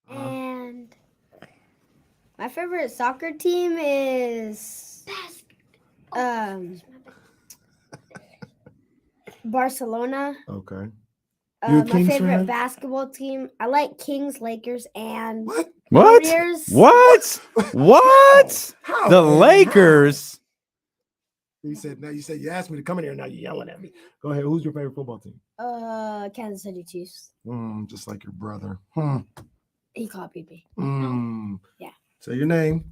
And my favorite soccer team is Barcelona. Okay. My favorite basketball team, I like Kings, Lakers, and What? Warriors. What? How, The man? Lakers? You said you asked me to come in here. Now you're yelling at me. Go ahead. Who's your favorite football team? Kansas City Chiefs. Just like your brother. He copied me. Yeah. Say your name.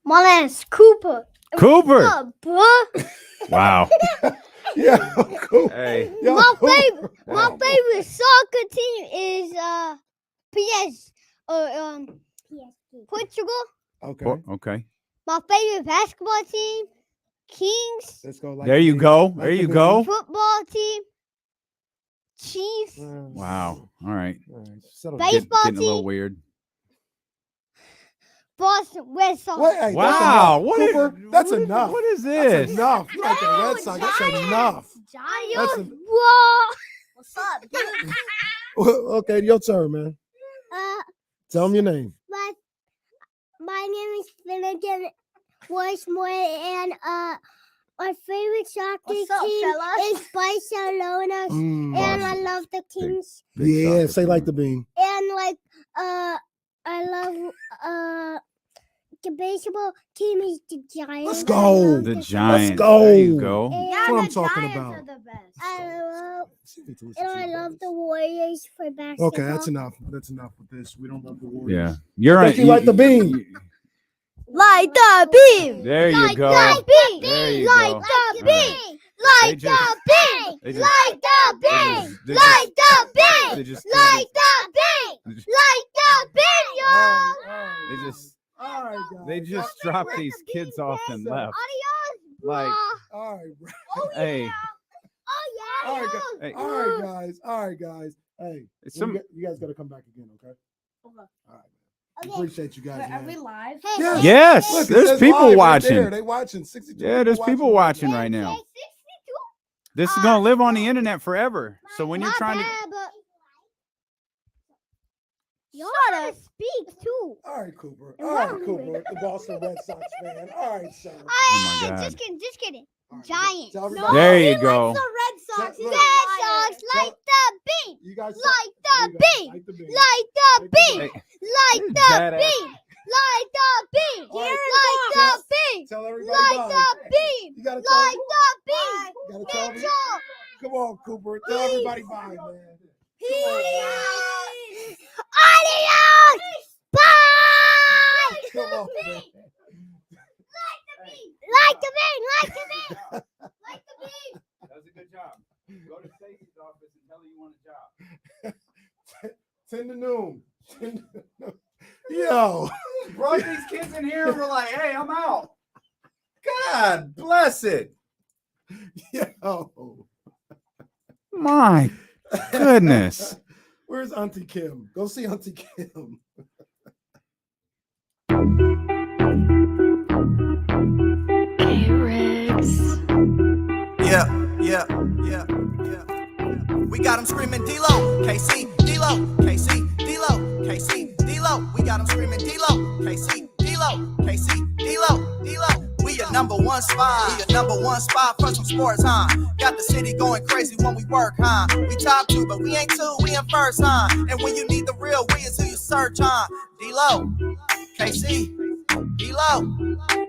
My name's Cooper. Cooper. What's up, bro? Wow. Yeah. Cool. Hey. My favorite soccer team is Portugal. Okay. My favorite basketball team, Kings. Let's go. There you go. There you go. Football team, Chiefs. Wow. All right. Baseball Getting a little team, weird. Boston Red Sox. Hey, Wow. Cooper, that's enough. What is That's this? enough. You like the Red Sox. That's enough. Giants. Whoa. What's up, dude? Okay, your turn, man. Tell them your name. My name is Finnegan Westmore, and my favorite soccer team is Barcelona, and I love the Kings. Yeah, say like the bean. And I love the baseball team is the Giants. Let's go. The Giants. Let's go. There you go. That's what I'm talking about. I love the Warriors for basketball. Okay, that's enough. That's enough with this. We don't love the Warriors. Yeah. You're right. You like the beam. Like the beam. There you go. The beam. There you Like go. the beam. Like the beam. They just- Like the beam. they Like the They beam. just Like the beam. They just- Like the beam, yo. They just All right, guys. they just dropped these kids off and left. Adios, bro. Like, All right, bro. Oh, hey. yeah. Oh, yeah. All right, guys. Hey. All right, guys. Hey, It's you guys got to come back again, okay? All right. Okay. Appreciate you guys. Are man. we live? Yes. Yes, Look, it there's says people live right watching. there. They watching 62. Yeah, there's people watching right now. 62? This is gonna live on the internet forever. So when you're My trying to bad, but you gotta speak too. All right, Cooper. All right, Cooper. The Boston Red Sox fan. All right, sir. Oh my God. Just kidding. All right, Giants. tell everybody- There you go. The Red Sox. Look. Red Sox like the beam. You guys Like there the you go. beam. Like the beam. Like the beam. Hey, Like the badass. beam. Like the beam. All right, Like the beam. Tell everybody Like bye. the beam. You gotta tell Like the beam. you gotta tell everybody. Mitchell. Come on, Cooper. Tell everybody bye, man. Peace. Adios. Bye. Come on, man. Like the beam. Like the beam. Like the beam. That was a good job. Go to Stacey's office and tell her you want a job. 10 to noon. 10 to noon. Yo. Brought these kids in here and we're like, hey, I'm out. God bless it. Yo. My goodness. Where's Auntie Kim? Go see Auntie Kim. Yeah. We got them screaming D-Lo, KC, D-Lo, KC, D-Lo, KC, D-Lo. We got them screaming D-Lo, KC, D-Lo, KC, D-Lo, D-Lo. We your number one spot. We your number one spot for some sports, huh? Got the city going crazy when we work, huh? We top two, but we ain't two, we in first, huh? And when you need the real, we is who you search, huh? D-Lo, KC, D-Lo,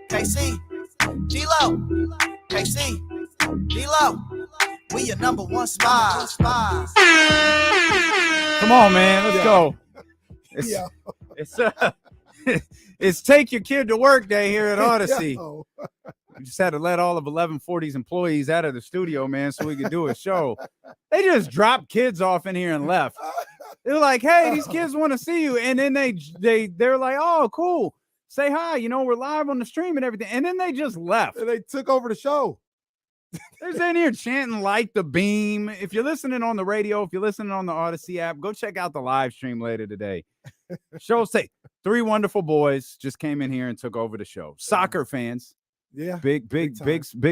KC, D-Lo, KC, D-Lo. We your number one spot. Come on, man. Let's go. Yeah. It's take your kid to work day here at Odyssey. Yo. We just had to let all of 1140's employees out of the studio, man, so we could do a show. They just dropped kids off in here and left. They were like, hey, these kids want to see you. And then they're like, oh, cool. Say hi. You know, we're live on the stream and everything. And then they just left. And they took over the show. They're in here chanting like the beam. If you're listening on the radio, if you're listening on the Odyssey app, go check out the live stream later today. Show say 3 wonderful boys just came in here and took over the show. Soccer fans. Yeah. Big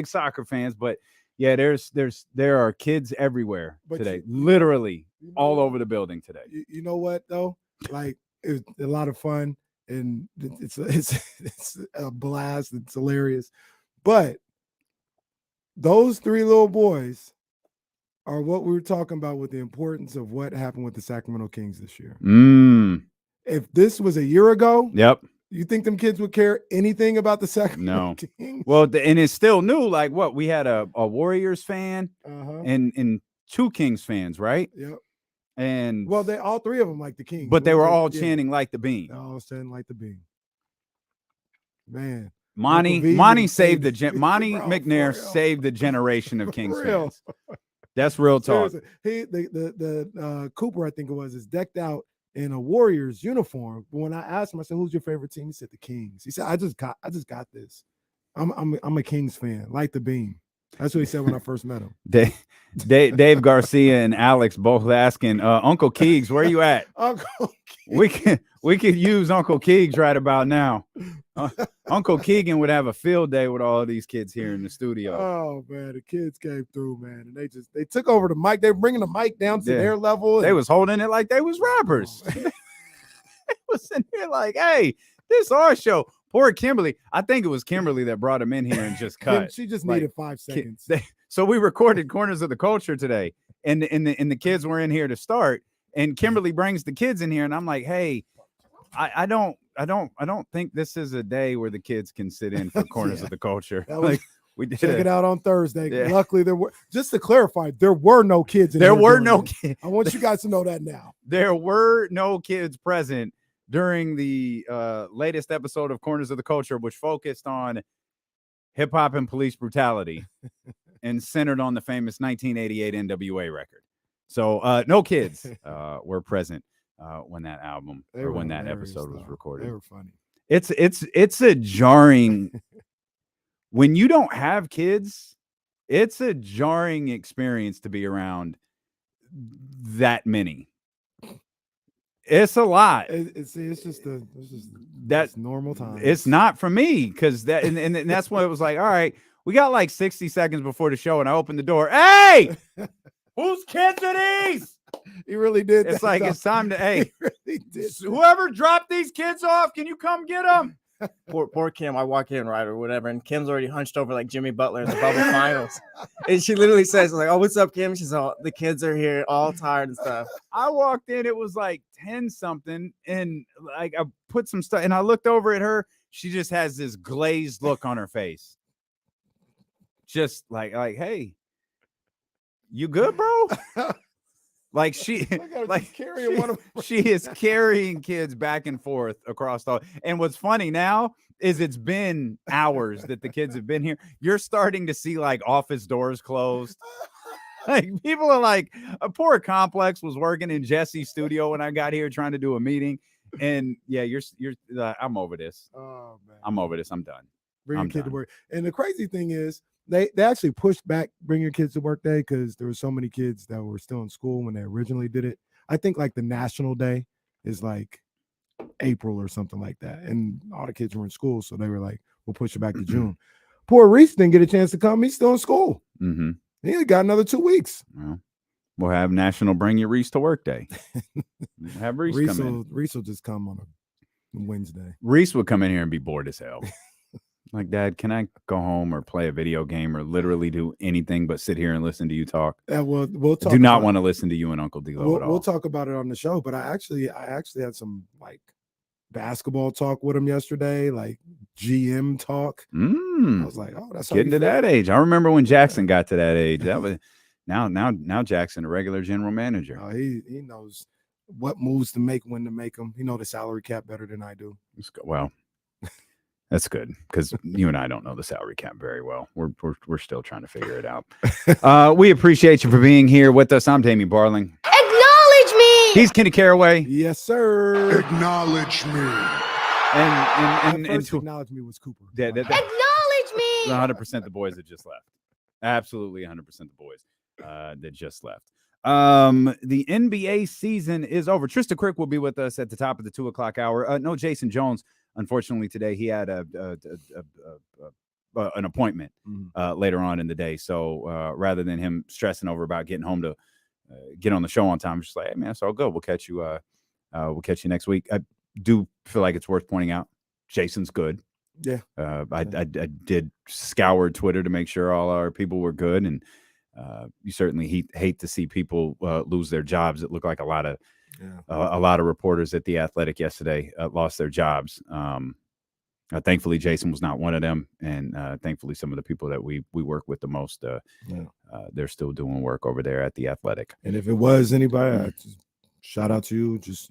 soccer fans. But yeah, there are kids everywhere But today. Literally all over the building today. You know what though? Like It was a lot of fun, and it's a blast. It's hilarious. But those 3 little boys are what we were talking about with the importance of what happened with the Sacramento Kings this year. If this was a year ago, you think them kids would care anything about the Sacramento Kings? Well, and it's still new. Like what? We had a Warriors fan and 2 Kings fans, right? Yep. And well, they all 3 of them like the Kings, but they were all chanting like the Bean. All chanting like the Bean. Man, Monty saved the Monty McNair saved the generation of Kings fans. That's real talk. Seriously. The Cooper, I think it was, is decked out in a Warriors uniform. But when I asked him, I said, "Who's your favorite team?" He said, "The Kings." He said, "I just got this. I'm a Kings fan, like the Bean." That's what he said when I first met him. Dave Garcia and Alex both asking, Uncle Keegs, where you at? Uncle Keegs. We could use Uncle Keegs right about now. Uncle Keegan would have a field day with all of these kids here in the studio. Oh man, the kids came through, man, and they took over the mic. They were bringing the mic down to their level. They was holding it like they was rappers. They was in here like, hey, this our show. Poor Kimberly. I think it was Kimberly that brought him in here and just cut. She just needed 5 seconds. So we recorded Corners of the Culture today, and the kids were in here to start. And Kimberly brings the kids in here, and I'm like, hey, I don't think this is a day where the kids can sit in for Corners of the Culture. Like we did check it out on Thursday. Yeah. Luckily, there were, just to clarify, there were no kids in there were no kids. I want you guys to know that now. There were no kids present during the latest episode of Corners of the Culture, which focused on hip hop and police brutality and centered on the famous 1988 NWA record. So no kids were present when that album or when that episode was recorded. They were funny. It's a jarring when you don't have kids. It's a jarring experience to be around that many. It's a lot. It's just that's normal time. It's not for me because that and that's why it was like, all right, we got like 60 seconds before the show, and I opened the door. Hey, whose kids are these? He really did. It's like it's time to hey, really did. Whoever dropped these kids off, can you come get them? Poor Kim. I walk in right or whatever, and Kim's already hunched over like Jimmy Butler in the bubble finals, and she literally says like, "Oh, what's up, Kim?" She's all, "The kids are here, all tired and stuff." I walked in, it was like 10 something, and like I put some stuff, and I looked over at her. She just has this glazed look on her face, just like hey, you good, bro? Like she is carrying kids back and forth across all. And what's funny now is it's been hours that the kids have been here. You're starting to see like office doors closed. Like people are like, a poor Complex was working in Jesse's studio when I got here trying to do a meeting. And yeah, you're I'm over this. Oh man, I'm over this. I'm done. Bring your kid to work. And the crazy thing is, they actually pushed back Bring Your Kids to Work Day because there were so many kids that were still in school when they originally did it. I think like the National Day is like April or something like that. And all the kids were in school. So they were like, we'll push it back to June. Poor Reese didn't get a chance to come. He's still in school. Mm-hmm. He got another 2 weeks. Well, we'll have National Bring Your Reese to Work Day. Have Reese come in. Reese will just come on a Wednesday. Reese would come in here and be bored as hell. Like, Dad, can I go home or play a video game or literally do anything but sit here and listen to you talk? We'll talk. I do not want to listen to you and Uncle D-Lo at all. We'll talk about it on the show. But I actually had some like basketball talk with him yesterday, like GM talk. I was like, oh, that's getting to that age. I remember when Jackson got to that age. That was now Jackson, a regular general manager. Oh, he knows what moves to make, when to make them. He knows the salary cap better than I do. Well. That's good because you and I don't know the salary cap very well. We're still trying to figure it out. We appreciate you for being here with us. I'm Damien Barling. Acknowledge me. He's Kenny Caraway. Yes, sir. Acknowledge me. And to acknowledge me was Cooper. Acknowledge me. 100% the boys that just left. Absolutely 100% the boys that just left. The NBA season is over. Trysta Krick will be with us at the top of the 2 o'clock hour. No Jason Jones. Unfortunately, today he had an appointment later on in the day. So rather than him stressing over about getting home to get on the show on time, just like, hey, man, it's all good. We'll catch you We'll catch you next week. I do feel like it's worth pointing out Jason's good. Yeah. I did scour Twitter to make sure all our people were good, and you certainly hate to see people lose their jobs. It looked like a lot of reporters at The Athletic yesterday lost their jobs. Thankfully, Jason was not one of them, and thankfully, some of the people that we work with the most, they're still doing work over there at The Athletic. And if it was anybody, shout out to you. Just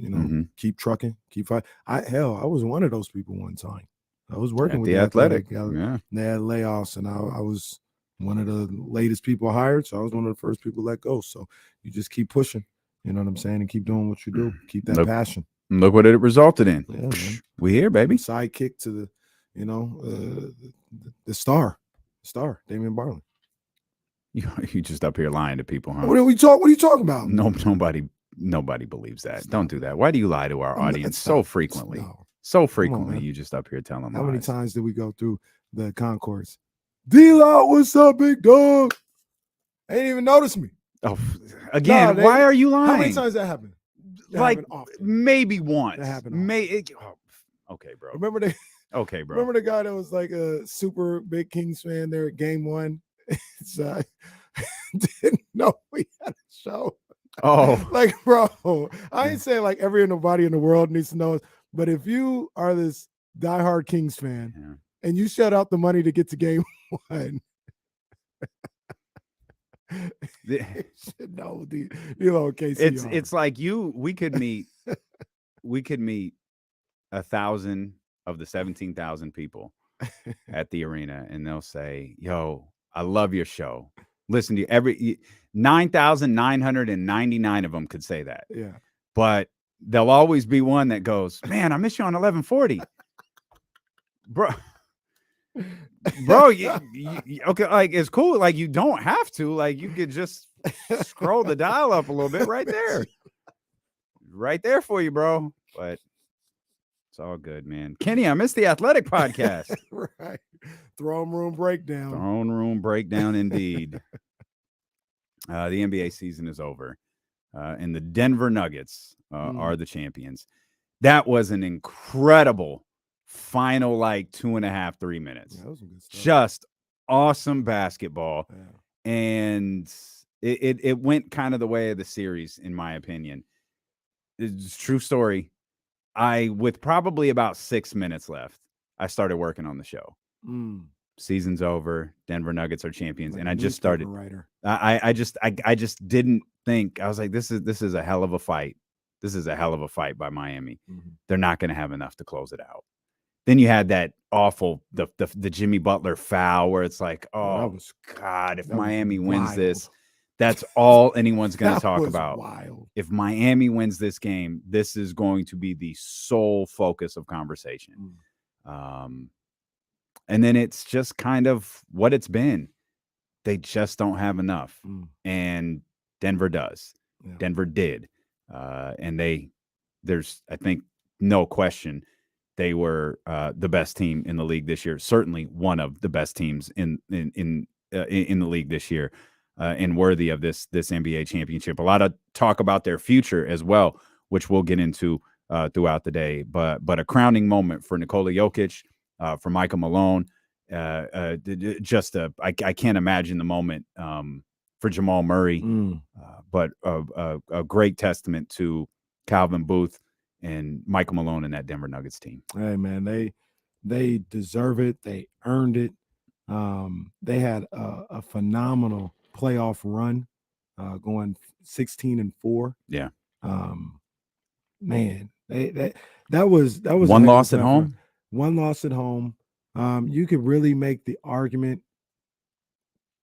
keep trucking, keep fighting. I was one of those people one time. I was working with The Athletic. They had layoffs, and I was one of the latest people hired, so I was one of the first people let go. So you just keep pushing, you know what I'm saying, and keep doing what you do. Keep that passion. Look what it resulted in. Yeah, we here, baby. Sidekick to the star, Davion Butler. You just up here lying to people, huh? What are you talking about? No, nobody believes that. Don't do that. Why do you lie to our audience so frequently? So frequently, you just up here telling them. How many times did we go through the concourse? D-Lot, what's up, big dog? They didn't even notice me. Oh, again, why are you lying? How many times that happened? Like maybe once. That happened. Okay, bro. Remember the guy that was like a super big Kings fan there at Game 1? So I didn't know we had a show. Oh, like, bro, I ain't saying like nobody in the world needs to know it, but if you are this diehard Kings fan and you shut out the money to get to Game 1, no, KC. It's like we could meet 1,000 of the 17,000 people at the arena, and they'll say, "Yo, I love your show. Listen to you." 9,999 of them could say that. Yeah, but there'll always be one that goes, "Man, I miss you on 1140, bro." You, okay, like it's cool. Like you don't have to. Like you could just scroll the dial up a little bit right there for you, bro. But it's all good, man. Kenny, I missed the Athletic podcast. Right, throne room breakdown. Indeed. The NBA season is over, and the Denver Nuggets are the champions. That was an incredible final 2.5, 3 minutes. Yeah, that was some good stuff. Just awesome basketball. Yeah. And it went kind of the way of the series, in my opinion. It's a true story. With probably about 6 minutes left, I started working on the show. Season's over. Denver Nuggets are champions. And I just started. I just didn't think. I was like, this is a hell of a fight. This is a hell of a fight by Miami. They're not going to have enough to close it out. Then you had that awful the Jimmy Butler foul where it's like, oh God, if Miami wins this, that's all anyone's going to talk about. Wild. If Miami wins this game, this is going to be the sole focus of conversation. And then it's just kind of what it's been. They just don't have enough. And Denver does. Yeah. Denver did. And there's, I think, no question they were the best team in the league this year. Certainly one of the best teams in the league this year, and worthy of this NBA championship. A lot of talk about their future as well, which we'll get into throughout the day. But a crowning moment for Nikola Jokic, for Michael Malone. I can't imagine the moment for Jamal Murray, but a great testament to Calvin Booth and Michael Malone and that Denver Nuggets team. Hey man, they deserve it. They earned it. They had a phenomenal playoff run, going 16-4. Yeah. Man, that was one loss at home. One loss at home. You could really make the argument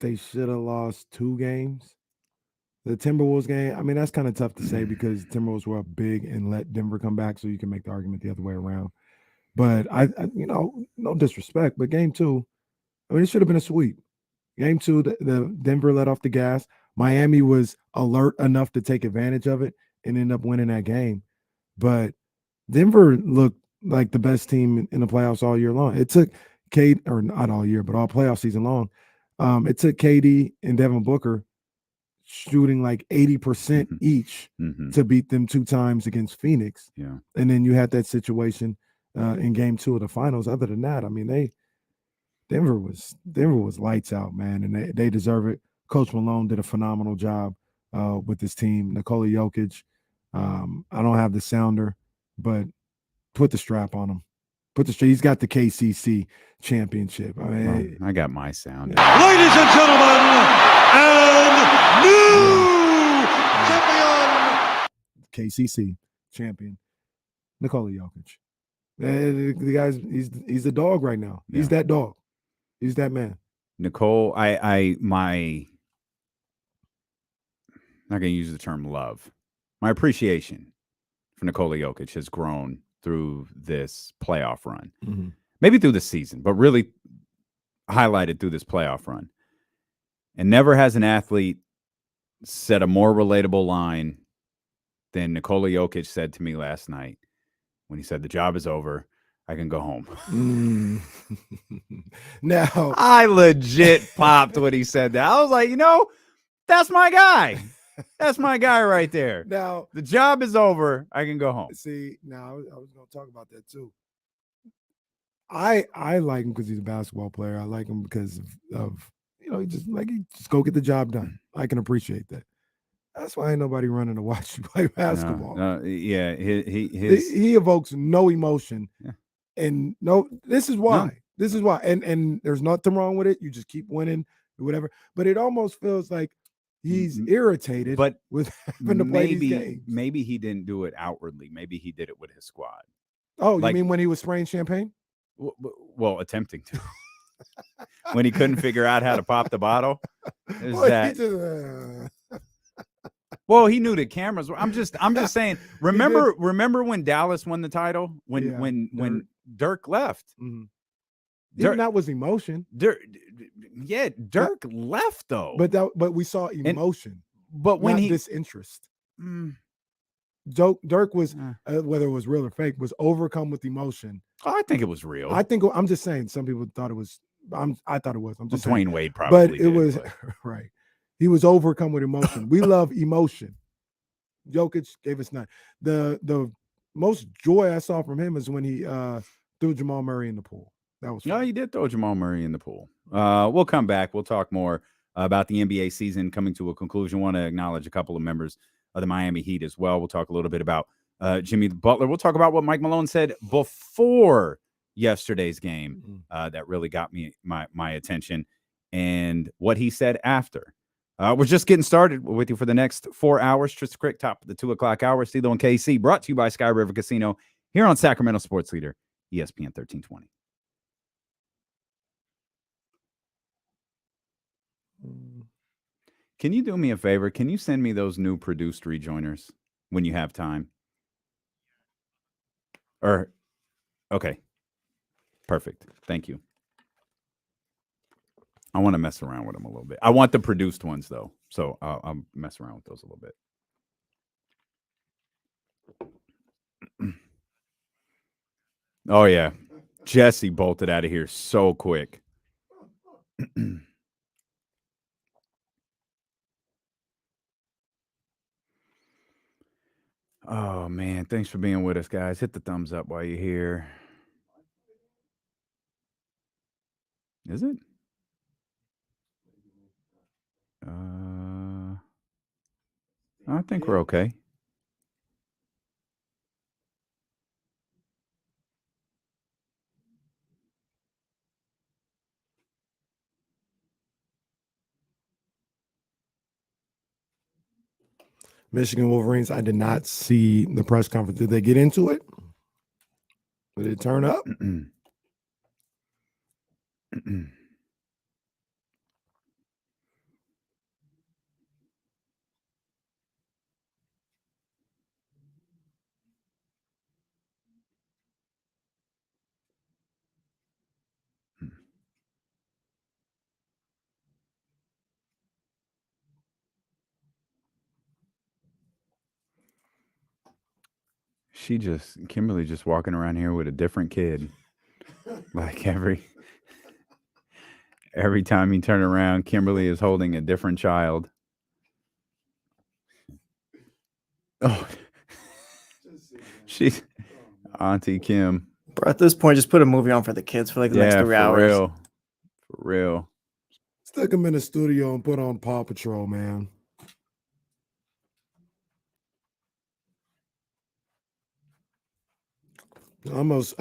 they should have lost 2 games. The Timberwolves game, I mean, that's kind of tough to say because Timberwolves were up big and let Denver come back, so you can make the argument the other way around. But I no disrespect, but game 2, I mean, it should have been a sweep. Game 2, the Denver let off the gas. Miami was alert enough to take advantage of it and end up winning that game. But Denver looked like the best team in the playoffs all year long. It took not all year, but all playoff season long. It took KD and Devin Booker shooting like 80% each to beat them 2 times against Phoenix. Yeah. And then you had that situation in game 2 of the finals. Other than that, I mean, Denver was lights out, man, and they deserve it. Coach Malone did a phenomenal job with this team. Nikola Jokic, I don't have the sounder, but put the strap on him. He's got the KCC championship. I mean, I got my sound. Ladies and gentlemen, and new champion, KCC champion, Nikola Jokic. The guy's he's the dog right now. Yeah. He's that dog. He's that man. Nicole, I'm not going to use the term love. My appreciation for Nikola Jokic has grown through this playoff run. Maybe through the season, but really highlighted through this playoff run. And never has an athlete said a more relatable line than Nikola Jokic said to me last night when he said, "The job is over. I can go home." Now, I legit popped when he said that. I was like, that's my guy. That's my guy right there. Now, the job is over. I can go home. See, now I was going to talk about that too. I like him because he's a basketball player. I like him because of he just go get the job done. I can appreciate that. That's why ain't nobody running to watch you play basketball. Yeah, he evokes no emotion, and this is why. No. This is why, and there's nothing wrong with it. You just keep winning, or whatever. But it almost feels like he's irritated, with having to play these games. Maybe he didn't do it outwardly. Maybe he did it with his squad. Oh, you mean when he was spraying champagne? Well, attempting to. When he couldn't figure out how to pop the bottle. Well, he knew the cameras were. I'm just saying. Remember when Dallas won the title? When Dirk left. Even that was emotion. Dirk left though. But we saw emotion. But when he disinterest. Dirk was whether it was real or fake, was overcome with emotion. Oh, I think it was real. I'm just saying. Some people thought it was. I thought it was. I'm just saying. Dwayne Wade probably. But it was right. He was overcome with emotion. We love emotion. Jokic gave us none. The most joy I saw from him is when he threw Jamal Murray in the pool. That was fun. No, he did throw Jamal Murray in the pool. We'll come back. We'll talk more about the NBA season coming to a conclusion. Want to acknowledge a couple of members of the Miami Heat as well. We'll talk a little bit about Jimmy Butler. We'll talk about what Mike Malone said before yesterday's game that really got my attention, and what he said after. We're just getting started. We're with you for the next 4 hours. Trysta Krick, top of the 2 o'clock hour. Steelo and KC, brought to you by Sky River Casino here on Sacramento Sports Leader, ESPN 1320. Can you do me a favor? Can you send me those new produced rejoiners when you have time? Okay. Perfect. Thank you. I want to mess around with them a little bit. I want the produced ones, though. So I'll mess around with those a little bit. Oh, yeah. Jesse bolted out of here so quick. Oh, man. Thanks for being with us, guys. Hit the thumbs up while you're here. Is it? I think we're okay. Michigan Wolverines, I did not see the press conference. Did they get into it? Did it turn up? Kimberly just walking around here with a different kid. Like every time you turn around, Kimberly is holding a different child. She's Auntie Kim. Bro, at this point, just put a movie on for the kids for like the next 3 hours. For real. Stick them in the studio and put on Paw Patrol, man. Almost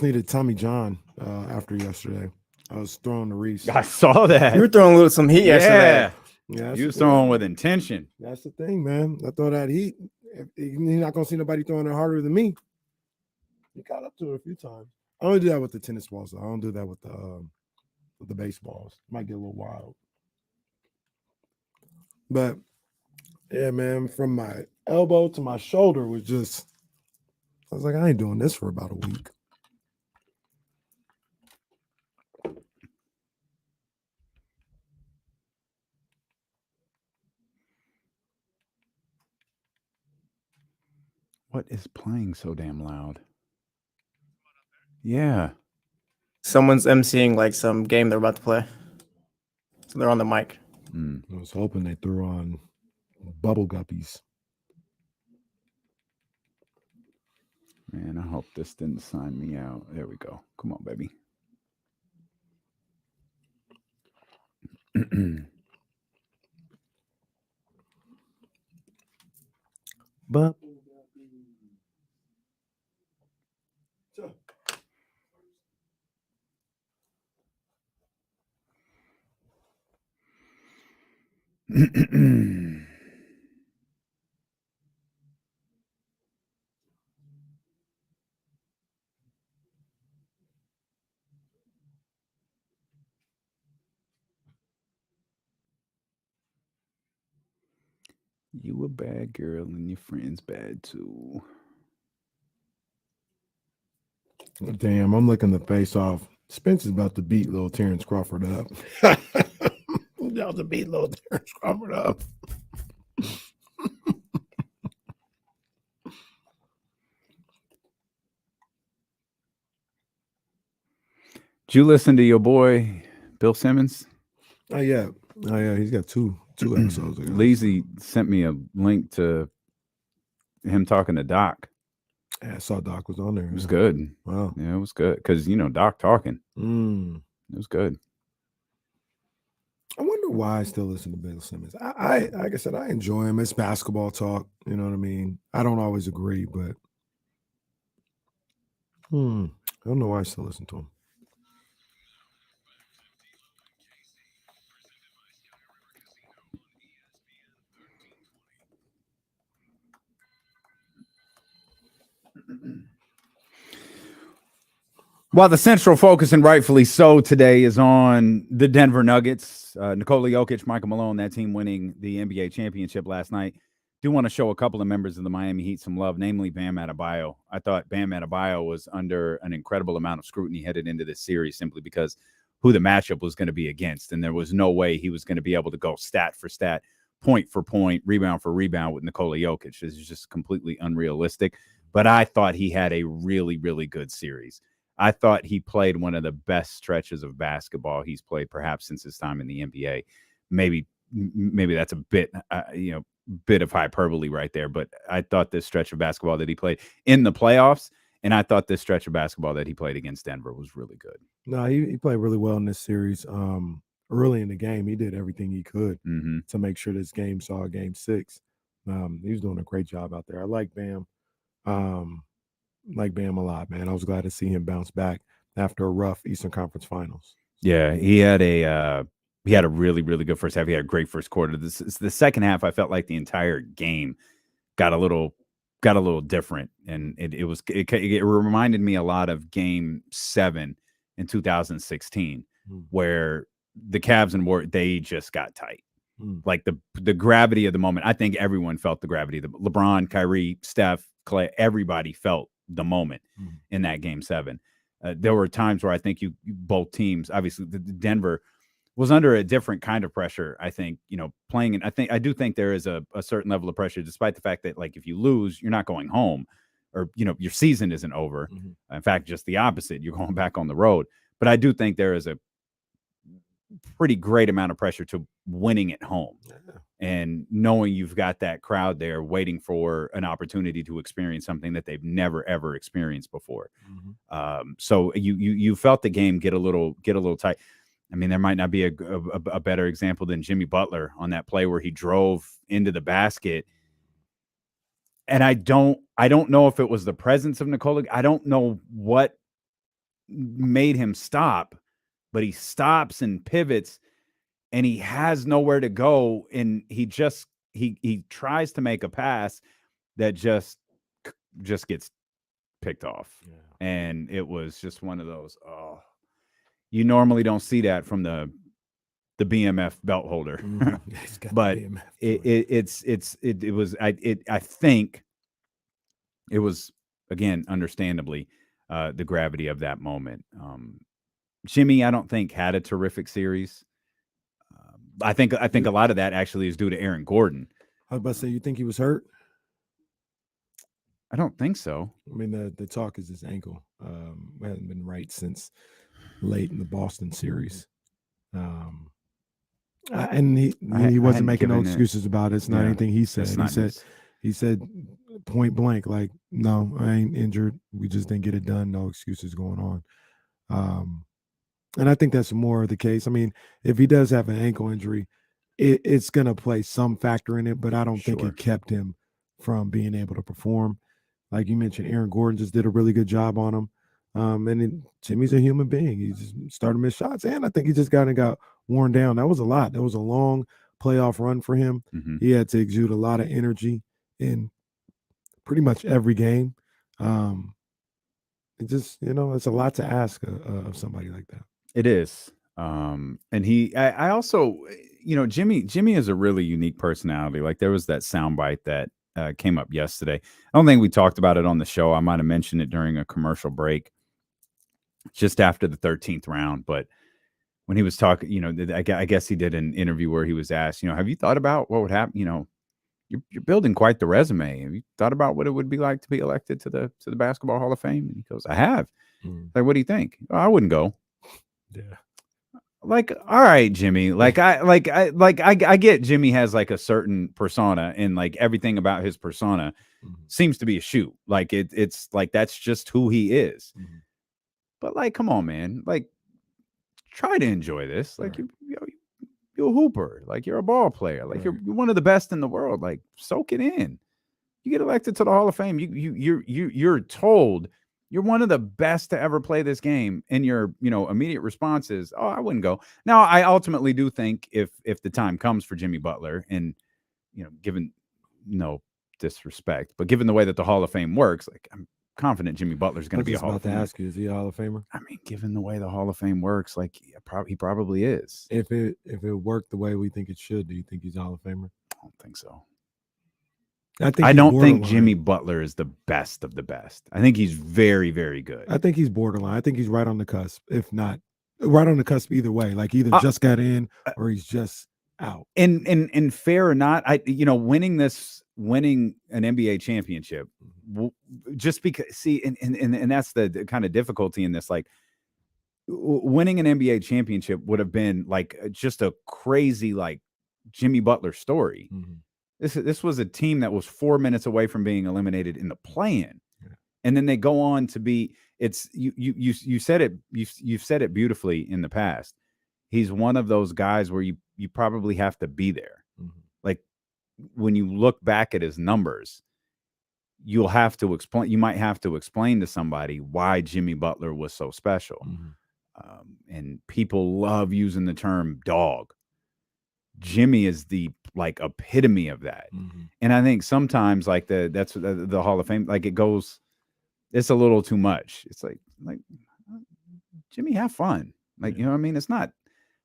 needed Tommy John after yesterday. I was throwing the Reese. I saw that. You were throwing a little some heat yesterday. Yeah, you was throwing with intention. That's the thing, man. I throw that heat. You're not gonna see nobody throwing it harder than me. You got up to it a few times. I only do that with the tennis balls. I don't do that with the baseballs. Might get a little wild. But yeah, man, from my elbow to my shoulder was just. I was like, I ain't doing this for about a week. What is playing so damn loud? Yeah. Someone's emceeing like some game they're about to play. So they're on the mic. I was hoping they threw on Bubble Guppies. Man, I hope this didn't sign me out. There we go. Come on, baby. But you a bad girl and your friend's bad too. damn, I'm looking the face off. Spence is about to beat little Terrence Crawford up. About to beat little Terrence Crawford up. Did you listen to your boy Bill Simmons? Oh yeah. He's got two episodes. Leezy sent me a link to him talking to Doc. Yeah, I saw Doc was on there. It was good. Wow. Yeah, it was good because Doc talking. It was good. I wonder why I still listen to Bill Simmons. I like I said, I enjoy him. It's basketball talk. You know what I mean? I don't always agree, but I don't know why I still listen to him. While the central focus, and rightfully so, today is on the Denver Nuggets. Nikola Jokic, Michael Malone, that team winning the NBA championship last night. Do want to show a couple of members of the Miami Heat some love, namely Bam Adebayo. I thought Bam Adebayo was under an incredible amount of scrutiny headed into this series simply because who the matchup was going to be against, and there was no way he was going to be able to go stat for stat, point for point, rebound for rebound with Nikola Jokic. This is just completely unrealistic. But I thought he had a really, really good series. I thought he played one of the best stretches of basketball he's played perhaps since his time in the NBA. Maybe that's a bit, bit of hyperbole right there. But I thought this stretch of basketball that he played in the playoffs, and I thought this stretch of basketball that he played against Denver was really good. No, he played really well in this series. Early in the game, he did everything he could to make sure this game saw a game 6. He was doing a great job out there. I like Bam. Like Bam a lot, man. I was glad to see him bounce back after a rough Eastern Conference Finals. Yeah, he had a really, really good first half. He had a great first quarter. The second half, I felt like the entire game got a little different, and it reminded me a lot of Game 7 in 2016, where the Cavs and Warriors, they just got tight. Like the gravity of the moment. I think everyone felt the gravity. The LeBron, Kyrie, Steph, Clay, everybody felt the moment in that Game 7. There were times where I think both teams, obviously the Denver was under a different kind of pressure. I think, playing, and I do think there is a certain level of pressure, despite the fact that, like, if you lose, you're not going home, or, your season isn't over. In fact, just the opposite, you're going back on the road. But I do think there is a pretty great amount of pressure to winning at home. and knowing you've got that crowd there waiting for an opportunity to experience something that they've never ever experienced before. So you felt the game get a little tight. I mean, there might not be a better example than Jimmy Butler on that play where he drove into the basket. And I don't know if it was the presence of Nikola. I don't know what made him stop, but he stops and pivots and he has nowhere to go. And he tries to make a pass that just gets picked off. Yeah. And it was just one of those, you normally don't see that from the BMF belt holder, but I think it was, again, understandably, the gravity of that moment. Jimmy, I don't think had a terrific series. I think a lot of that actually is due to Aaron Gordon. I was about to say, you think he was hurt? I don't think so. I mean, the talk is his ankle. Hasn't been right since late in the Boston series. And he wasn't making no excuses about it. It's not anything he said. He said point blank, like, no, I ain't injured. We just didn't get it done. No excuses going on. And I think that's more the case. I mean, if he does have an ankle injury, it's going to play some factor in it, but I don't think it kept him from being able to perform. Like you mentioned, Aaron Gordon just did a really good job on him. And then Jimmy's a human being. He just started to miss shots. And I think he just got worn down. That was a lot. That was a long playoff run for him. Mm-hmm. He had to exude a lot of energy in pretty much every game. It just, it's a lot to ask of somebody like that. It is. And I also, Jimmy is a really unique personality. Like there was that soundbite that came up yesterday. I don't think we talked about it on the show. I might have mentioned it during a commercial break just after the 13th round. But when he was talking, I guess he did an interview where he was asked, have you thought about what would happen? You're building quite the resume. Have you thought about what it would be like to be elected to the Basketball Hall of Fame? And he goes, I have. Like, what do you think? Oh, I wouldn't go. Yeah. Like, all right, Jimmy. Like I get Jimmy has like a certain persona, and like everything about his persona seems to be a shoot. Like it's like that's just who he is. But like, come on, man. Like, try to enjoy this. Like you're a hooper. Like you're a ball player. Like you're one of the best in the world. Like soak it in. You get elected to the Hall of Fame. You're told you're one of the best to ever play this game, and your immediate response is, "Oh, I wouldn't go." Now, I ultimately do think if the time comes for Jimmy Butler, and given no disrespect, but given the way that the Hall of Fame works, like I'm confident Jimmy Butler's going to be a Hall of Famer. To ask you, is he a Hall of Famer? I mean, given the way the Hall of Fame works, like he probably is. If it worked the way we think it should, do you think he's a Hall of Famer? I don't think so. I don't think Jimmy Butler is the best of the best. I think he's very, very good. I think he's borderline. I think he's right on the cusp, if not right on the cusp either way. Like either just got in or he's just out. And fair or not, winning an NBA championship, just because and that's the kind of difficulty in this. Like winning an NBA championship would have been like just a crazy like Jimmy Butler story. Mm-hmm. This was a team that was 4 minutes away from being eliminated in the play-in, and then they go on to be. It's you said it. You've said it beautifully in the past. He's one of those guys where you probably have to be there. Mm-hmm. Like when you look back at his numbers, you'll have to explain. You might have to explain to somebody why Jimmy Butler was so special. Mm-hmm. And people love using the term dog. Jimmy is the like epitome of that. Mm-hmm. And I think sometimes like that's the Hall of Fame, like it's a little too much. It's like Jimmy, have fun. Like, what I mean? It's not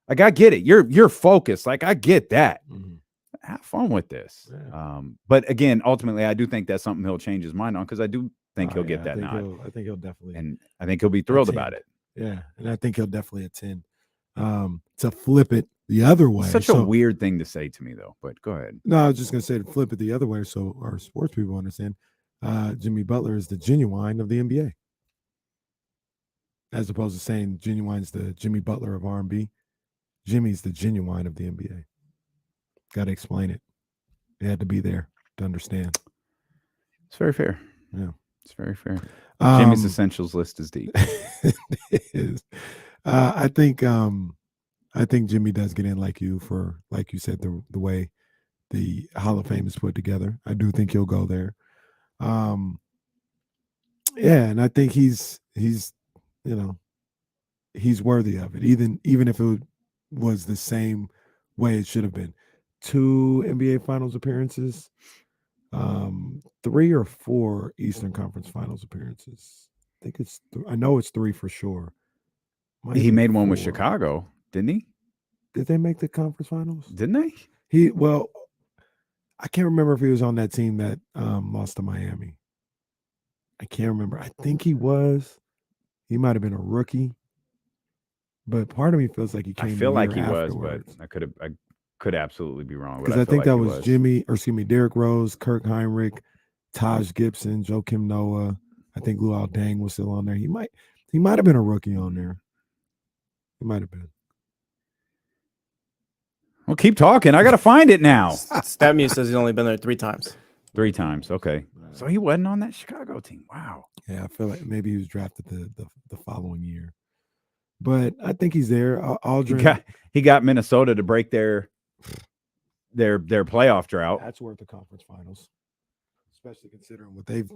like, I get it. You're focused. Like I get that. Mm-hmm. Have fun with this. Yeah. But again, ultimately I do think that's something he'll change his mind on. Cause I do think he'll get that nod. I think he'll definitely, and I think he'll be thrilled about it. Yeah. And I think he'll definitely attend. To flip it the other way. Such a weird thing to say to me, though. But go ahead. No, I was just gonna say to flip it the other way, so our sports people understand. Jimmy Butler is the genuine of the NBA, as opposed to saying genuine's the Jimmy Butler of R&B. Jimmy's the genuine of the NBA. Got to explain it. They had to be there to understand. It's very fair. Yeah. It's very fair. Jimmy's essentials list is deep. It is. I think Jimmy does get in like you said, the way the Hall of Fame is put together. I do think he'll go there. Yeah, and I think he's worthy of it. Even if it was the same way it should have been. 2 NBA Finals appearances, 3 or 4 Eastern Conference Finals appearances. I know it's 3 for sure. He made one with Chicago, didn't he? Did they make the conference finals? Didn't they? I can't remember if he was on that team that lost to Miami. I can't remember. I think he was. He might have been a rookie. But part of me feels like he came. I feel like he afterwards. was, but I could absolutely be wrong. Because I think that was Derrick Rose, Kirk Heinrich, Taj Gibson, Joakim Noah. I think Luol Deng was still on there. He might have been a rookie on there. He might have been. Well, keep talking. I got to find it now. StatMuse says he's only been there 3 times. 3 times. Okay. So he wasn't on that Chicago team. Wow. Yeah, I feel like maybe he was drafted the following year. But I think he's there. Aldrin. He got Minnesota to break their playoff drought. That's worth the conference finals, especially considering what they've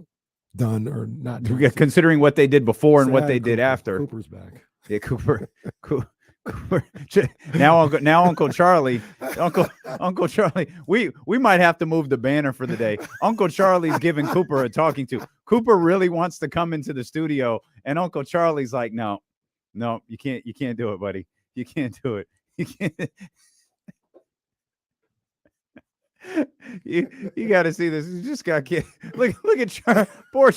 done or not done. Considering what they did before and what they did after. Cooper's back. Yeah, Cooper. Now Uncle Charlie, Uncle Charlie. We might have to move the banner for the day. Uncle Charlie's giving Cooper a talking to. Cooper really wants to come into the studio, and Uncle Charlie's like, no, you can't do it, buddy. You can't do it. You can't. You got to see this. You just got kid. Look at poor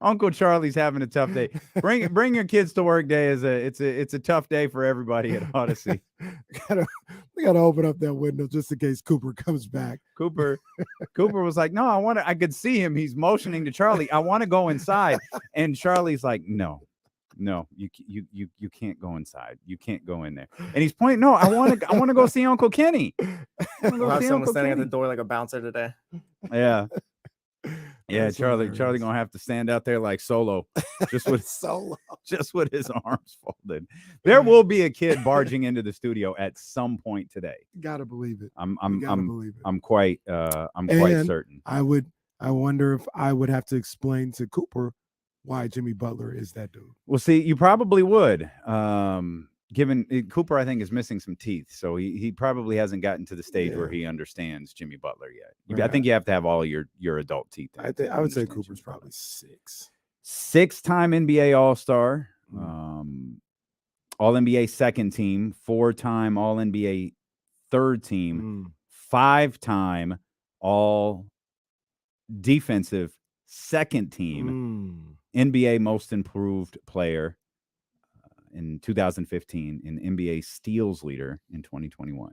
Uncle Charlie's having a tough day. Bring your kids to work day it's a tough day for everybody at Odyssey. We gotta open up that window just in case Cooper comes back. Cooper was like, no, I could see him. He's motioning to Charlie. I want to go inside. And Charlie's like, no, you can't go inside. You can't go in there. And he's pointing, no, I want to go see Uncle Kenny. We'll have someone standing at the door like a bouncer today. Yeah. Yeah, Charlie gonna have to stand out there like Solo, just with his arms folded. There will be a kid barging into the studio at some point today. You gotta believe it. I'm quite certain. I wonder if I would have to explain to Cooper why Jimmy Butler is that dude. Well, see, you probably would. Given Cooper, I think, is missing some teeth, so he probably hasn't gotten to the stage where he understands Jimmy Butler yet. Right. I think you have to have all your adult teeth. I would say Cooper's probably 6. 6-time NBA All-Star, All-NBA second team, 4-time All-NBA third team, 5-time All-Defensive second team, NBA Most Improved Player in 2015, and NBA steals leader in 2021.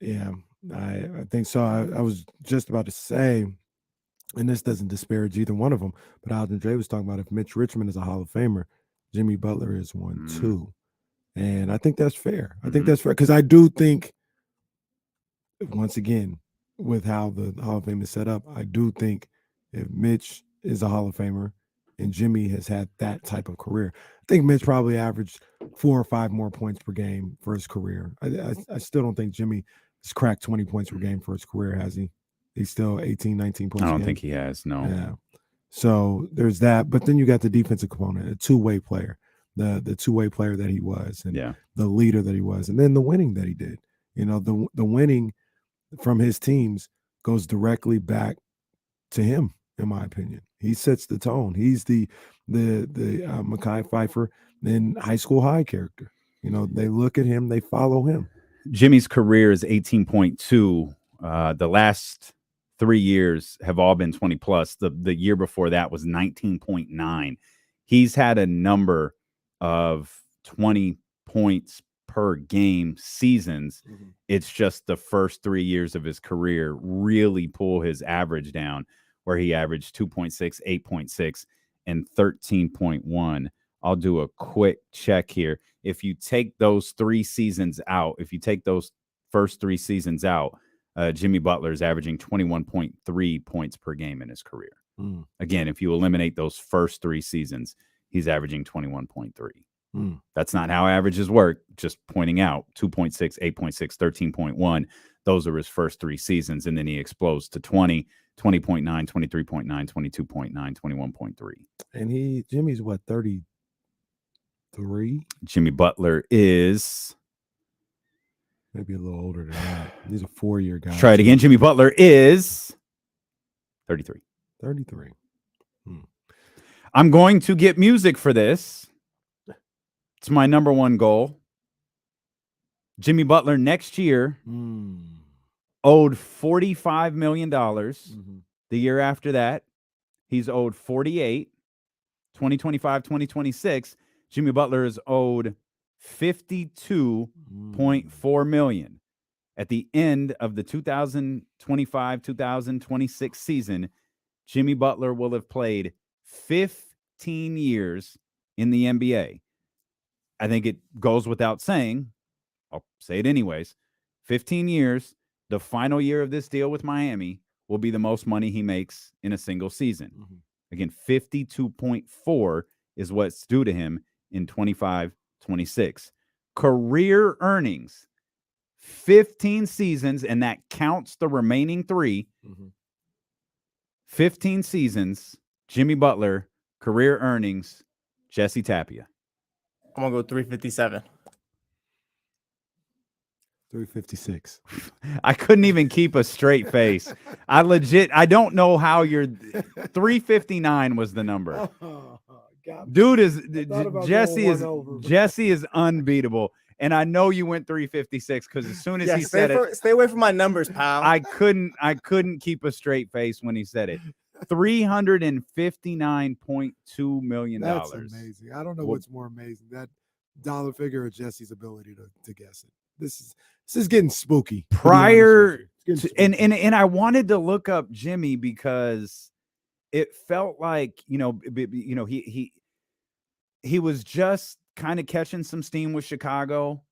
Yeah, I think so. I was just about to say, and this doesn't disparage either one of them, but Alden Dre was talking about if Mitch Richmond is a Hall of Famer, Jimmy Butler is one too. And I think that's fair. I think that's fair because I do think, once again, with how the Hall of Fame is set up, I do think if Mitch is a Hall of Famer and Jimmy has had that type of career, I think Mitch probably averaged 4 or 5 more points per game for his career. I still don't think Jimmy has cracked 20 points per game for his career, has he? He's still 18, 19 points. I don't think he has, no. Yeah. So there's that. But then you got the defensive component, a two-way player, the two-way player that he was, and the leader that he was, and then the winning that he did. You know, the winning from his teams goes directly back to him, in my opinion. He sets the tone. He's the Mekhi Phifer in High School High character. You know, they look at him, they follow him. Jimmy's career is 18.2. The last 3 years have all been 20 plus. The year before that was 19.9. He's had a number of 20 points per game seasons. It's just the first 3 years of his career really pull his average down, where he averaged 2.6, 8.6, and 13.1. I'll do a quick check here. If you take those 3 seasons out, if you take those first 3 seasons out, Jimmy Butler is averaging 21.3 points per game in his career. Again, if you eliminate those first 3 seasons, he's averaging 21.3. That's not how averages work. Just pointing out 2.6, 8.6, 13.1. Those are his first 3 seasons. And then he explodes to 20, 20.9, 23.9, 22.9, 21.3. And Jimmy's what, 33? Jimmy Butler is maybe a little older than that. He's a 4-year guy. Try it again. Jimmy Butler is 33. 33. I'm going to get music for this. It's my number 1 goal. Jimmy Butler next year owed $45 million. The year after that, he's owed 48. 2025, 2026, Jimmy Butler is owed $52.4 million. At the end of the 2025-2026 season, Jimmy Butler will have played 15 years in the NBA. I think it goes without saying, I'll say it anyways, 15 years, the final year of this deal with Miami will be the most money he makes in a single season. Again, 52.4 is what's due to him in 25-26. Career earnings, 15 seasons, and that counts the remaining 3. 15 seasons, Jimmy Butler, career earnings, Jesse Tapia. I'm going to go 357. 356. I couldn't even keep a straight face. I don't know how you're 359 was the number. Dude is Jesse is unbeatable. And I know you went 356 because as soon as he said it, stay away from my numbers, pal. I couldn't keep a straight face when he said it. $359.2 million. That's amazing. I don't know what's more amazing, that dollar figure or Jesse's ability to guess it. This is getting spooky. And I wanted to look up Jimmy because it felt like, he was just kind of catching some steam with Chicago.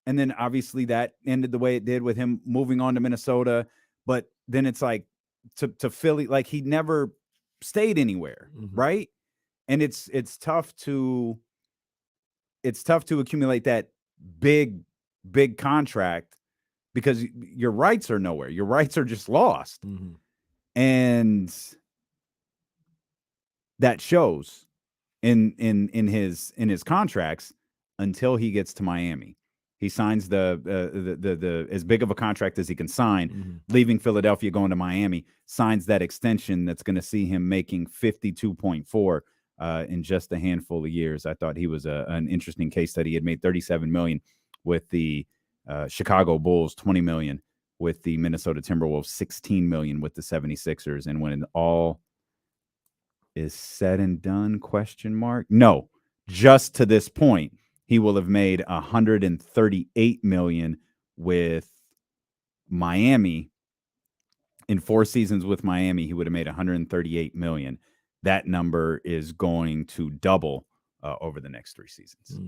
And then obviously that ended the way it did with him moving on to Minnesota. But then it's like to Philly, like he never stayed anywhere. Right. And it's tough to accumulate that big contract because your rights are nowhere. Your rights are just lost. And that shows in his contracts until he gets to Miami. He signs the as big of a contract as he can sign, leaving Philadelphia, going to Miami, signs that extension that's going to see him making 52.4 in just a handful of years. I thought he was an interesting case study. He had made $37 million with the Chicago Bulls, $20 million with the Minnesota Timberwolves, $16 million with the 76ers. And when all is said and done, ? No, just to this point, he will have made $138 million with Miami. In 4 seasons with Miami, he would have made $138 million. That number is going to double over the next 3 seasons.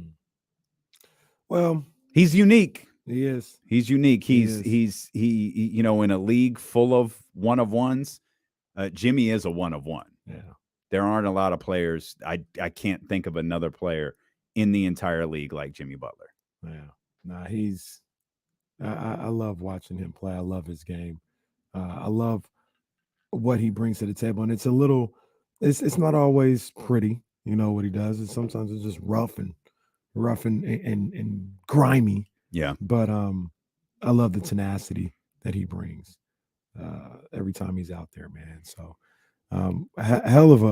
Well, he's unique. He is. He's unique. He's in a league full of one-of-ones. Jimmy is a one-of-one. Yeah. There aren't a lot of players. I can't think of another player in the entire league like Jimmy Butler. Yeah. Nah, I love watching him play. I love his game. I love what he brings to the table. And it's not always pretty, what he does. And sometimes it's just rough and grimy. Yeah. But I love the tenacity that he brings every time he's out there, man. So a hell of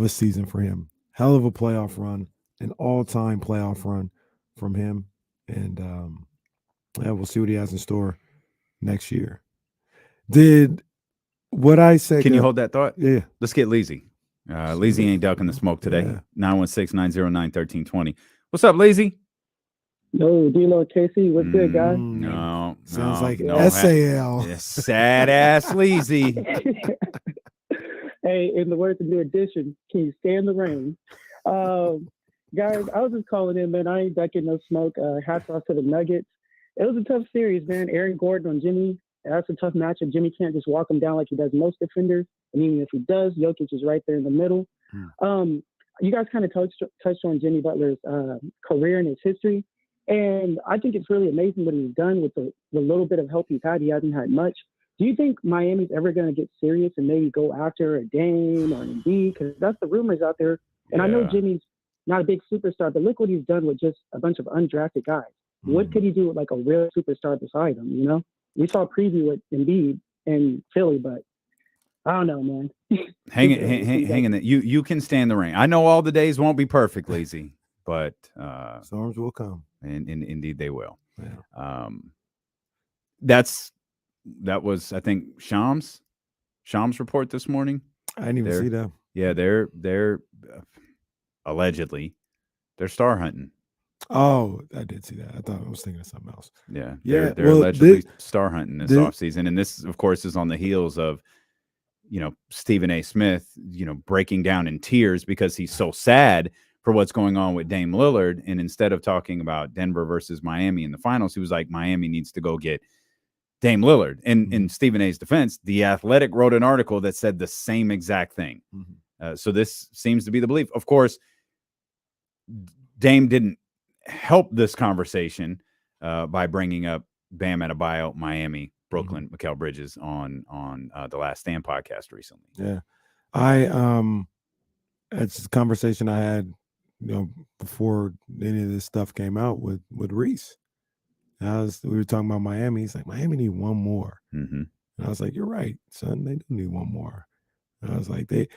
a season for him. Hell of a playoff run, an all-time playoff run from him. And we'll see what he has in store next year. Did what I say? Can you hold that thought? Yeah. Let's get Leezy. Leezy ain't ducking the smoke today. Yeah. 916-909-1320. What's up, Leezy? No, D-Lo, KC, what's good, guys? No. Sounds like no. SAL. Sad ass Leezy. Hey, in the words of New Edition, can you stay in the rain? Guys, I was just calling in, man. I ain't ducking no smoke. Hats off to the Nuggets. It was a tough series, man. Aaron Gordon on Jimmy. That's a tough matchup. Jimmy can't just walk him down like he does most defenders. And even if he does, Jokic is right there in the middle. You guys kind of touched on Jimmy Butler's career and his history. And I think it's really amazing what he's done with the little bit of help he's had. He hasn't had much. Do you think Miami's ever going to get serious and maybe go after a Dame or an Embiid? Because that's the rumors out there. And I know Jimmy's not a big superstar, but look what he's done with just a bunch of undrafted guys. What could he do with like a real superstar beside him, you know? We saw a preview with Embiid in Philly, but I don't know, man. Hang in there. You can stand the rain. I know all the days won't be perfect, Lazy, but storms will come. And indeed they will. Yeah. That was, I think, Sham's report this morning. I didn't even see that. Yeah, they're allegedly they're star hunting. Oh, I did see that. I thought I was thinking of something else. Yeah. Yeah. They're allegedly star hunting this offseason. And this, of course, is on the heels of, Stephen A. Smith, breaking down in tears because he's so sad for what's going on with Dame Lillard. And instead of talking about Denver versus Miami in the finals, he was like, Miami needs to go get Dame Lillard. And in Stephen A.'s defense, The Athletic wrote an article that said the same exact thing. So this seems to be the belief. Of course, Dame didn't help this conversation by bringing up Bam Adebayo, Miami, Brooklyn, Mikal Bridges on the Last Stand podcast recently. Yeah. It's a conversation I had, before any of this stuff came out with Reese. We were talking about Miami. He's like, Miami need one more. And I was like, you're right, son. They do need one more. And I was like, they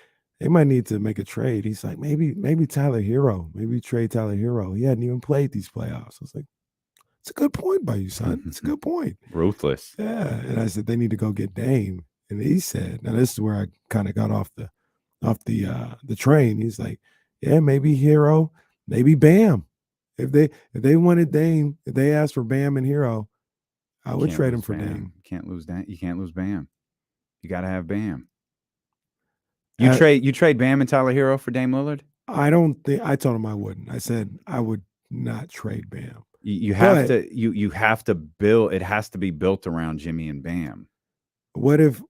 might need to make a trade. He's like, maybe Tyler Hero. Maybe trade Tyler Hero. He hadn't even played these playoffs. I was like, it's a good point by you, son. It's a good point. Ruthless. Yeah. And I said, they need to go get Dame. And he said, now this is where I kind of got off the train. He's like, yeah, maybe Hero, maybe Bam. If they wanted Dame, if they asked for Bam and Hero, I would trade him for Dame. You can't lose that. You can't lose Bam. You got to have Bam. You trade Bam and Tyler Hero for Dame Lillard? I don't think. I told him I wouldn't. I said I would not trade Bam. You have to build. It has to be built around Jimmy and Bam. What if?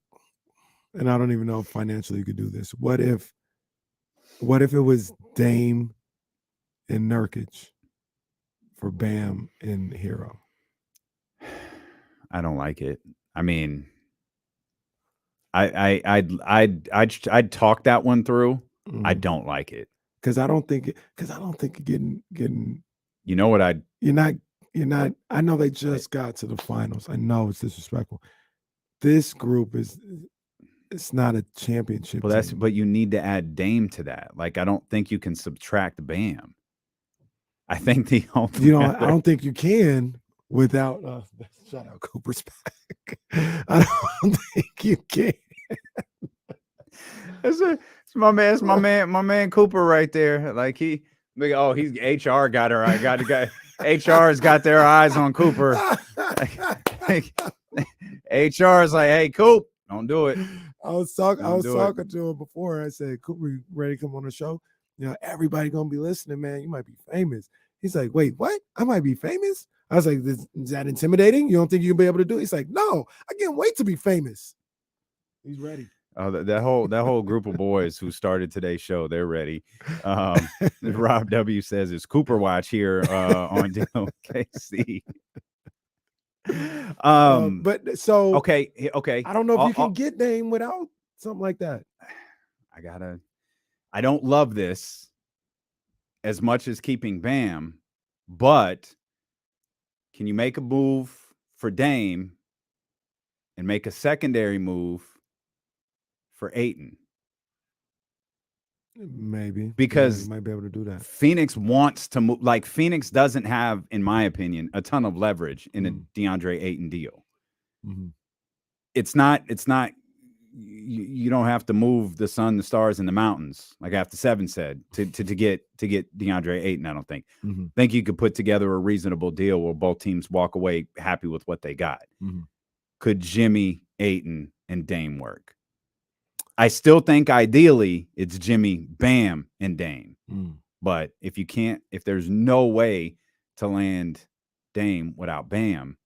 And I don't even know if financially you could do this. What if it was Dame and Nurkic for Bam and Hero? I don't like it. I mean, I'd talk that one through. I don't like it because I don't think getting. You know what You're not. I know they just got to the finals. I know it's disrespectful. This group it's not a championship. Well, team. but you need to add Dame to that. Like, I don't think you can subtract Bam. I think I don't think you can without shout out Cooper's back. I don't think you can. It's my man Cooper right there. Like he's HR got her. HR's got their eyes on Cooper. HR is like, hey, Coop, don't do it. I was talking to him before. I said, Cooper, you ready to come on the show? Everybody gonna be listening, man. You might be famous. He's like, wait, what? I might be famous? I was like, is that intimidating? You don't think you'll be able to do it? He's like, no, I can't wait to be famous. He's ready. That whole group of boys who started today's show, they're ready. Rob W says it's Cooper watch here on KC. But so okay. I don't know if you can get Dame without something like that. I don't love this as much as keeping Bam, but can you make a move for Dame and make a secondary move for Ayton? Maybe. Because you might be able to do that. Phoenix wants to move. Like, Phoenix doesn't have, in my opinion, a ton of leverage in a DeAndre Ayton deal. It's not you don't have to move the sun, the stars, and the mountains, like After Seven said, to get DeAndre Ayton. I don't think. Think you could put together a reasonable deal where both teams walk away happy with what they got. Could Jimmy, Ayton, and Dame work? I still think ideally it's Jimmy, Bam, and Dame. But if there's no way to land Dame without Bam.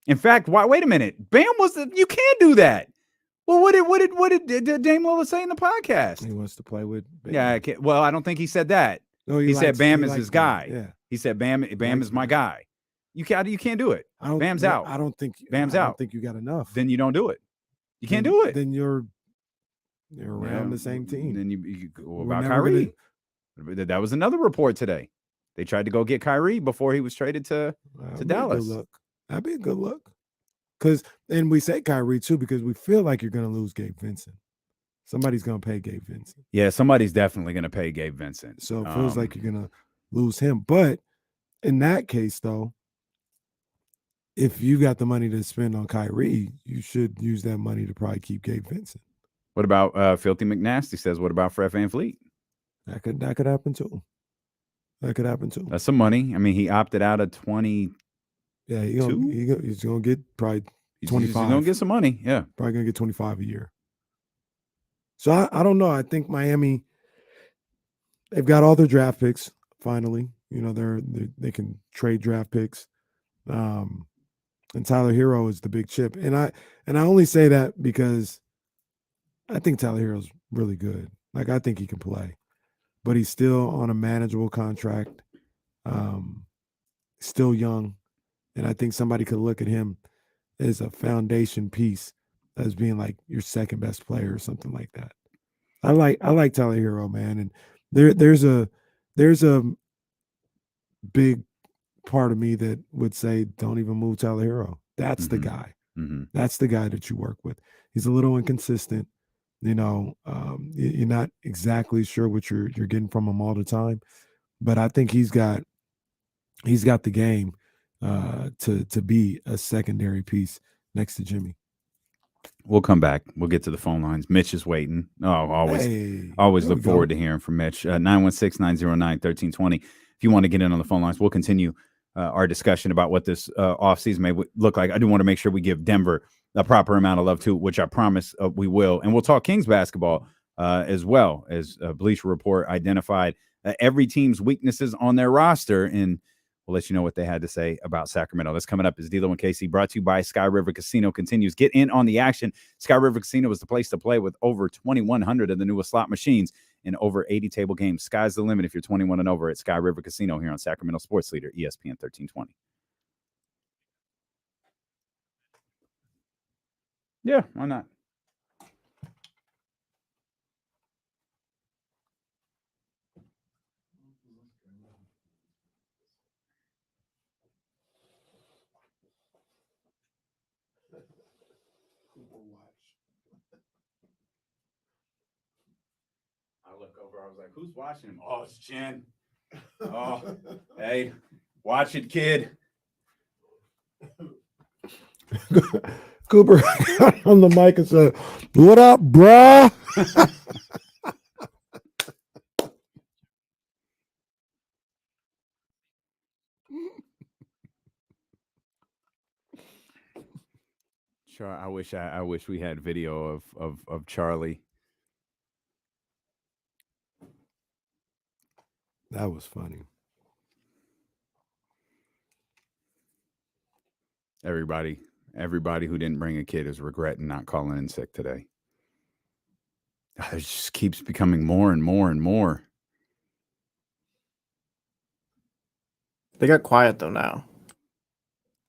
In fact, wait a minute. Bam you can't do that. Well, what did Dame Lillard say in the podcast? He wants to play with Bam. Yeah, well, I don't think he said that. No, he said Bam is his guy. Yeah. He said Bam is my guy. You can't do it. Bam's out. I don't think Bam's I out. don't think you got enough. Then you don't do it. You can't do it. Then you're around the same team. Then you go about Kyrie. That was another report today. They tried to go get Kyrie before he was traded to Dallas. That'd be a good look. And we say Kyrie too because we feel like you're going to lose Gabe Vincent. Somebody's going to pay Gabe Vincent. Yeah, somebody's definitely going to pay Gabe Vincent. So it feels like you're going to lose him. But in that case, though, if you got the money to spend on Kyrie, you should use that money to probably keep Gabe Vincent. What about Filthy McNasty says, what about Fred VanVleet? That could happen too. That could happen too. That's some money. I mean, he opted out of 20. Yeah, he's gonna get probably 25. He's gonna get some money. Yeah, probably gonna get 25 a year. So I don't know. I think Miami, they've got all their draft picks finally. You know, they can trade draft picks. And Tyler Hero is the big chip. And I only say that because I think Tyler Hero's really good. Like I think he can play, but he's still on a manageable contract. Still young. And I think somebody could look at him as a foundation piece as being like your second best player or something like that. I like Tyler Hero, man. And there's a big part of me that would say, don't even move Tyler Hero. That's the guy. Mm-hmm. That's the guy that you work with. He's a little inconsistent. You know, you're not exactly sure what you're getting from him all the time, but I think he's got the game to be a secondary piece next to Jimmy. We'll come back. We'll get to the phone lines. Mitch is waiting. Oh, always look forward to hearing from Mitch. 916-909-1320. If you want to get in on the phone lines, we'll continue our discussion about what this offseason may look like. I do want to make sure we give Denver a proper amount of love too, which I promise we will. And we'll talk Kings basketball as well, as Bleacher Report identified every team's weaknesses on their roster, and we'll let you know what they had to say about Sacramento. That's coming up as Dillon and KC, brought to you by Sky River Casino continues. Get in on the action. Sky River Casino is the place to play with over 2,100 of the newest slot machines and over 80 table games. Sky's the limit if you're 21 and over at Sky River Casino here on Sacramento Sports Leader, ESPN 1320. Yeah, why not? I look over, I was like, who's watching him? Oh, it's Jen. Oh, hey, watch it, kid. Cooper got on the mic and said, "What up, bruh?" Sure, I wish we had video of Charlie. That was funny. Everybody who didn't bring a kid is regretting not calling in sick today. It just keeps becoming more and more and more. They got quiet though now.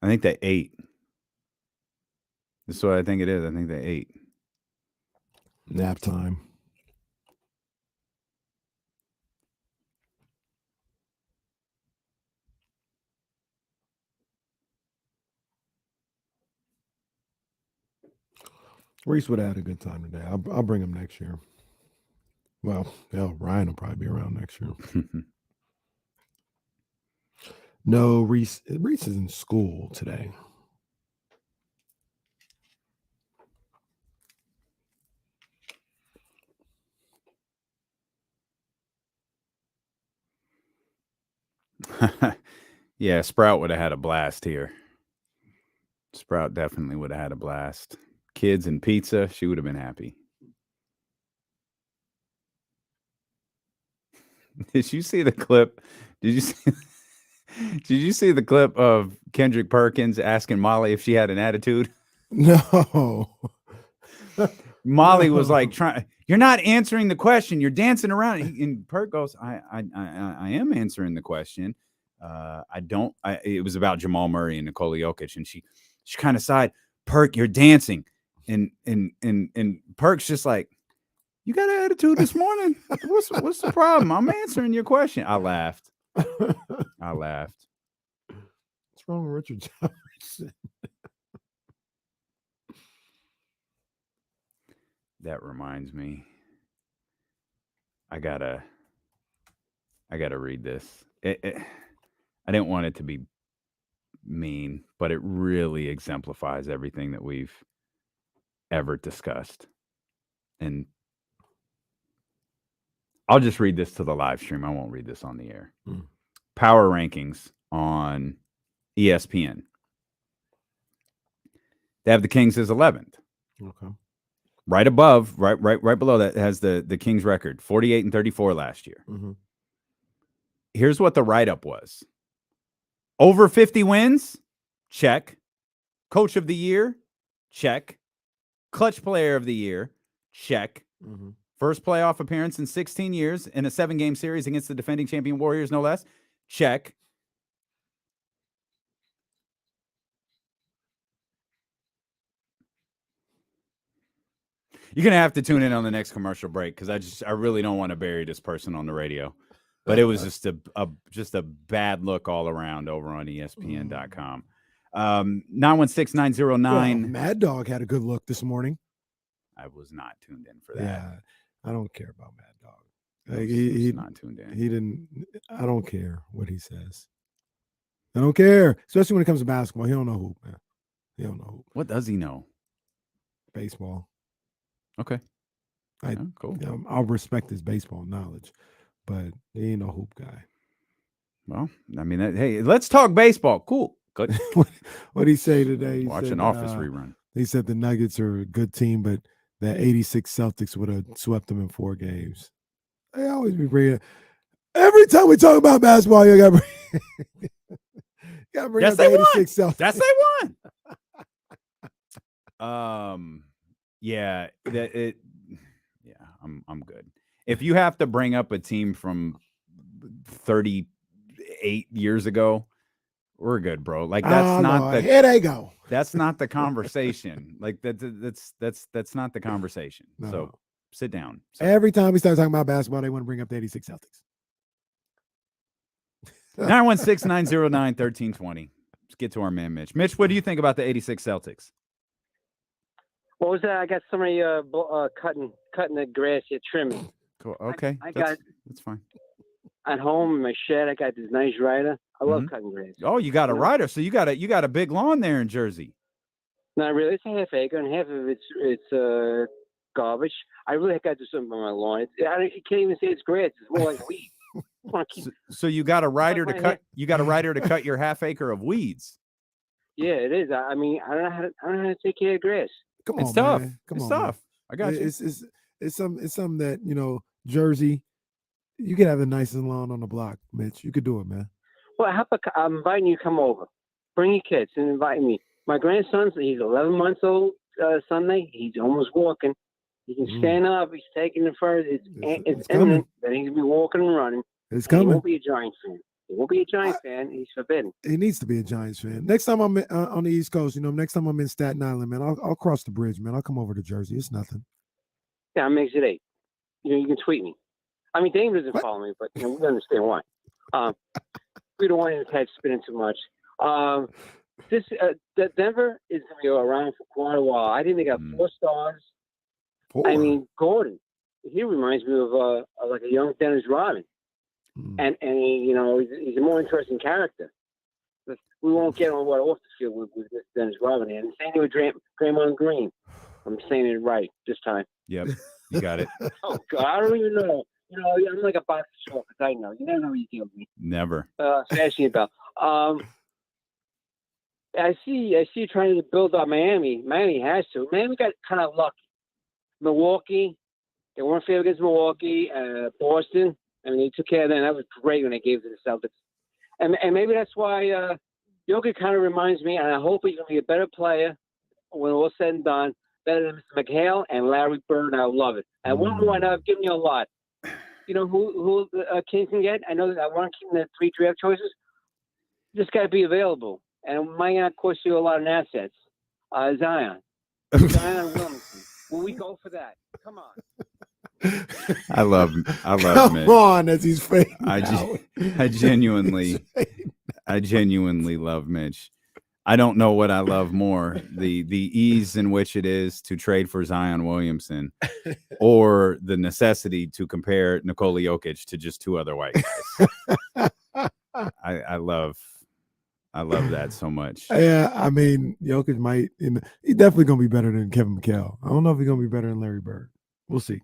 I think they ate. That's what I think it is. I think they ate. Nap time. Reese would have had a good time today. I'll bring him next year. Well, hell, Ryan will probably be around next year. No, Reese is in school today. Yeah, Sprout would have had a blast here. Sprout definitely would have had a blast. Kids and pizza, she would have been happy. Did you see the clip? Did you see? Did you see the clip of Kendrick Perkins asking Molly if she had an attitude? No. Molly was like, you're not answering the question. You're dancing around. And Perk goes, I am answering the question. It was about Jamal Murray and Nikola Jokic. And she kind of sighed, Perk, you're dancing. And Perk's just like, you got an attitude this morning? What's the problem? I'm answering your question. I laughed. What's wrong with Richard Jefferson? That reminds me. I gotta read this. I didn't want it to be mean, but it really exemplifies everything that we've ever discussed. And I'll just read this to the live stream. I won't read this on the air. Power rankings on ESPN. They have the Kings as 11th. Okay. Right above, right below that has the Kings record, 48-34 last year. Mm-hmm. Here's what the write-up was. Over 50 wins? Check. Coach of the year? Check. Clutch player of the year? Check. Mm-hmm. First playoff appearance in 16 years in a 7-game series against the defending champion Warriors, no less? Check. You're going to have to tune in on the next commercial break because I really don't want to bury this person on the radio. But it was just a bad look all around over on ESPN.com. 916-909. Mad Dog had a good look this morning. I was not tuned in for that. Yeah, I don't care about Mad Dog. Like, he's not tuned in. He didn't. I don't care what he says. I don't care, especially when it comes to basketball. He don't know hoop, man. He don't know hoop. What does he know? Baseball. Okay. Cool. I'll respect his baseball knowledge, but he ain't no hoop guy. Well, I mean, hey, let's talk baseball. Cool. Good. What'd he say today? Watch an Office rerun. He said the Nuggets are a good team, but that 86 Celtics would have swept them in 4 games. They always be bringing. Every time we talk about basketball, you got to bring up the 86 Celtics. Yes, they won. Yeah, I'm good. If you have to bring up a team from 38 years ago, we're good, bro. Like here they go. That's not the conversation. Like that's not the conversation. No. So sit down. Every time we start talking about basketball, they want to bring up the 86 Celtics. 916-909-1320. Let's get to our man, Mitch. Mitch, what do you think about the 86 Celtics? What was that? I got somebody cutting the grass here, trimming. Cool. Okay. That's fine. At home in my shed, I got this nice rider. I love cutting grass. Oh, you got a rider, so you got a big lawn there in Jersey. Not really. It's a half acre, and half of it's garbage. I really got to do something on my lawn. You can't even say it's grass. It's more like weed. So you got a rider to cut. You got a rider to cut your half acre of weeds. Yeah, it is. I mean, I don't know how to take care of grass. Come on, it's tough. Man. It's tough. I got you. It's something that Jersey. You can have the nicest lawn on the block, Mitch. You could do it, man. Well, I'm inviting you to come over. Bring your kids and invite me. My grandson, he's 11 months old Sunday. He's almost walking. He can stand up. He's taking it further. It's imminent that he's going to be walking and running. It's coming. He won't be a Giants fan. He won't be a Giants fan. He's forbidden. He needs to be a Giants fan. Next time I'm on the East Coast, next time I'm in Staten Island, man, I'll cross the bridge, man. I'll come over to Jersey. It's nothing. Yeah, I'm Exit 8. You can tweet me. I mean, Dave doesn't follow me, but we understand why. We don't want him to spinning too much. Denver is going to be around for quite a while. I think they got 4 stars. 4. I mean, Gordon, he reminds me of like a young Dennis Rodman. And he, he's a more interesting character. But we won't get on off the field with Dennis Rodman. And same thing with Draymond Green. I'm saying it right this time. Yep, you got it. Oh God, I don't even know. I'm like a box of chocolates. I know. You never know what you deal with me. Never. Especially about. I see you trying to build up Miami. Miami has to. Miami got kind of lucky. Milwaukee, they weren't favored against Milwaukee. Boston, I mean, they took care of them. That was great when they gave it to the Celtics. And maybe that's why Jokic kind of reminds me, and I hope he's going to be a better player when all said and done, better than Mr. McHale and Larry Bird. I love it. And one more, and I've given you a lot. You know who Kings can get? I know that I want to keep them the 3 draft choices. Just got to be available, and it might not cost you a lot in assets. Zion Williamson. Will we go for that? Come on. I love Come Mitch. on, as he's fading I out. genuinely love Mitch. I don't know what I love more, the ease in which it is to trade for Zion Williamson or the necessity to compare Nikola Jokic to just 2 other white guys. I love that so much. Yeah, I mean, Jokic might, he's definitely going to be better than Kevin McHale. I don't know if he's going to be better than Larry Bird. We'll see.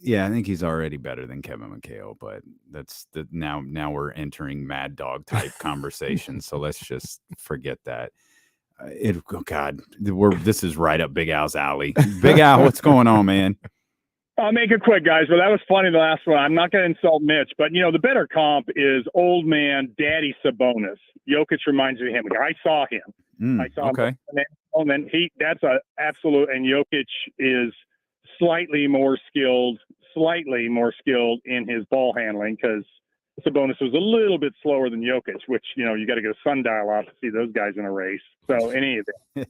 Yeah, I think he's already better than Kevin McHale, but that's now we're entering Mad Dog type conversation. So let's just forget that. This is right up Big Al's alley. Big Al, what's going on, man? I'll make it quick, guys. Well, that was funny, the last one. I'm not going to insult Mitch, but, the better comp is old man Daddy Sabonis. Jokic reminds me of him. I saw him. I saw him. And then that's an absolute, and Jokic is slightly more skilled in his ball handling because Sabonis was a little bit slower than Jokic, which, you got to get a sundial off to see those guys in a race. So any of it.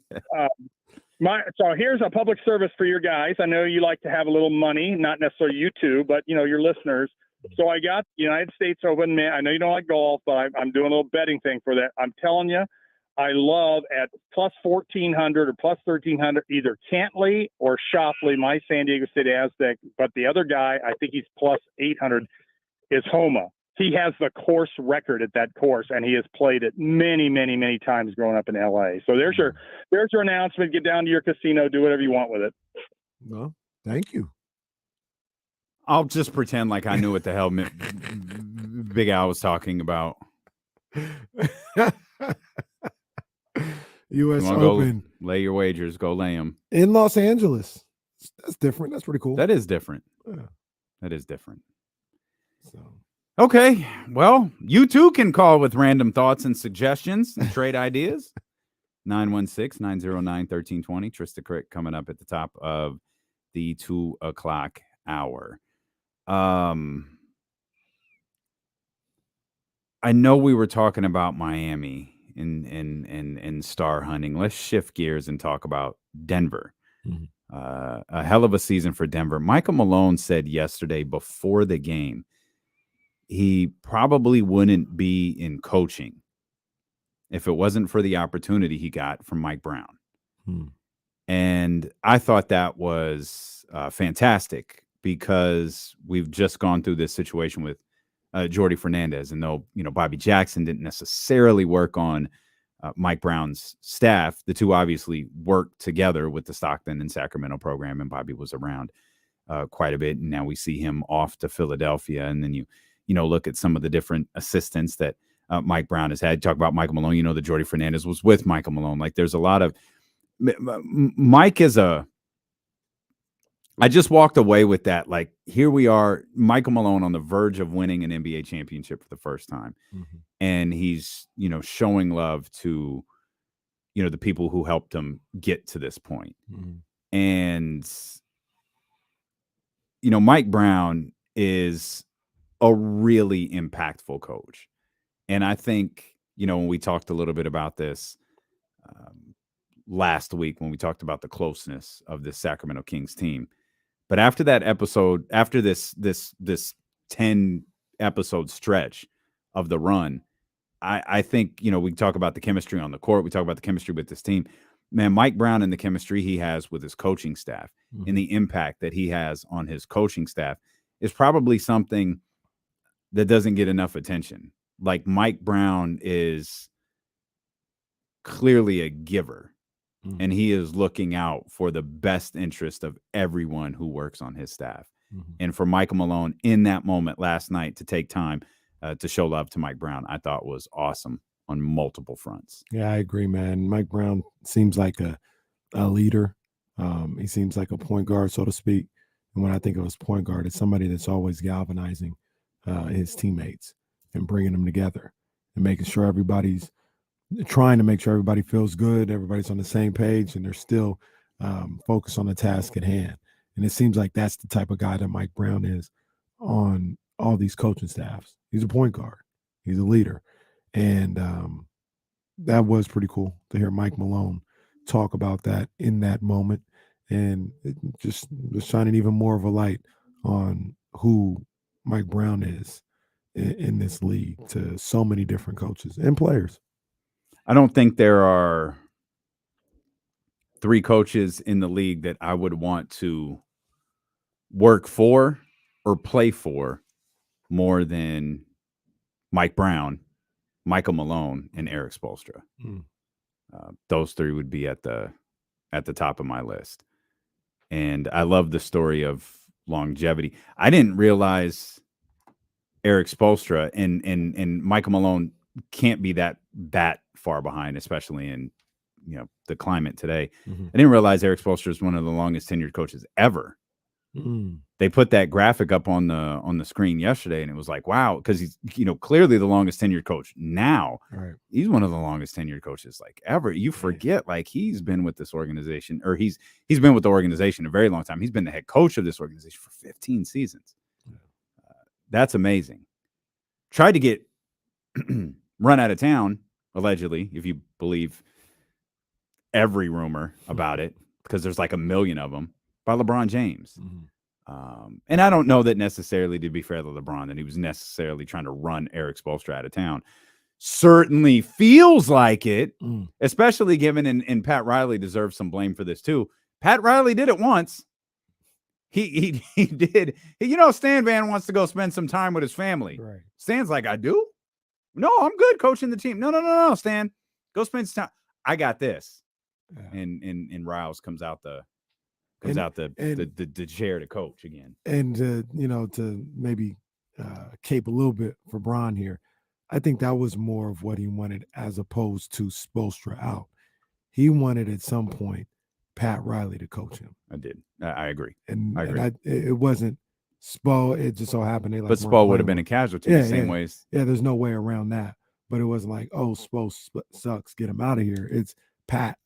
So here's a public service for your guys. I know you like to have a little money, not necessarily you two, but, your listeners. So I got United States Open. I know you don't like golf, but I'm doing a little betting thing for that. I'm telling you, I love at plus 1,400 or plus 1,300, either Cantley or Shoffley, my San Diego State Aztec. But the other guy, I think he's plus 800, is Homa. He has the course record at that course, and he has played it many, many, many times growing up in L.A. So there's your announcement. Get down to your casino, do whatever you want with it. Well, thank you. I'll just pretend like I knew what the hell Big Al was talking about. U.S. Open. Lay your wagers. Go lay them. In Los Angeles. That's different. That's pretty cool. That is different. Yeah. That is different. So. Okay. Well, you too can call with random thoughts and suggestions and trade ideas. 916-909-1320. Trysta Krick coming up at the top of the 2 o'clock hour. I know we were talking about Miami and star hunting. Let's shift gears and talk about Denver. Mm-hmm. A hell of a season for Denver. Michael Malone said yesterday before the game he probably wouldn't be in coaching if it wasn't for the opportunity he got from Mike Brown. And I thought that was fantastic because we've just gone through this situation with Jordy Fernandez. And though, Bobby Jackson didn't necessarily work on Mike Brown's staff, the two obviously worked together with the Stockton and Sacramento program, and Bobby was around quite a bit. And now we see him off to Philadelphia. And then you look at some of the different assistants that Mike Brown has had. Talk about Michael Malone, that Jordy Fernandez was with Michael Malone. Like there's a lot of Mike is I just walked away with that. Like here we are, Michael Malone on the verge of winning an NBA championship for the first time. Mm-hmm. And he's, showing love to, the people who helped him get to this point. Mm-hmm. And, Mike Brown is a really impactful coach. And I think, when we talked a little bit about this last week, when we talked about the closeness of this Sacramento Kings team, but after that episode, after this 10 episode stretch of the run, I think, we talk about the chemistry on the court. We talk about the chemistry with this team, man. Mike Brown and the chemistry he has with his coaching staff and the impact that he has on his coaching staff is probably something that doesn't get enough attention. Like Mike Brown is clearly a giver, and he is looking out for the best interest of everyone who works on his staff. And for Michael Malone in that moment last night to take time to show love to Mike Brown, I thought was awesome on multiple fronts. Yeah, I agree, man. Mike Brown seems like a leader. He seems like a point guard, so to speak. And when I think of his point guard, it's somebody that's always galvanizing his teammates. and bringing them together and making sure everybody's trying to make sure everybody feels good, everybody's on the same page, and they're still focused on the task at hand. And it seems like that's the type of guy that Mike Brown is on all these coaching staffs. He's a point guard. He's a leader. And that was pretty cool to hear Mike Malone talk about that in that moment. And it just was shining even more of a light on who Mike Brown is in this league to so many different coaches and players. I don't think there are 3 coaches in the league that I would want to work for or play for more than Mike Brown, Michael Malone, and Eric Spoelstra. Those 3 would be at the top of my list. And I love the story of longevity. I didn't realize Eric Spoelstra and Michael Malone can't be that far behind, especially in the climate today. I didn't realize Eric Spoelstra is one of the longest tenured coaches ever. They put that graphic up on the screen yesterday, and it was like, wow, because he's clearly the longest tenured coach now. Right. He's one of the longest tenured coaches like ever. You forget like he's been with this organization, or he's been with the organization a very long time. He's been the head coach of this organization for 15 seasons. That's amazing. Tried to get run out of town, allegedly, if you believe every rumor about it, because there's like a million of them, by LeBron James. And I don't know that necessarily, to be fair to LeBron, that he was necessarily trying to run Eric Spoelstra out of town. Certainly feels like it, especially given, and Pat Riley deserves some blame for this too. Pat Riley did it once. He did. Stan Van wants to go spend some time with his family. Right. Stan's like, I do? No, I'm good coaching the team. No, Stan. Go spend some time. I got this. Yeah. And Riles comes out the chair to coach again. And to maybe cape a little bit for Bron here, I think that was more of what he wanted as opposed to Spoelstra out. He wanted at some point Pat Riley to coach him. I did. I agree. And I agree. It wasn't Spo. It just so happened. But Spo would have been a casualty the same ways. Yeah, there's no way around that. But it wasn't like, oh, Spo sucks, get him out of here. It's Pat.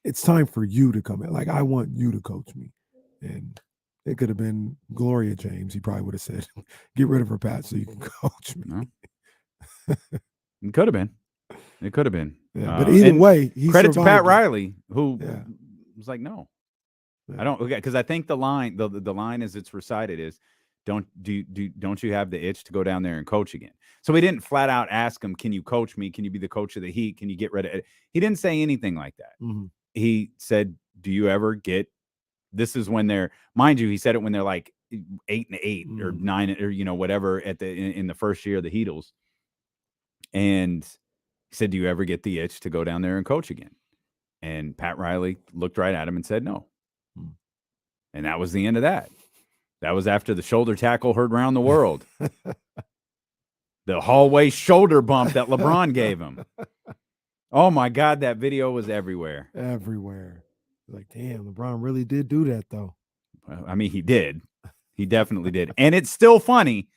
It's time for you to come in. Like, I want you to coach me. And it could have been Gloria James. He probably would have said, get rid of her, Pat, so you can coach me. No. It could have been. It could have been. Yeah, but either way, he credit to Pat survived. Riley, who was like, no. I don't, because I think the line, the line as it's recited is, don't you have the itch to go down there and coach again? So he didn't flat out ask him, can you coach me? Can you be the coach of the Heat? Can you get rid of it? He didn't say anything like that. He said, do you ever get, this is when they're, mind you, he said it when they're like 8-8 or 9 or whatever in the first year of the Heatles. And he said, do you ever get the itch to go down there and coach again? And Pat Riley looked right at him and said no. And that was the end of that. That was after the shoulder tackle heard around the world. The hallway shoulder bump that LeBron gave him. Oh, my God, that video was everywhere. Everywhere. Like, damn, LeBron really did do that, though. Well, I mean, he did. He definitely did. And it's still funny,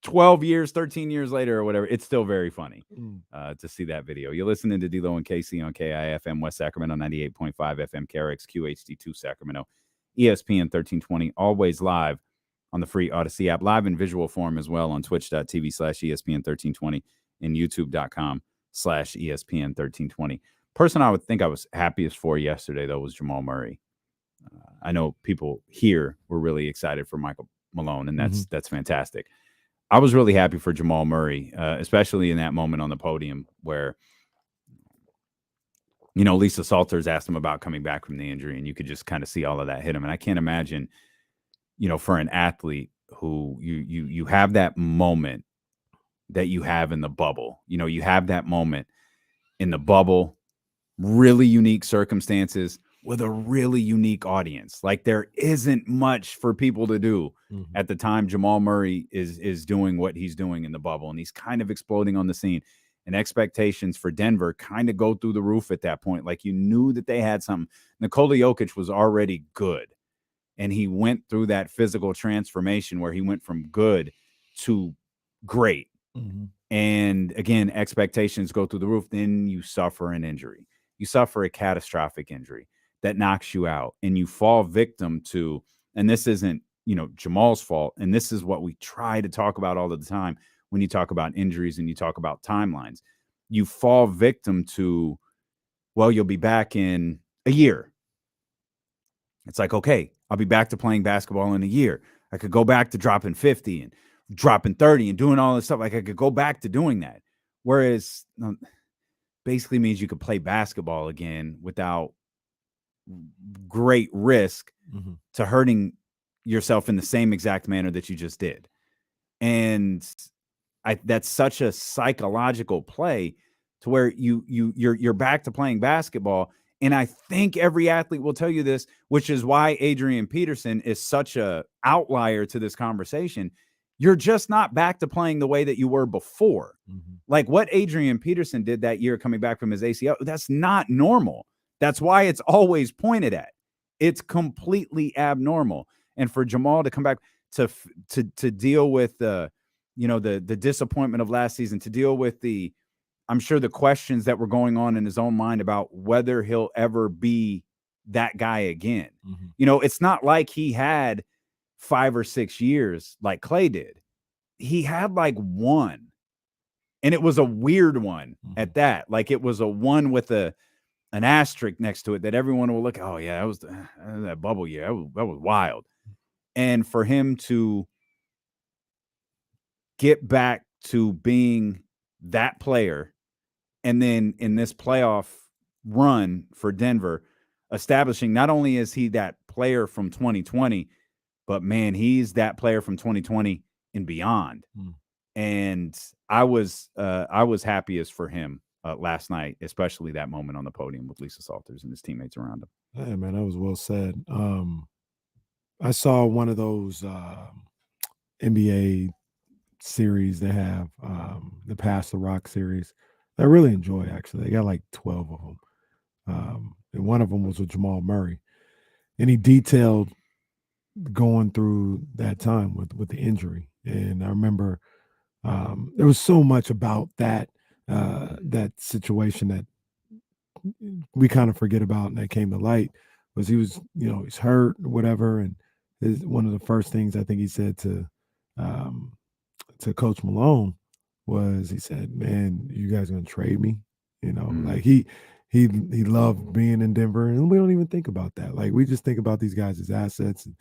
12 years, 13 years later or whatever, it's still very funny to see that video. You're listening to D-Lo and KC on KIFM West Sacramento, 98.5 FM, KRX QHD2 Sacramento, ESPN 1320, always live on the free Odyssey app, live in visual form as well on twitch.tv/ESPN 1320 and youtube.com/ESPN 1320. Person I would think I was happiest for yesterday, though, was Jamal Murray. I know people here were really excited for Michael Malone, and that's fantastic. I was really happy for Jamal Murray, especially in that moment on the podium where, Lisa Salters asked him about coming back from the injury, and you could just kind of see all of that hit him. And I can't imagine, for an athlete who you have that moment that you have in the bubble, you have that moment in the bubble, really unique circumstances with a really unique audience. Like, there isn't much for people to do at the time Jamal Murray is doing what he's doing in the bubble, and he's kind of exploding on the scene. And expectations for Denver kind of go through the roof at that point. Like, you knew that they had something. Nikola Jokic was already good, and he went through that physical transformation where he went from good to great. Mm-hmm. And again, expectations go through the roof. Then you suffer an injury. You suffer a catastrophic injury that knocks you out, and you fall victim to, and this isn't, Jamal's fault. And this is what we try to talk about all of the time when you talk about injuries and you talk about timelines. You fall victim to, well, you'll be back in a year. It's like, okay, I'll be back to playing basketball in a year. I could go back to dropping 50 and dropping 30 and doing all this stuff. Like I could go back to doing that. Whereas basically means you could play basketball again without great risk to hurting yourself in the same exact manner that you just did. And that's such a psychological play to where you're back to playing basketball. And I think every athlete will tell you this, which is why Adrian Peterson is such a outlier to this conversation. You're just not back to playing the way that you were before. Like what Adrian Peterson did that year coming back from his ACL, that's not normal. That's why it's always pointed at. It's completely abnormal. And for Jamal to come back to deal with the disappointment of last season, to deal with I'm sure the questions that were going on in his own mind about whether he'll ever be that guy again. It's not like he had 5 or 6 years like Clay did. He had like one, and it was a weird one at that. Like it was a one with an asterisk next to it that everyone will look at. Oh yeah, that was that bubble year. That was wild. And for him to get back to being that player, and then in this playoff run for Denver, establishing not only is he that player from 2020, but man, he's that player from 2020 and beyond. And I was happiest for him last night, especially that moment on the podium with Lisa Salters and his teammates around him. Yeah, man, that was well said. I saw one of those NBA series they have, the Pass the Rock series. I really enjoy, actually. They got like 12 of them. And one of them was with Jamal Murray. And he detailed going through that time with the injury. And I remember there was so much about that situation that we kind of forget about, and that came to light, was he was, he's hurt or whatever. And one of the first things I think he said to Coach Malone was, he said, "Man, you guys gonna trade me?" Like he loved being in Denver, and we don't even think about that. Like we just think about these guys as assets, and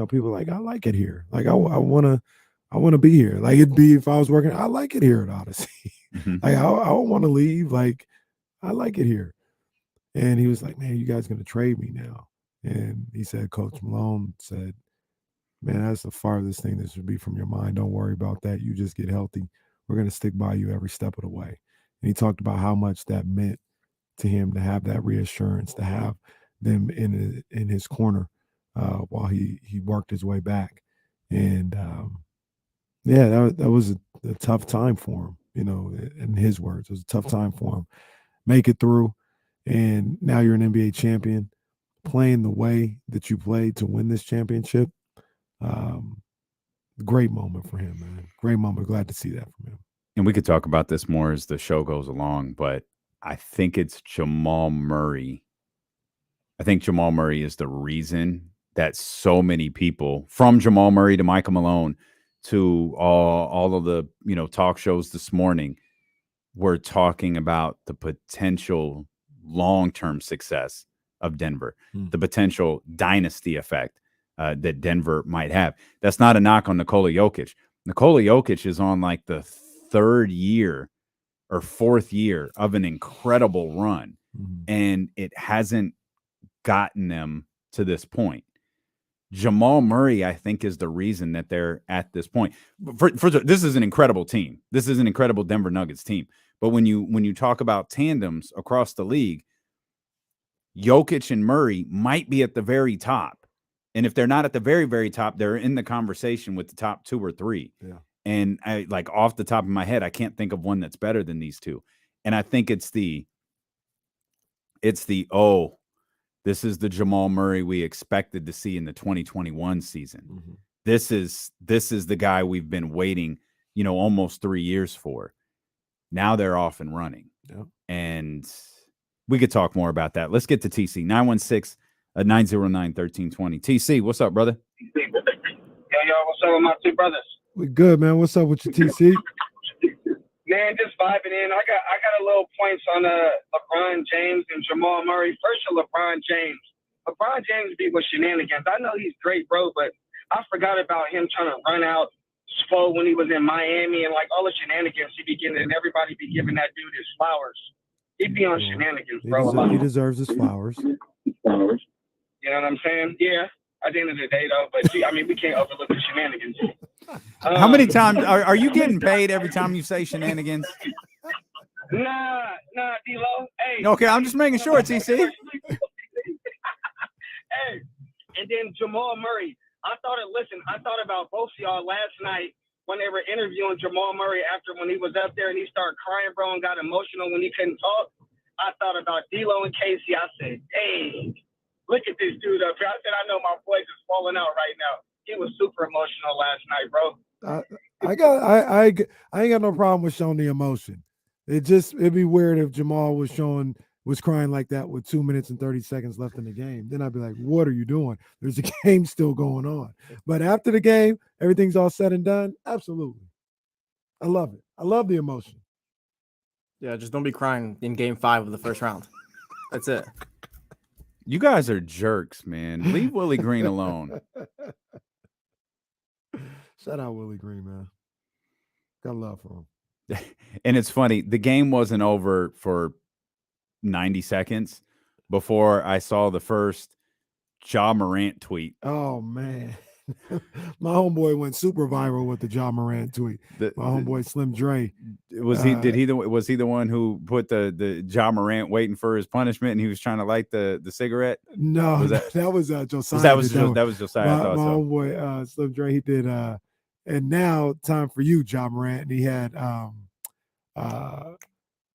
people are like, I like it here. Like I wanna be here. Like it'd be if I was working, I like it here at Odyssey. Like I don't want to leave. Like I like it here. And he was like, "Man, you guys gonna trade me now?" And he said, Coach Malone said, "Man, that's the farthest thing that should be from your mind. Don't worry about that. You just get healthy. We're going to stick by you every step of the way." And he talked about how much that meant to him to have that reassurance, to have them in his corner while he worked his way back. And that was a tough time for him, in his words. It was a tough time for him. Make it through. And now you're an NBA champion, playing the way that you played to win this championship. Great moment for him, man. Great moment. Glad to see that from him. And we could talk about this more as the show goes along, but I think it's Jamal Murray. I think Jamal Murray is the reason that so many people, from Jamal Murray to Michael Malone to all of the talk shows this morning, were talking about the potential long-term success of Denver, the potential dynasty effect that Denver might have. That's not a knock on Nikola Jokic. Nikola Jokic is on like the 3rd year or 4th year of an incredible run, and it hasn't gotten them to this point. Jamal Murray, I think, is the reason that they're at this point. This is an incredible team. This is an incredible Denver Nuggets team. But when you talk about tandems across the league, Jokic and Murray might be at the very top. And if they're not at the very, very top, they're in the conversation with the top 2 or 3. Yeah. And I, like, off the top of my head, I can't think of one that's better than these two. And I think it's the this is the Jamal Murray we expected to see in the 2021 season. this is the guy we've been waiting, almost 3 years for. Now they're off and running. Yep. And we could talk more about that. Let's get to TC 916-909-1320. TC, what's up, brother? Yo, what's up with my two brothers? We good, man. What's up with your TC? Man, just vibing in. I got a little points on LeBron James and Jamal Murray. First of LeBron James. LeBron James be with shenanigans. I know he's great, bro, but I forgot about him trying to run out Spo when he was in Miami and like all the shenanigans he be getting, and everybody be giving that dude his flowers. He be on shenanigans, bro. He deserves his flowers. You know what I'm saying? Yeah. At the end of the day, though, but I mean, we can't overlook the shenanigans. How many times are you getting paid every time you say shenanigans? Nah, D-Lo. Hey. Okay, I'm just making sure, TC. Hey, and then Jamal Murray. I thought about both of y'all last night when they were interviewing Jamal Murray after when he was up there and he started crying, bro, and got emotional when he couldn't talk. I thought about D-Lo and Casey. I said, dang, look at this dude up here. I said, I know my voice is falling out right now. He was super emotional last night, bro. I ain't got no problem with showing the emotion. It'd be weird if Jamal was crying like that with 2 minutes and 30 seconds left in the game. Then I'd be like, what are you doing? There's a game still going on. But after the game, everything's all said and done. Absolutely. I love it. I love the emotion. Yeah, just don't be crying in game 5 of the first round. That's it. You guys are jerks, man. Leave Willie Green alone. Shout out Willie Green, man. Got love for him. And it's funny, the game wasn't over for 90 seconds before I saw the first Ja Morant tweet. Oh, man. My homeboy went super viral with the Ja Morant tweet. My homeboy Slim Dre. Was he the one who put the Ja Morant waiting for his punishment and he was trying to light the cigarette? No, was that was Josiah. That was Josiah. My, I thought my so. homeboy Slim Dre, he did and now time for you, Ja Morant. And he had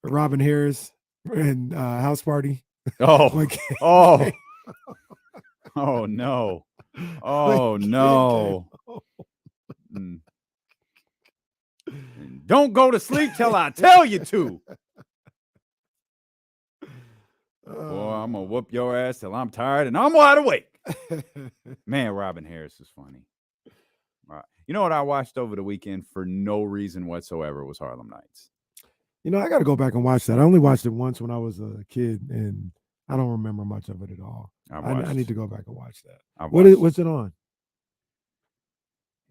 Robin Harris and House Party. Oh, oh, oh no. Oh no. Don't go to sleep till I tell you to. Boy, I'm gonna whoop your ass till I'm tired and I'm wide awake. Man, Robin Harris is funny. Right. You know what I watched over the weekend for no reason whatsoever was Harlem Nights. I got to go back and watch that. I only watched it once when I was a kid, and I don't remember much of it at all. I need to go back and watch that. What's it on?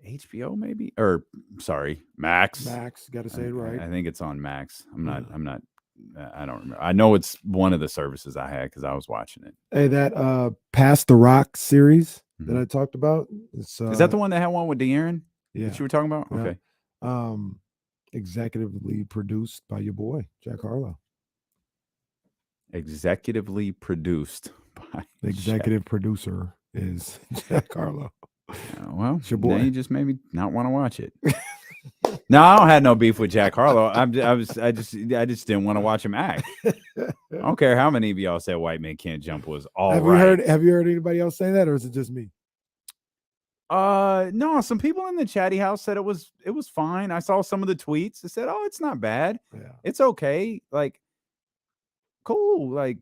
HBO maybe? Or sorry, Max. Max, got to say it right. I think it's on Max. I don't remember. I know it's one of the services I had because I was watching it. Hey, that Past the Rock series that I talked about. Is that the one that had one with De'Aaron? Yeah. That you were talking about? Yeah. Okay. Executively produced by your boy, Jack Harlow. Executively produced by the executive producer is Jack Harlow. Well, it's your boy. Now you just made me not want to watch it. No, I don't have no beef with Jack Harlow. I just didn't want to watch him act. I don't care how many of y'all said White Men Can't Jump was all right. Have you heard anybody else say that, or is it just me? No, some people in the chatty house said it was fine. I saw some of the tweets. They said, "Oh, it's not bad. Yeah. It's okay. Like, cool." Like,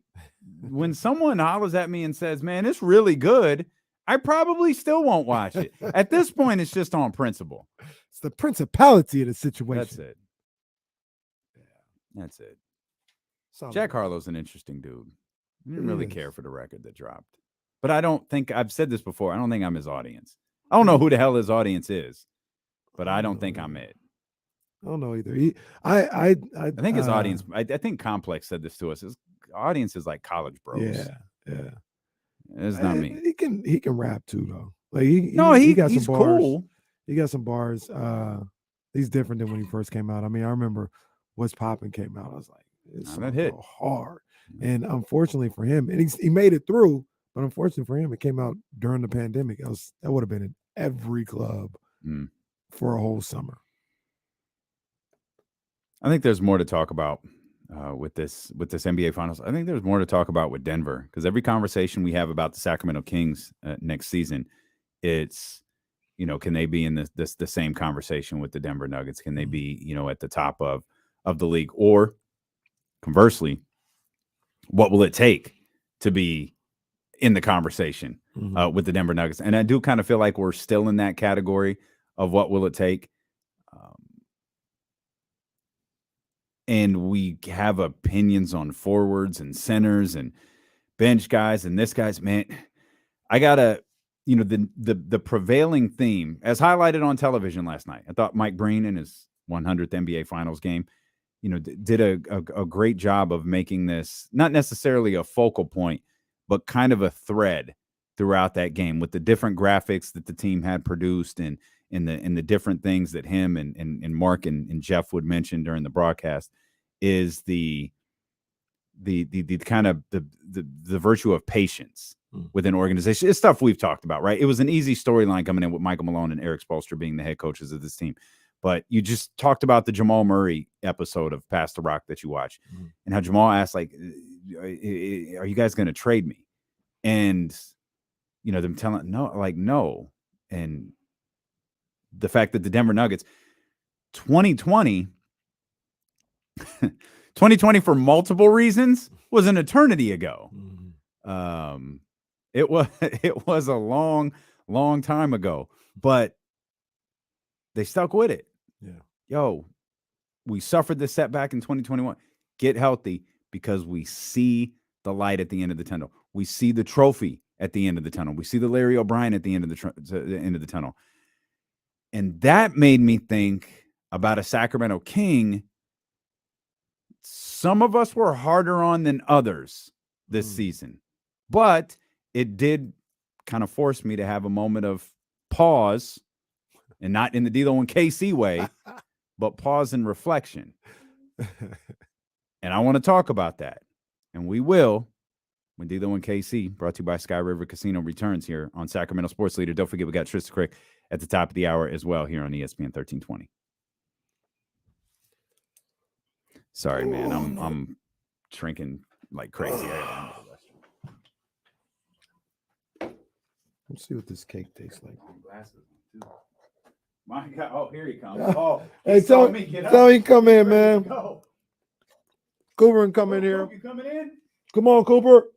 when someone hollers at me and says, "Man, it's really good," I probably still won't watch it. At this point, it's just on principle. It's the principality of the situation. That's it. Yeah, that's it. Jack Harlow's an interesting dude. I didn't really care for the record that dropped. But I don't think, I've said this before, I don't think I'm his audience. I don't know who the hell his audience is, but I don't think I'm it. I don't know either. I think his audience, I think Complex said this to us, his audience is like college bros. Yeah. It's not me. He can rap too, though. Like he got he's some bars. Cool. He got some bars. He's different than when he first came out. I mean, I remember What's Poppin' came out. I was like, it's that hit hard. And unfortunately for him, and he made it through, but unfortunately for him, it came out during the pandemic. That would have been in every club for a whole summer. I think there's more to talk about with this NBA Finals. I think there's more to talk about with Denver, because every conversation we have about the Sacramento Kings next season, it's can they be in the same conversation with the Denver Nuggets? Can they be, at the top of the league? Or conversely, what will it take to be in the conversation with the Denver Nuggets? And I do kind of feel like we're still in that category of what will it take. And we have opinions on forwards and centers and bench guys and this guy's, man. I gotta, the prevailing theme, as highlighted on television last night. I thought Mike Breen in his 100th NBA Finals game, did a great job of making this not necessarily a focal point, but kind of a thread throughout that game with the different graphics that the team had produced and in the different things that him and Mark and Jeff would mention during the broadcast is the kind of the virtue of patience within organization. It's stuff we've talked about, right? It was an easy storyline coming in with Michael Malone and Eric Spoelstra being the head coaches of this team. But you just talked about the Jamal Murray episode of Pass the Rock that you watch and how Jamal asked, like, are you guys going to trade me? And, them telling no. And the fact that the Denver Nuggets 2020 for multiple reasons was an eternity ago. It was a long time ago, but they stuck with it. Yeah. Yo, we suffered the setback in 2021. Get healthy because we see the light at the end of the tunnel. We see the trophy at the end of the tunnel. We see the Larry O'Brien at the end of the end of the tunnel. And that made me think about a Sacramento King. Some of us were harder on than others this season, but it did kind of force me to have a moment of pause, and not in the Dillon and KC way, but pause and reflection. And I want to talk about that. And we will when Dillon and KC, brought to you by Sky River Casino, returns here on Sacramento Sports Leader. Don't forget, we got Trysta Krick at the top of the hour as well here on ESPN 1320. Sorry, man. I'm shrinking like crazy. Let's see what this cake tastes like. My God. Oh, here he comes. Oh, hey, tell me come in, man. Cooper and come in here. You coming in? Come on, Cooper.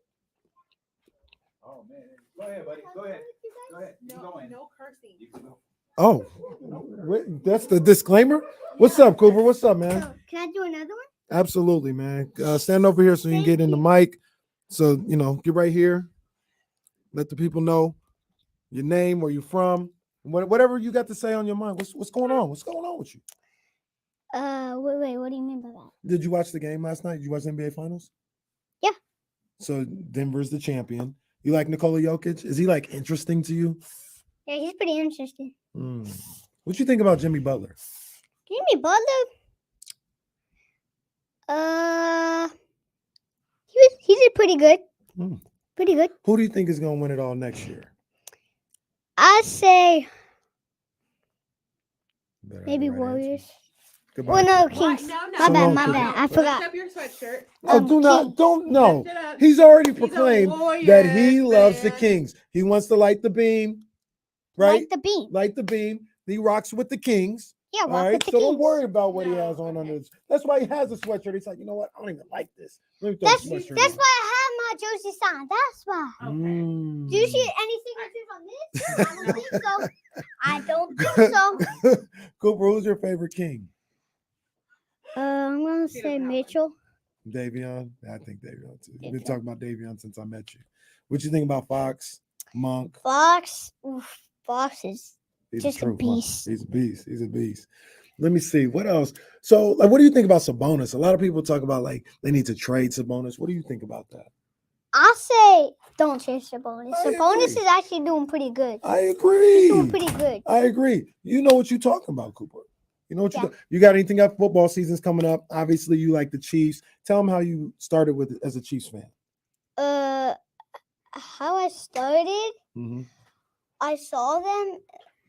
Oh, man. Go ahead, buddy. Go ahead. No cursing. Oh, wait, that's the disclaimer? What's up, Cooper? What's up, man? So, can I do another one? Absolutely, man. Stand over here so you can get in the mic. So, get right here. Let the people know your name, where you're from, whatever you got to say on your mind. What's going on? What's going on with you? Wait, what do you mean by that? Did you watch the game last night? Did you watch the NBA Finals? Yeah. So Denver's the champion. You like Nikola Jokic? Is he interesting to you? Yeah, he's pretty interesting. What you think about Jimmy Butler? Jimmy Butler? He did pretty good. Pretty good. Who do you think is going to win it all next year? I'd say maybe Warriors. Goodbye. Well, no, Kings. No, My bad. I forgot. Lift up your sweatshirt. Oh, don't. Lift it up. He's already He's a proclaimed Warriors that he loves the fan. Kings. He wants to light the beam, right? Light the beam. He rocks with the Kings. Yeah, all rock right. with the So don't Kings. worry about what he has on under his. That's why he has a sweatshirt. He's like, you know what? I don't even like this. Let me throw That's the sweatshirt why on. I have my jersey signed. That's why. Do you see any signatures on this? I don't think so. I don't think so. Cooper, who's your favorite King? I'm gonna say Mitchell. Davion. I think Davion too. We've been talking about Davion since I met you. What you think about Fox, Monk? Fox. Oof, Fox is He's just a true beast. He's a beast. Let me see. What else? So, what do you think about Sabonis? A lot of people talk about they need to trade Sabonis. What do you think about that? I say don't trade Sabonis. I Sabonis agree. is actually doing pretty good. I agree. He's doing pretty good. I agree. You know what you're talking about, Cooper. You know what you got anything up? Football season's coming up. Obviously, you like the Chiefs. Tell them how you started with it as a Chiefs fan. How I started, I saw them,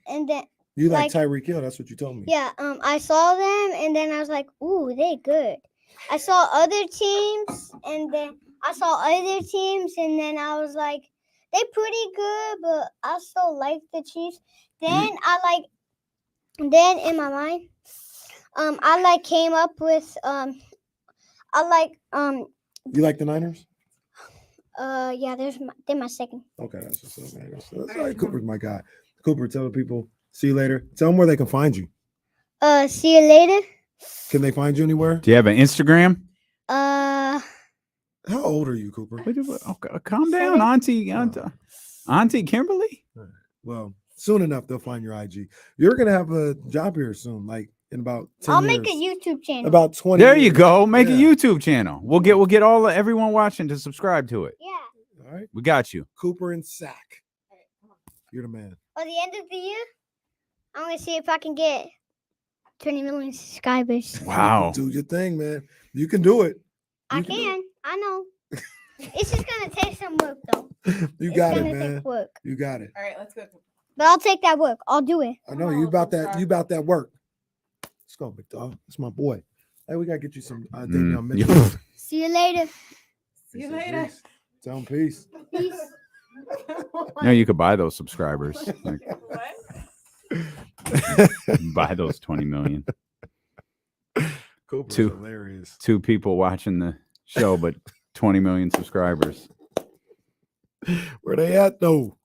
and then you like Tyreek Hill. That's what you told me. Yeah. I saw them, and then I was like, "Ooh, they good." I saw other teams, and then I was like, They pretty good, but I still like the Chiefs. Then then in my mind, I came up with You like the Niners? yeah, they're my second. Okay, that's what's up, man. That's all right. Cooper's my guy. Cooper, tell the people, see you later. Tell them where they can find you. See you later. Can they find you anywhere? Do you have an Instagram? How old are you, Cooper? Okay, calm down, Auntie Kimberly. Well, soon enough they'll find your IG. You're gonna have a job here soon, like in about 10 I'll years. make a YouTube channel. About 20. There you years. go. Make a YouTube channel. We'll get everyone watching to subscribe to it. Yeah. All right. We got you. Cooper and Sack. You're the man. By the end of the year, I'm gonna see if I can get 20 million subscribers. Wow. Do your thing, man. You can do it. I can. I know. It's just gonna take some work, though. You got it, It's gonna man. take work. You got it. All right, let's go. But I'll take that work. I'll do it. I know you about that. You about that work. Let's go, big dog. That's my boy. Hey, we gotta get you some Davion Mitchell. See you later. See you later. Peace. Tell them peace. Peace. No, you could buy those subscribers. Like, buy those 20 million. Cooper's Two. hilarious. 2 people watching the show, but 20 million subscribers. Where they at though?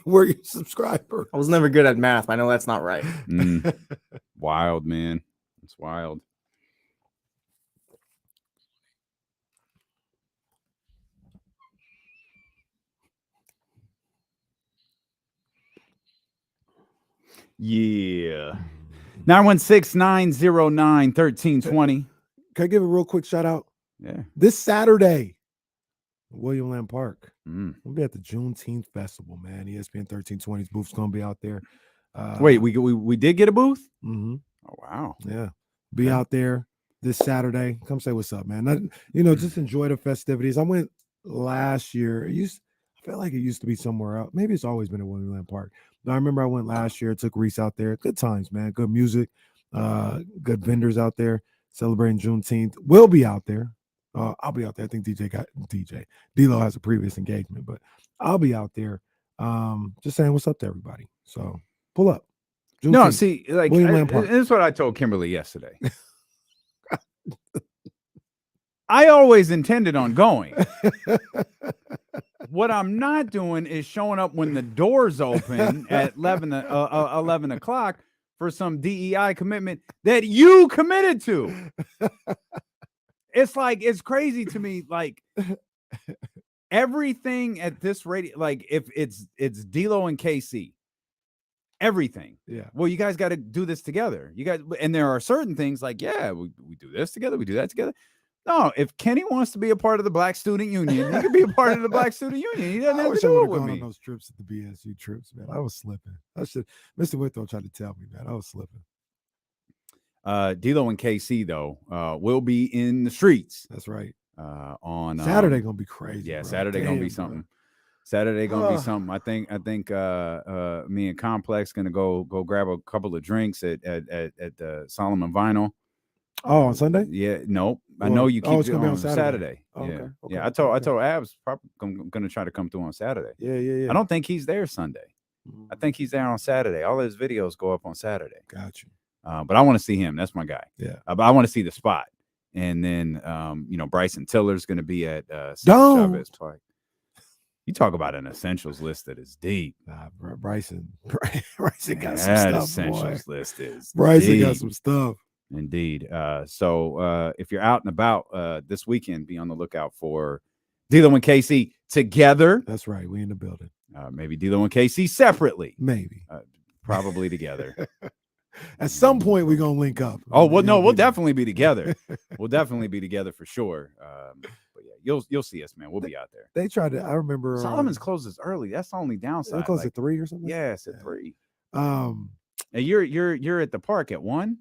Where your subscriber? I was never good at math. I know that's not right. Wild, man. It's wild. Yeah. 916-909-1320. Can I give a real quick shout out? Yeah. This Saturday, William Land Park. Mm. We'll be at the Juneteenth Festival, man. ESPN 1320's booth's gonna be out there. Wait, we did get a booth? Mm-hmm. Oh, wow. Yeah. Be out there this Saturday. Come say what's up, man. Just enjoy the festivities. I went last year. I felt like it used to be somewhere else. Maybe it's always been at William Land Park. But I remember I went last year, took Reese out there. Good times, man. Good music. Good vendors out there celebrating Juneteenth. We'll be out there. I'll be out there. I think D-Lo has a previous engagement, but I'll be out there just saying what's up to everybody. So pull up. Juneteenth. No, see, like, William Land Park. this is what I told Kimberly yesterday. I always intended on going. What I'm not doing is showing up when the doors open at 11 o'clock for some DEI commitment that you committed to. It's like, it's crazy to me. Like, everything at this radio, like if it's D-Lo and KC, everything. Yeah. Well, you guys got to do this together. You guys, and there are certain things like, yeah, we do this together. We do that together. No, if Kenny wants to be a part of the Black Student Union, he can be a part of the Black Student Union. He doesn't have to do it with me. On those trips at the BSU trips, man. I was slipping. Mr. Whitthorne tried to tell me, man. I was slipping. D-Lo and KC though will be in the streets. That's right. On Saturday gonna be crazy. Yeah, bro. Saturday gonna be something. Saturday gonna be something. I think me and Complex gonna go grab a couple of drinks at the Solomon Vinyl. Oh, on Sunday? Yeah, no. I know you keep it's it gonna be on on Saturday. Oh, Yeah. okay, Yeah. okay, I told Abs probably gonna try to come through on Saturday. Yeah. I don't think he's there Sunday. I think he's there on Saturday. All his videos go up on Saturday. Got you. But I want to see him. That's my guy. Yeah. But I want to see the spot. And then Bryson Tiller's gonna be at Don't. Park. You talk about an essentials list that is deep. Bryson got some That stuff. essentials Boy. list is Bryson deep. got some stuff. Indeed. So if you're out and about this weekend, be on the lookout for D-Lo and KC together. That's right. We in the building. Maybe D-Lo and KC separately. Maybe. Probably together. At some point, we're gonna link up. Oh, well, no, we'll definitely be together. We'll definitely be together for sure. But yeah, you'll see us, man. We'll be out there. They tried to. I remember Solomon's closes early. That's the only downside. They closed at 3 or something. Yeah, it's at 3. And you're at the park at 1.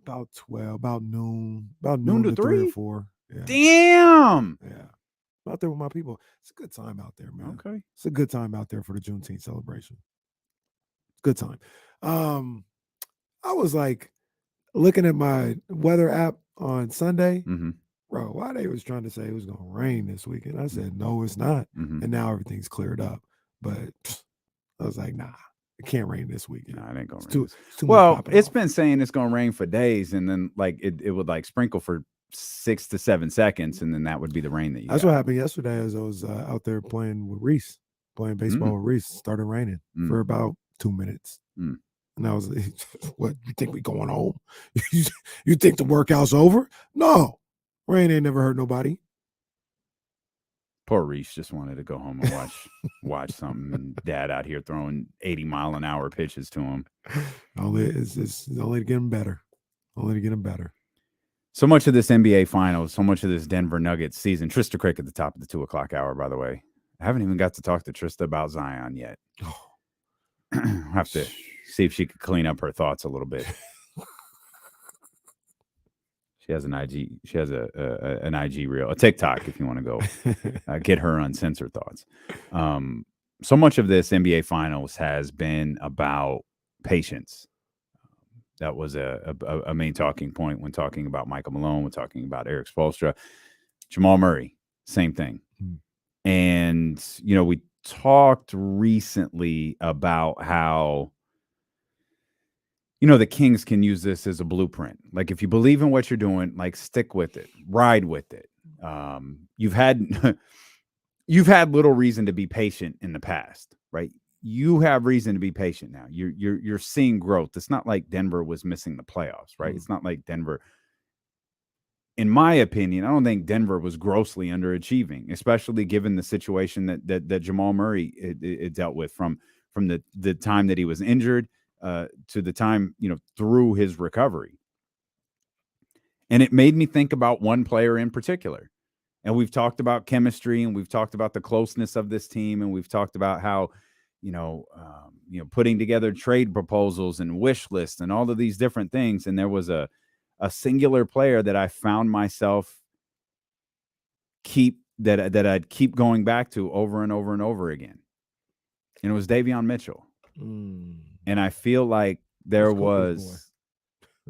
About 12, about noon to 3 3 or 4. Yeah. Damn. Yeah. I'm out there with my people. It's a good time out there, man. Okay. It's a good time out there for the Juneteenth celebration. Good time. I was like looking at my weather app on Sunday. Mm-hmm. Bro, why they was trying to say it was gonna rain this weekend? I said, no, it's not. Mm-hmm. And now everything's cleared up. But I was like, nah, it can't rain this weekend. Nah, it ain't gonna rain. Too much well, popping it's off. been saying it's gonna rain for days, and then like it would like sprinkle for 6 to 7 seconds, and then that would be the rain that you That's got. what happened yesterday as I was out there playing with Reese, playing baseball with Reese. Started raining for about 2 minutes. And I was like, what, you think we going home? You think the workout's over? No. Rain ain't never hurt nobody. Poor Reese just wanted to go home and watch something, and Dad out here throwing 80-mile-an-hour pitches to him. It's only to get him better. Only to get him better. So much of this NBA Finals, so much of this Denver Nuggets season. Trysta Krick at the top of the 2 o'clock hour, by the way. I haven't even got to talk to Trysta about Zion yet. Have to see if she could clean up her thoughts a little bit. She has an IG. She has an IG reel, a TikTok, if you want to go get her uncensored thoughts. So much of this NBA Finals has been about patience. That was a main talking point when talking about Michael Malone, when talking about Eric Spoelstra, Jamal Murray, same thing. And we talked recently about how the Kings can use this as a blueprint. Like, if you believe in what you're doing, like, stick with it, ride with it. You've had little reason to be patient in the past, right? You have reason to be patient now. You're seeing growth. It's not like Denver was missing the playoffs, right? It's not like Denver. In my opinion, I don't think Denver was grossly underachieving, especially given the situation that Jamal Murray it dealt with from the time that he was injured to the time, through his recovery. And it made me think about one player in particular. And we've talked about chemistry, and we've talked about the closeness of this team, and we've talked about how, putting together trade proposals and wish lists and all of these different things. And there was a singular player that I found myself that I'd keep going back to over and over and over again. And it was Davion Mitchell. And I feel like there was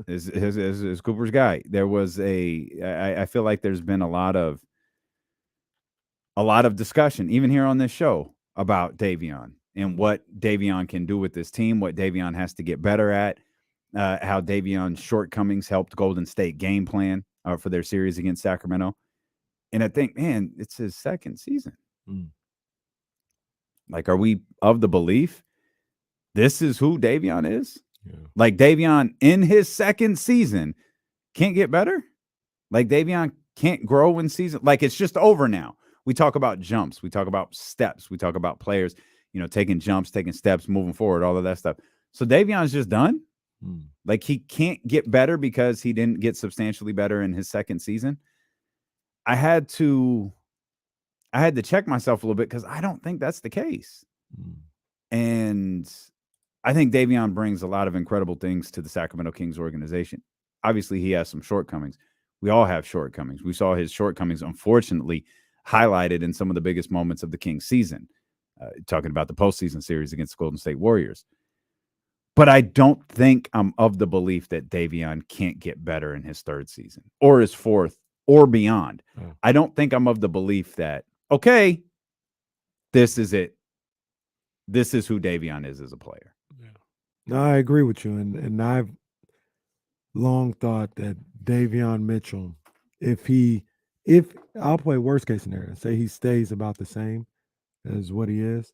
is Cooper's guy. There was I feel like there's been a lot of discussion, even here on this show, about Davion and what Davion can do with this team, what Davion has to get better at, how Davion's shortcomings helped Golden State game plan for their series against Sacramento. And I think, man, it's his second season. Like, are we of the belief this is who Davion is? Yeah. Like, Davion in his second season can't get better? Like, Davion can't grow in season? Like, it's just over now. We talk about jumps. We talk about steps. We talk about players, taking jumps, taking steps, moving forward, all of that stuff. So Davion's just done? Like, he can't get better because he didn't get substantially better in his second season? I had to check myself a little bit, because I don't think that's the case. And I think Davion brings a lot of incredible things to the Sacramento Kings organization. Obviously, he has some shortcomings. We all have shortcomings. We saw his shortcomings, unfortunately, highlighted in some of the biggest moments of the Kings season, talking about the postseason series against the Golden State Warriors. But I don't think I'm of the belief that Davion can't get better in his third season or his fourth or beyond. I don't think I'm of the belief that, okay, this is it. This is who Davion is as a player. No, I agree with you. And I've long thought that Davion Mitchell, if I'll play worst case scenario, say he stays about the same as what he is,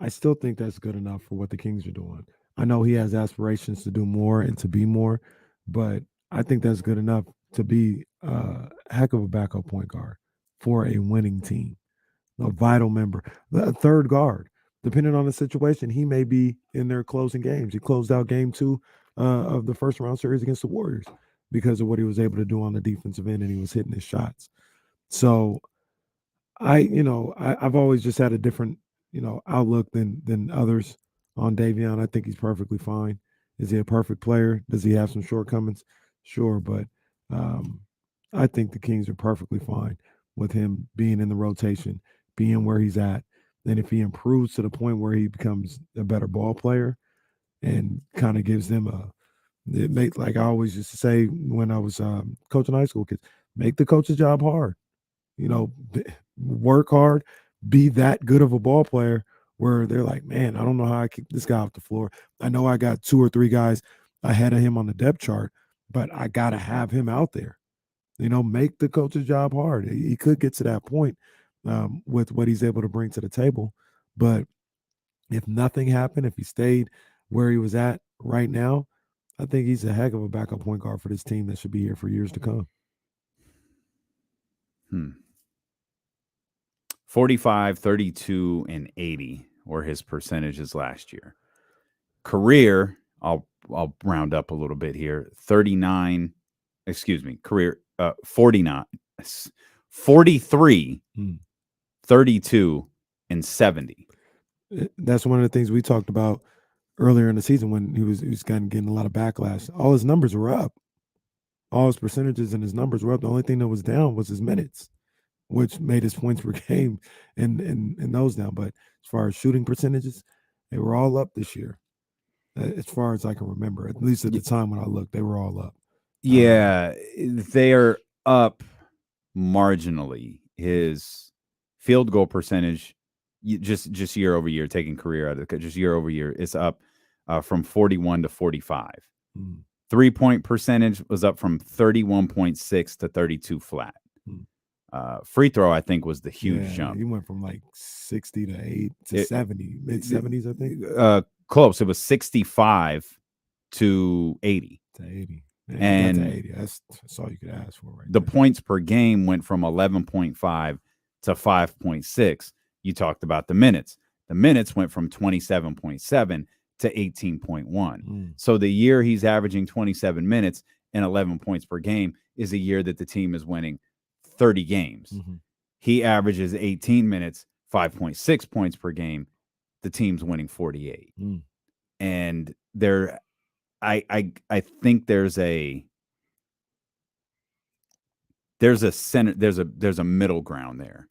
I still think that's good enough for what the Kings are doing. I know he has aspirations to do more and to be more, but I think that's good enough to be a heck of a backup point guard for a winning team, a vital member, a third guard. Depending on the situation, he may be in their closing games. He closed out game 2 of the first round series against the Warriors because of what he was able to do on the defensive end, and he was hitting his shots. So I've always just had a different, outlook than others on Davion. I think he's perfectly fine. Is he a perfect player? Does he have some shortcomings? Sure, but I think the Kings are perfectly fine with him being in the rotation, being where he's at. And if he improves to the point where he becomes a better ball player and kind of gives them like I always used to say when I was coaching high school kids, make the coach's job hard. Work hard, be that good of a ball player where they're like, man, I don't know how I keep this guy off the floor. I know I got 2 or 3 guys ahead of him on the depth chart, but I got to have him out there. Make the coach's job hard. He could get to that point with what he's able to bring to the table. But if nothing happened, if he stayed where he was at right now, I think he's a heck of a backup point guard for this team that should be here for years to come. 45, 32, and 80 were his percentages last year. Career, I'll round up a little bit here. 49, excuse me, career 49, 43, 32, and 70. That's one of the things we talked about earlier in the season when he was kind of getting a lot of backlash. All his numbers were up. All his percentages and his numbers were up. The only thing that was down was his minutes, which made his points per game and those down. But as far as shooting percentages, they were all up this year. As far as I can remember, at least at the time when I looked, they were all up. Yeah, they are up marginally. His field goal percentage, just year over year, taking career out of it, just year over year, is up from 41 to 45. 3-point percentage was up from 31.6 to 32 flat. Free throw, I think, was the huge jump. He went from like 60 to 8 to 70, mid-70s, I think. Close. It was 65 to 80. To 80. And to 80. That's all you could ask for, right? The points per game went from 11.5 to 5.6. You talked about the minutes. The minutes went from 27.7 to 18.1. So the year he's averaging 27 minutes and 11 points per game is a year that the team is winning 30 games. He averages 18 minutes, 5.6 points per game. The team's winning 48. And there, I think there's a center, there's a middle ground there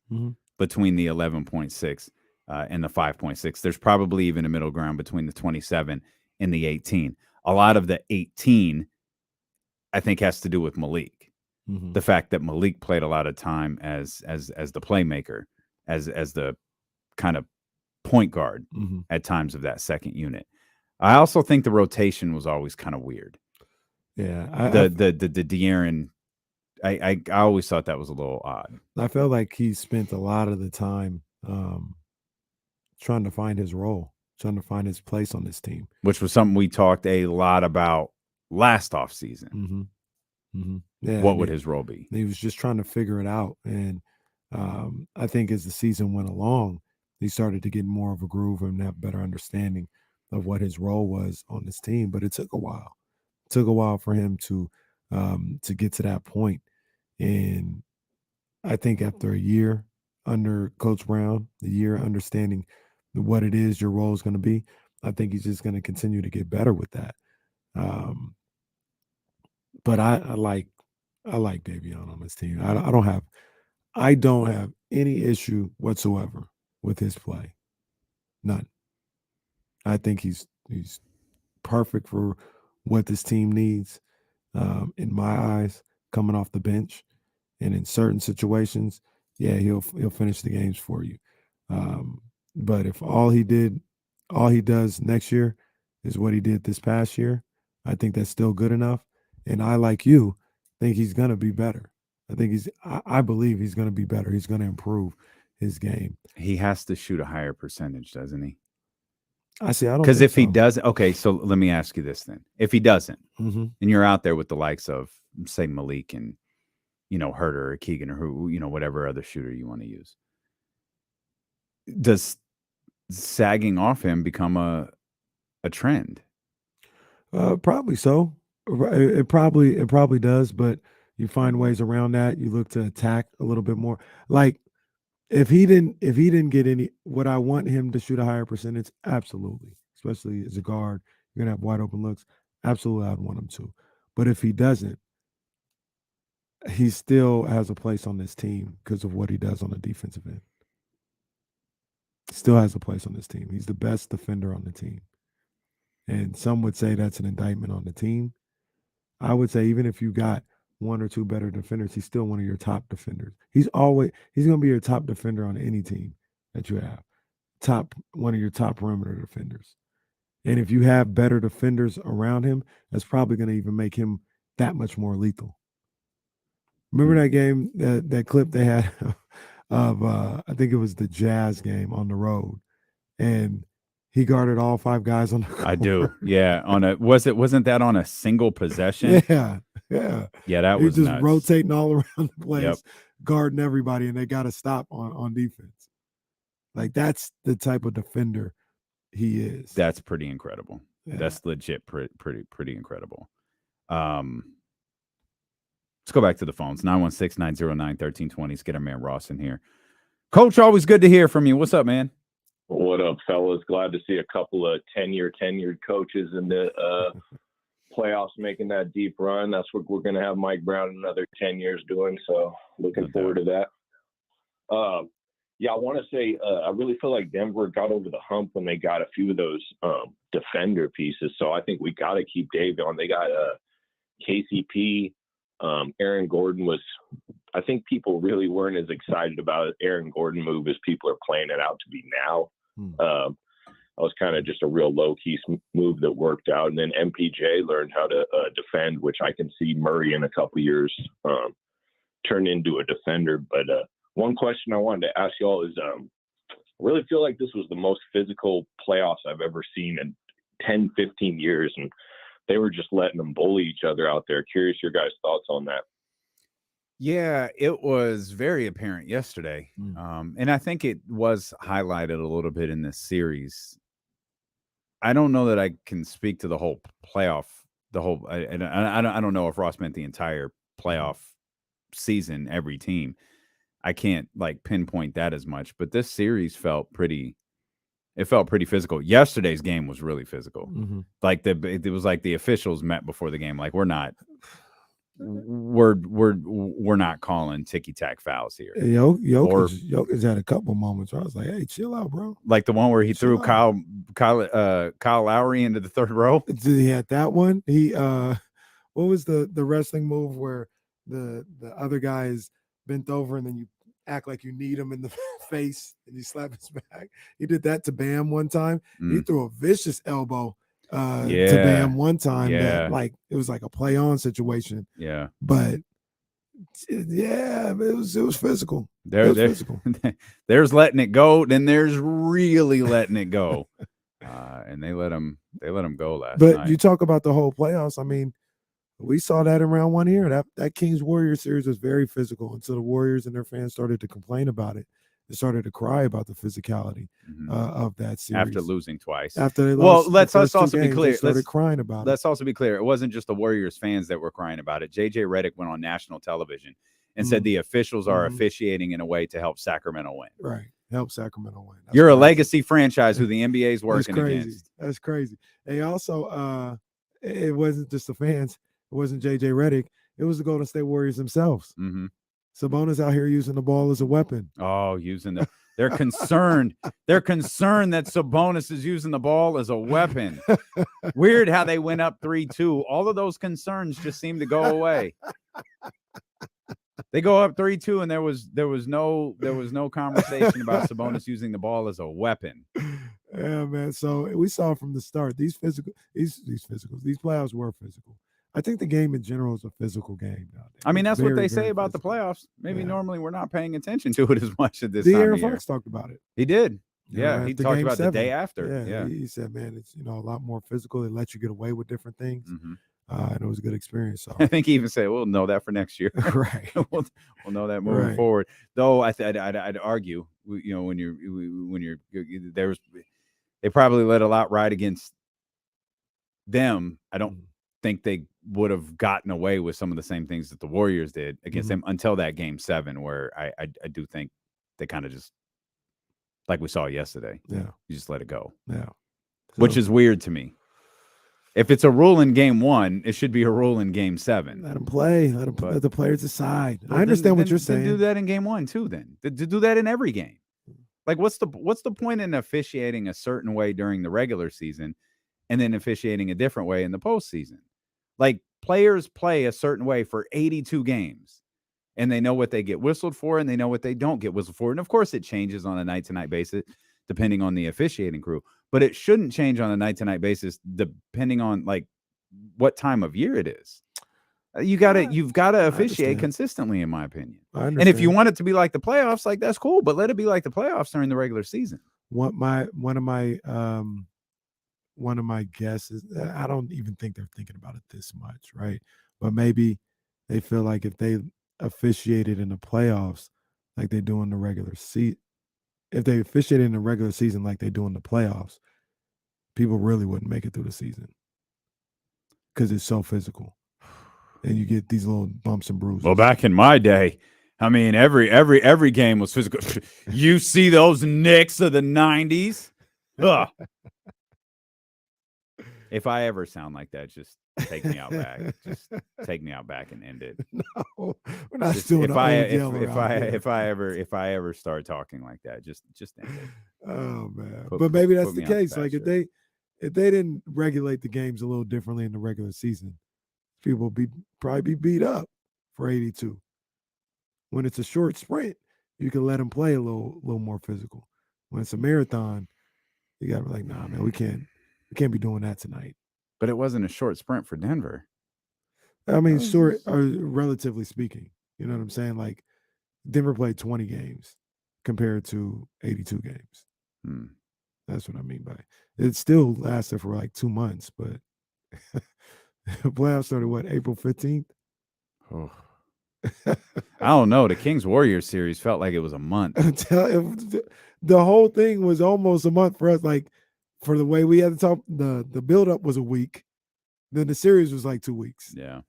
between the 11.6 and the 5.6. There's probably even a middle ground between the 27 and the 18. A lot of the 18, I think, has to do with Malik. The fact that Malik played a lot of time as the playmaker, as the kind of point guard at times of that second unit. I also think the rotation was always kind of weird. Yeah, the De'Aaron, I always thought that was a little odd. I felt like he spent a lot of the time trying to find his role, trying to find his place on this team, which was something we talked a lot about last offseason. Yeah, what would his role be? He was just trying to figure it out. And I think as the season went along, he started to get more of a groove and have better understanding of what his role was on this team. But it took a while. It took a while for him to get to that point. And I think after a year under Coach Brown, the year understanding what it is your role is going to be, I think he's just going to continue to get better with that. But I like Davion on this team. I don't have any issue whatsoever with his play. None. I think he's perfect for what this team needs. In my eyes, coming off the bench, and in certain situations, yeah, he'll finish the games for you. But if all he does next year is what he did this past year, I think that's still good enough. And I, like you, think he's going to be better. I believe he's going to be better. He's going to improve his game. He has to shoot a higher percentage, doesn't he? I don't, because if he doesn't, okay, so let me ask you this then. If he doesn't, and you're out there with the likes of, say, Malik and, Herter or Keegan or who, whatever other shooter you want to use, does sagging off him become a trend? Probably so. It probably does, but you find ways around that. You look to attack a little bit more. Like if he didn't get any, would I want him to shoot a higher percentage? Absolutely. Especially as a guard, you're gonna have wide open looks. Absolutely, I'd want him to. But if he doesn't, he still has a place on this team because of what he does on the defensive end. Still has a place on this team. He's the best defender on the team. And some would say that's an indictment on the team. I would say even if you got one or two better defenders, he's still one of your top defenders. He's going to be your top defender on any team that you have. one of your top perimeter defenders. And if you have better defenders around him, that's probably going to even make him that much more lethal. Remember that game, that clip they had of I think it was the Jazz game on the road, and he guarded all 5 guys on the court. I do. Yeah. Wasn't that on a single possession? Yeah. That he was just nuts. rotating all around the place, Yep. guarding everybody, and they got to stop on defense. Like, that's the type of defender he is. That's pretty incredible. Yeah. That's legit pretty incredible. Let's go back to the phones. 916-909-1320. Let's get our man Ross in here. Coach, always good to hear from you. What's up, man? What up, fellas? Glad to see a couple of tenured coaches in the playoffs making that deep run. That's what we're going to have Mike Brown another 10 years doing. So looking forward to that. I want to say I really feel like Denver got over the hump when they got a few of those defender pieces. So I think we got to keep Davion. They got KCP. Aaron Gordon was, I think people really weren't as excited about Aaron Gordon move as people are playing it out to be now. That was kind of just a real low-key move that worked out. And then MPJ learned how to defend, which I can see Murray in a couple years turn into a defender. But one question I wanted to ask y'all is I really feel like this was the most physical playoffs I've ever seen in 10, 15 years. And they were just letting them bully each other out there. Curious your guys' thoughts on that. Yeah, it was very apparent yesterday. And I think it was highlighted a little bit in this series. I don't know that I can speak to the whole playoff, I don't know if Ross meant the entire playoff season, every team. I can't pinpoint that as much, but this series felt pretty physical. Yesterday's game was really physical. Mm-hmm. It was like the officials met before the game. Like, we're not calling ticky-tack fouls here. Jokic had a couple moments where I was like, hey, chill out, bro. Like the one where he threw Kyle Lowry into the third row. He had that one. He what was the wrestling move where the other guy is bent over and then you act like you need him in the face and you slap his back? He did that to Bam one time. He threw a vicious elbow to Bam one time. Yeah. That, it was like a play on situation. Yeah. But it was physical. Physical. There's letting it go, then there's really letting it go. And they let him go last night. But you talk about the whole playoffs. I mean, we saw that in round one here. That Kings-Warriors series was very physical until the Warriors and their fans started to complain about it. They started to cry about the physicality of that series. After losing twice. After they lost let's also be clear. They started crying about it. Let's also be clear. It wasn't just the Warriors fans that were crying about it. JJ Redick went on national television and said the officials are officiating in a way to help Sacramento win. Right. Help Sacramento win. You're a legacy franchise who the NBA is working against. That's crazy. They also, it wasn't just the fans. It wasn't JJ Redick. It was the Golden State Warriors themselves. Mm-hmm. Sabonis out here using the ball as a weapon. Oh, they're concerned. They're concerned that Sabonis is using the ball as a weapon. Weird how they went up 3-2. All of those concerns just seem to go away. They go up 3-2, and there was no conversation about Sabonis using the ball as a weapon. Yeah, man. So we saw from the start these playoffs were physical. I think the game in general is a physical game nowadays. I mean, that's what they say about the playoffs. Maybe normally we're not paying attention to it as much at this time of year. Aaron Fox talked about it. He did. Yeah, he talked about 7. the day after. Yeah. He said, man, it's a lot more physical. They let you get away with different things. And it was a good experience. So I think he even said, we'll know that for next year. Right. we'll know that moving forward. Though I'd argue, when they probably let a lot ride against them. I don't think they would have gotten away with some of the same things that the Warriors did against them until that game 7, where I do think they kind of just, like we saw yesterday. Yeah. You just let it go. Yeah. Which is weird to me. If it's a rule in game 1, it should be a rule in game 7. Let them play. Let the players decide. I understand what you're saying. Do that in game 1 too. Then to do that in every game. Like, what's the point in officiating a certain way during the regular season, and then officiating a different way in the postseason? Like, players play a certain way for 82 games, and they know what they get whistled for, and they know what they don't get whistled for. And of course, it changes on a night-to-night basis. depending on the officiating crew. But it shouldn't change on a night-to-night basis, depending on like what time of year it is. You've got to officiate consistently, in my opinion. And if you want it to be like the playoffs, like that's cool, but let it be like the playoffs during the regular season. One of my guesses, I don't even think they're thinking about it this much, right? But maybe they feel like if they officiated in the playoffs like they do in the regular season, if they officiated in the regular season like they do in the playoffs, people really wouldn't make it through the season because it's so physical. And you get these little bumps and bruises. Well, back in my day, I mean, every game was physical. You see those Knicks of the 90s? Ugh. If I ever sound like that, just take me out back. Just take me out back and end it. No, we're not just, doing if I ever start talking like that, just end it. Oh man. But maybe that's the case. Like if they didn't regulate the games a little differently in the regular season, people probably be beat up for 82. When it's a short sprint, you can let them play a little more physical. When it's a marathon, you gotta be like, nah, man, we can't be doing that tonight. But it wasn't a short sprint for Denver. I mean, short, relatively speaking. You know what I'm saying? Like Denver played 20 games compared to 82 games. That's what I mean by it. It still lasted for like 2 months, but playoffs started April 15th? Oh. I don't know. The Kings Warriors series felt like it was a month. The whole thing was almost a month for us. Like for the way we had to talk, the buildup was a week. Then the series was like 2 weeks. Yeah.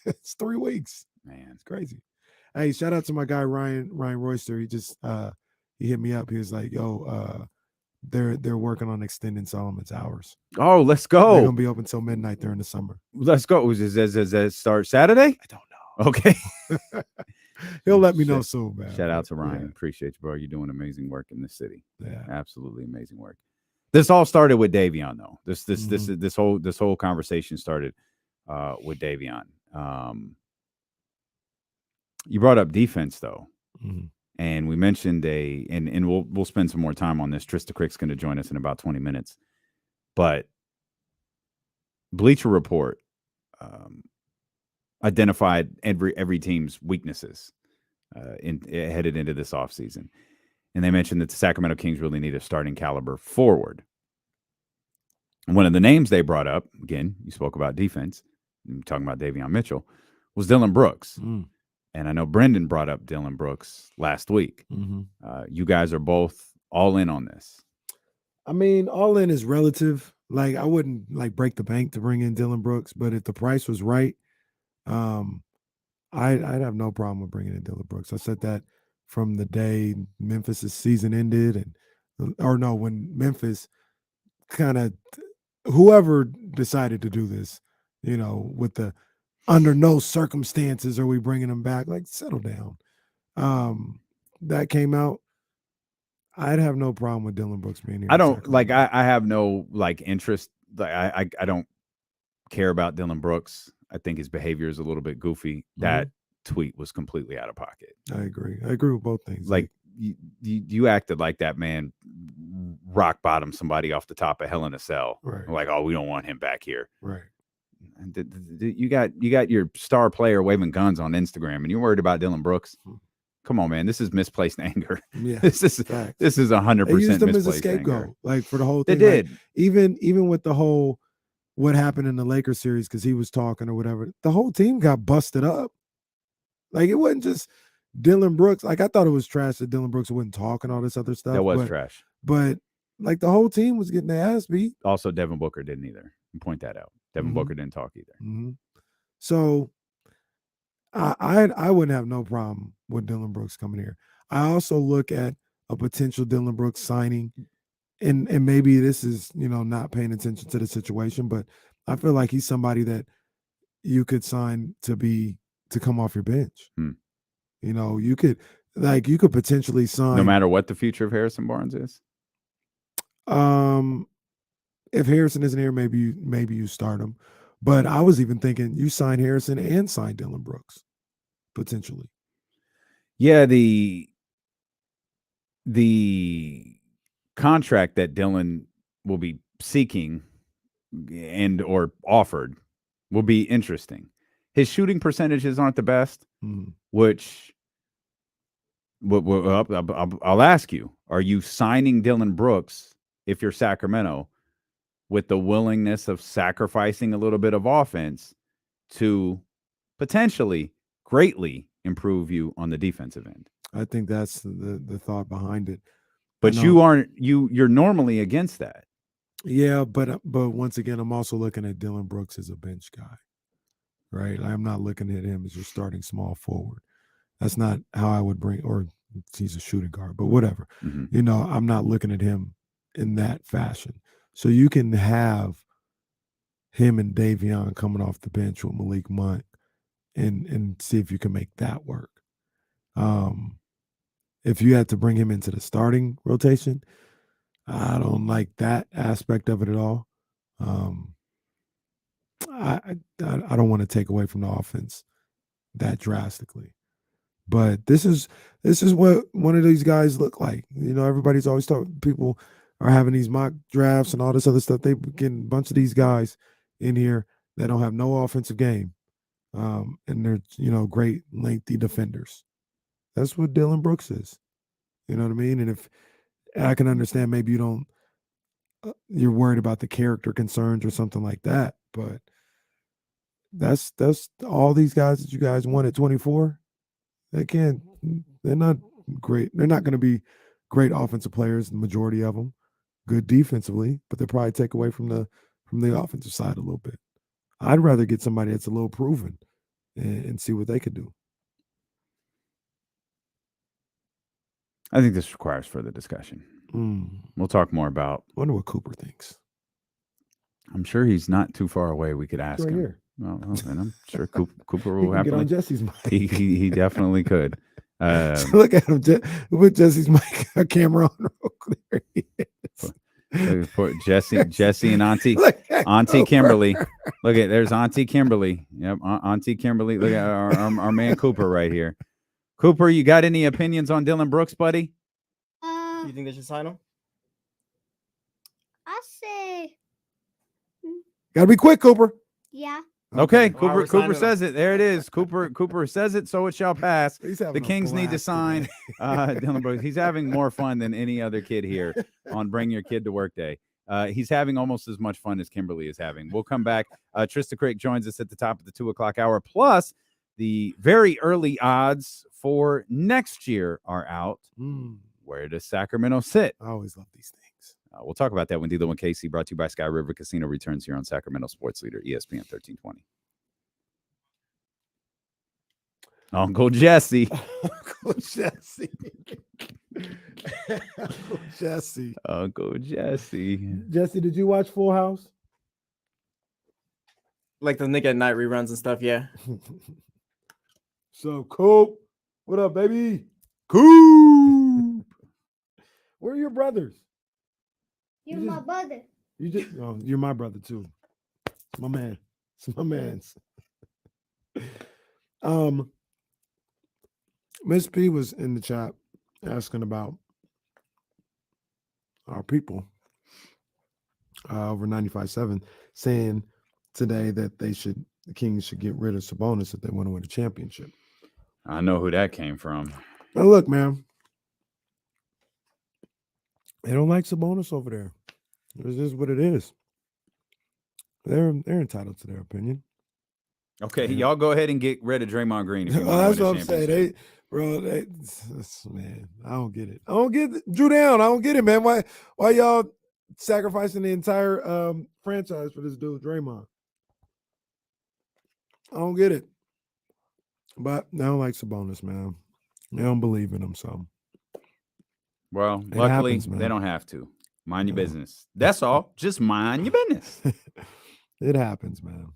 It's 3 weeks. Man, it's crazy. Hey, shout out to my guy Ryan Royster. He just he hit me up. He was like, yo, they're working on extending Solomon's hours. Oh, let's go. They're gonna be open till midnight during the summer. Let's go. Does it start Saturday? I don't know. Okay. He'll let me know soon, man. Shout out to Ryan. Yeah. Appreciate you, bro. You're doing amazing work in this city. Yeah. Absolutely amazing work. This all started with Davion, though. This whole conversation started with Davion. You brought up defense, though. Mm-hmm. And we mentioned and we'll spend some more time on this. Trysta Krick's going to join us in about 20 minutes. But Bleacher Report identified every team's weaknesses headed into this offseason. And they mentioned that the Sacramento Kings really need a starting caliber forward. And one of the names they brought up, again, you spoke about defense, talking about Davion Mitchell, was Dillon Brooks. And I know Brendan brought up Dillon Brooks last week. You guys are both all in on this. I mean, all in is relative. Like, I wouldn't like break the bank to bring in Dillon Brooks, but if the price was right, I'd have no problem with bringing in Dillon Brooks. I said that from the day Memphis's season ended, when Memphis kind of, whoever decided to do this, you know, with the under no circumstances are we bringing him back, like settle down. That came out. I'd have no problem with Dillon Brooks being here. I don't like. I have no like interest. I don't care about Dillon Brooks. I think his behavior is a little bit goofy. That tweet was completely out of pocket. I agree with both things. Like you acted like that man rock bottom somebody off the top of Hell in a Cell. Right. Like, oh, we don't want him back here. Right. You got your star player waving guns on Instagram, and you're worried about Dillon Brooks. Come on, man. This is misplaced anger. Yeah, this is 100% they used him as a misplaced scapegoat, anger. like for the whole thing. They did. Like, even with the whole what happened in the Lakers series because he was talking or whatever. The whole team got busted up. Like it wasn't just Dillon Brooks. Like I thought it was trash that Dillon Brooks wouldn't talk and all this other stuff. That was trash. But like the whole team was getting their ass beat. Also, Devin Booker didn't either. Point that out. Devin Booker didn't talk either. So I wouldn't have no problem with Dillon Brooks coming here. I also look at a potential Dillon Brooks signing, and maybe this is, you know, not paying attention to the situation, but I feel like he's somebody that you could sign to come off your bench. You know, you could potentially sign no matter what the future of Harrison Barnes is. If Harrison isn't here, maybe you start him. But I was even thinking you sign Harrison and sign Dillon Brooks, potentially. Yeah, the contract that Dillon will be seeking and or offered will be interesting. His shooting percentages aren't the best, which I'll ask you, are you signing Dillon Brooks if you're Sacramento with the willingness of sacrificing a little bit of offense to potentially greatly improve you on the defensive end? I think that's the thought behind it. But you're normally against that. Yeah, but once again, I'm also looking at Dillon Brooks as a bench guy, right? I'm not looking at him as your starting small forward. That's not how I would bring, or he's a shooting guard, but whatever. You know, I'm not looking at him in that fashion. So you can have him and Davion coming off the bench with Malik Monk and see if you can make that work. If you had to bring him into the starting rotation, I don't like that aspect of it at all. I don't want to take away from the offense that drastically, but this is what one of these guys look like. You know, everybody's always talking. People are having these mock drafts and all this other stuff. They getting a bunch of these guys in here that don't have no offensive game, and they're great lengthy defenders. That's what Dillon Brooks is. You know what I mean? And if I can understand, maybe you're worried about the character concerns or something like that, but that's all these guys that you guys won at 24. They're not great. They're not going to be great offensive players, the majority of them. Good defensively, but they'll probably take away from the offensive side a little bit. I'd rather get somebody that's a little proven and see what they could do. I think this requires further discussion. We'll talk more about. I wonder what Cooper thinks. I'm sure he's not too far away. We could ask right him. Here. Well, and I'm sure Cooper will get on happily. Jesse's mic. He definitely could. Look at him. Put Jesse's mic camera on real clear. Put Jesse and Auntie Kimberly. Look at there's Auntie Kimberly. Yep, Auntie Kimberly. Look at our man Cooper right here. Cooper, you got any opinions on Dillon Brooks, buddy? You think they should sign him? I say, Gotta be quick, Cooper. yeah. Okay, Well, Cooper says it. There it is. Cooper says it, so it shall pass. The Kings need to sign Dillon Brooks. He's having more fun than any other kid here on Bring Your Kid to Work Day. He's having almost as much fun as Kimberly is having. We'll come back. Trysta Krick joins us at the top of the 2:00 hour. Plus, the very early odds for next year are out. Where does Sacramento sit? I always love these things. We'll talk about that when Dillon and Casey, brought to you by Sky River Casino, returns here on Sacramento Sports Leader, ESPN 1320. Uncle Jesse. Uncle Jesse. Uncle Jesse. Uncle Jesse. Jesse, did you watch Full House? Like the Nick at Night reruns and stuff, yeah. So, Coop. What up, baby? Coop. Where are your brothers? You're my brother. You're my brother too. My man. It's my man's. Miss P was in the chat asking about our people over 95.7, saying today that the Kings should get rid of Sabonis if they want to win a championship. I know who that came from. Now look, man. They don't like Sabonis over there. It's just what it is. They're entitled to their opinion. Okay, y'all go ahead and get rid of Draymond Green. If you want That's to win what a I'm saying. championship. Man, I don't get it. I don't get it. Drew down. I don't get it, man. Why y'all sacrificing the entire franchise for this dude, Draymond? I don't get it. But they don't like Sabonis, man. They don't believe in him, so. Well, It luckily, happens, man. they don't have to. Mind your business. That's all. Just mind your business. It happens, man.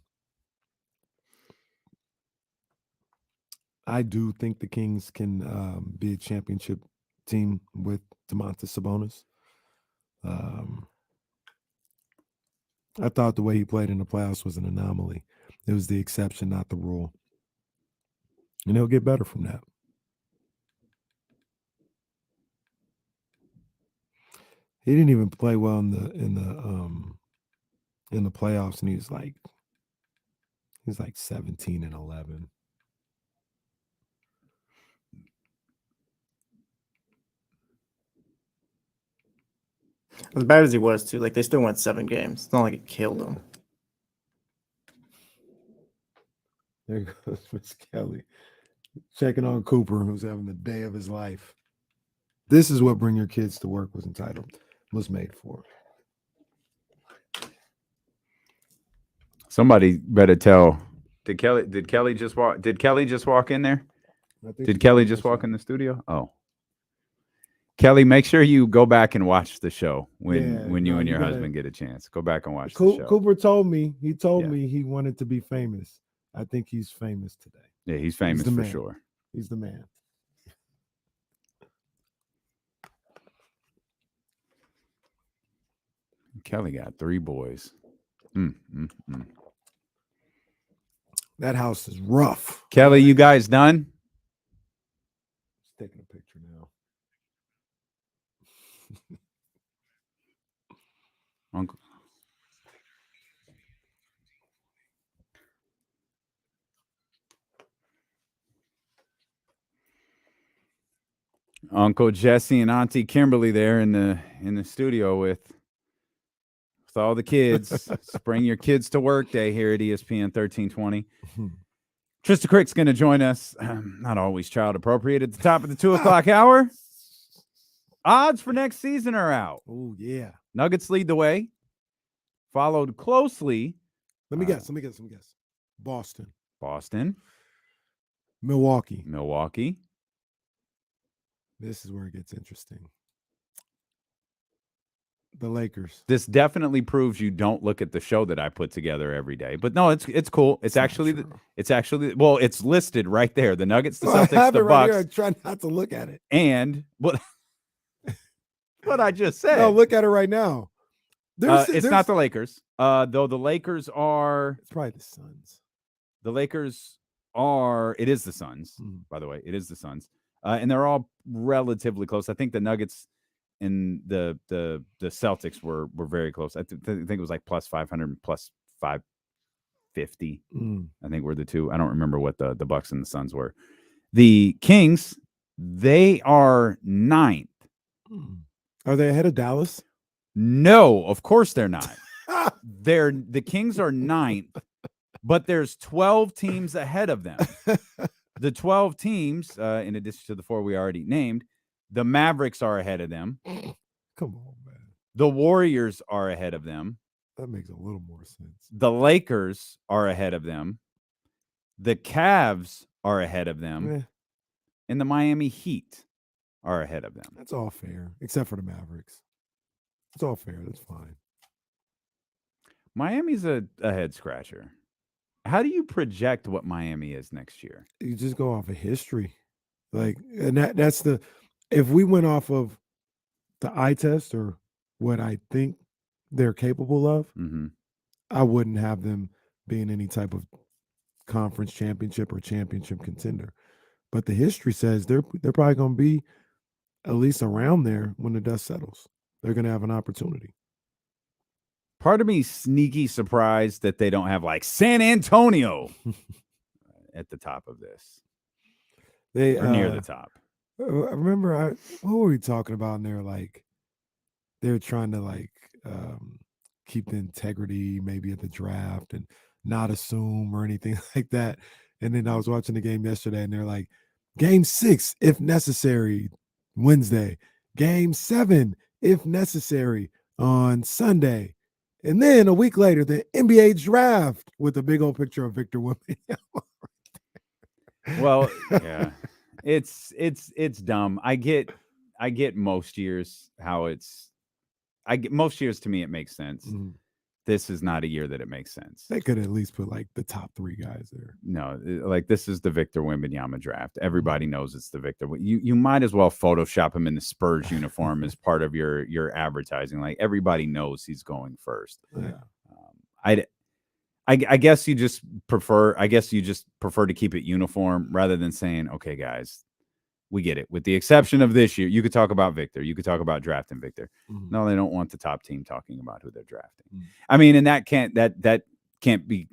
I do think the Kings can be a championship team with Domantas Sabonis. I thought the way he played in the playoffs was an anomaly. It was the exception, not the rule. And he'll get better from that. He didn't even play well in the playoffs, and he's like 17-11. As bad as he was too, like they still went 7 games. It's not like it killed him. There goes Miss Kelly checking on Cooper, who's having the day of his life. This is what Bring Your Kids to Work was made for. Somebody better tell. Did Kelly just walk in there? Did Kelly just walk in the studio? Oh. Kelly, make sure you go back and watch the show when you and your husband get a chance. Go back and watch the show. Cooper told me he wanted to be famous. I think he's famous today. Yeah, he's famous for sure. He's the man. Kelly got 3 boys. That house is rough. Kelly, you guys done? Just taking a picture now. Uncle Jesse and Auntie Kimberly there in the studio with all the kids. Bring Your Kids to Work Day here at ESPN 1320. Trysta Krick's going to join us. Not always child appropriate at the top of the 2 o'clock hour. Odds for next season are out. Oh, yeah. Nuggets lead the way. Followed closely. Let me guess. Boston. Milwaukee. This is where it gets interesting. The Lakers. This definitely proves you don't look at the show that I put together every day. But no, it's cool. It's actually it's listed right there. The Nuggets, the Celtics, I have the it right Bucks. here. I try not to look at it. And what I just said. No, look at it right now. It's not the Lakers. Though the Lakers are. It's probably the Suns. The Lakers are. It is the Suns. By the way, it is the Suns. And they're all relatively close. I think the Nuggets and the Celtics were very close. I think it was like plus 500, plus 550. I think were the two. I don't remember what the Bucks and the Suns were. The Kings, they are 9th. Are they ahead of Dallas? No, of course they're not. The Kings are 9th, but there's 12 teams ahead of them. The 12 teams, in addition to the 4 we already named, the Mavericks are ahead of them. Come on, man. The Warriors are ahead of them. That makes a little more sense. The Lakers are ahead of them. The Cavs are ahead of them. And the Miami Heat are ahead of them. That's all fair, except for the Mavericks. It's all fair. That's fine. Miami's a head scratcher. How do you project what Miami is next year? You just go off of history. And that's if we went off of the eye test or what I think they're capable of, I wouldn't have them being any type of conference championship or championship contender. But the history says they're probably going to be at least around there when the dust settles. They're going to have an opportunity. Part of me sneaky surprised that they don't have like San Antonio at the top of this. They or near the top. I remember what were we talking about? And they're trying to keep the integrity maybe at the draft and not assume or anything like that. And then I was watching the game yesterday and they're like, Game 6, if necessary, Wednesday. Game 7, if necessary, on Sunday. And then a week later, the NBA draft with a big old picture of Victor Wembanyama. Well, yeah, it's dumb. I get most years how most years to me it makes sense. This is not a year that it makes sense. They could at least put the top 3 guys there. No, this is the Victor Wembanyama draft. Everybody knows it's the Victor. You might as well Photoshop him in the Spurs uniform as part of your advertising. Everybody knows he's going first. Yeah. I guess you just prefer. I guess you just prefer to keep it uniform rather than saying, okay, guys, We get it. With the exception of this year, you could talk about Victor. You could talk about drafting Victor. Mhm. No, they don't want the top team talking about who they're drafting. Mhm. I mean, and that can't be,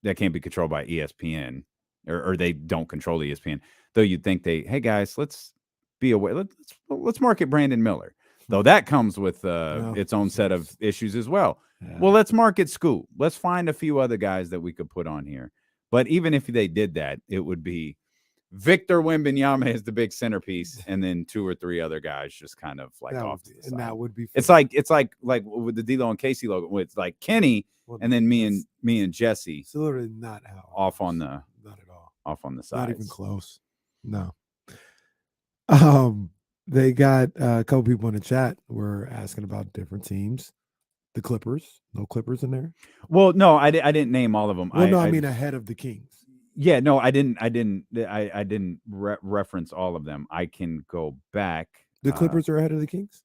that can't be controlled by ESPN, or they don't control ESPN. Though you'd think hey guys, let's be aware. Let's market Brandon Miller. Though that comes with its own set of issues as well. Yeah. Well, let's market Scoop. Let's find a few other guys that we could put on here. But even if they did that, it would be Victor Wembanyama is the big centerpiece, and then 2 or 3 other guys just kind of like off to the side. And that would be. It's like with the D'Lo and Casey logo. It's like Kenny, and then me and Jesse. It's literally not how. Off on the. Not at all. Off on the side. Not even close. No. They got a couple people in the chat were asking about different teams. The Clippers. No Clippers in there. Well, no, I didn't name all of them. Well, I mean ahead of the Kings. Yeah, no, I didn't reference all of them. I can go back. The Clippers are ahead of the Kings?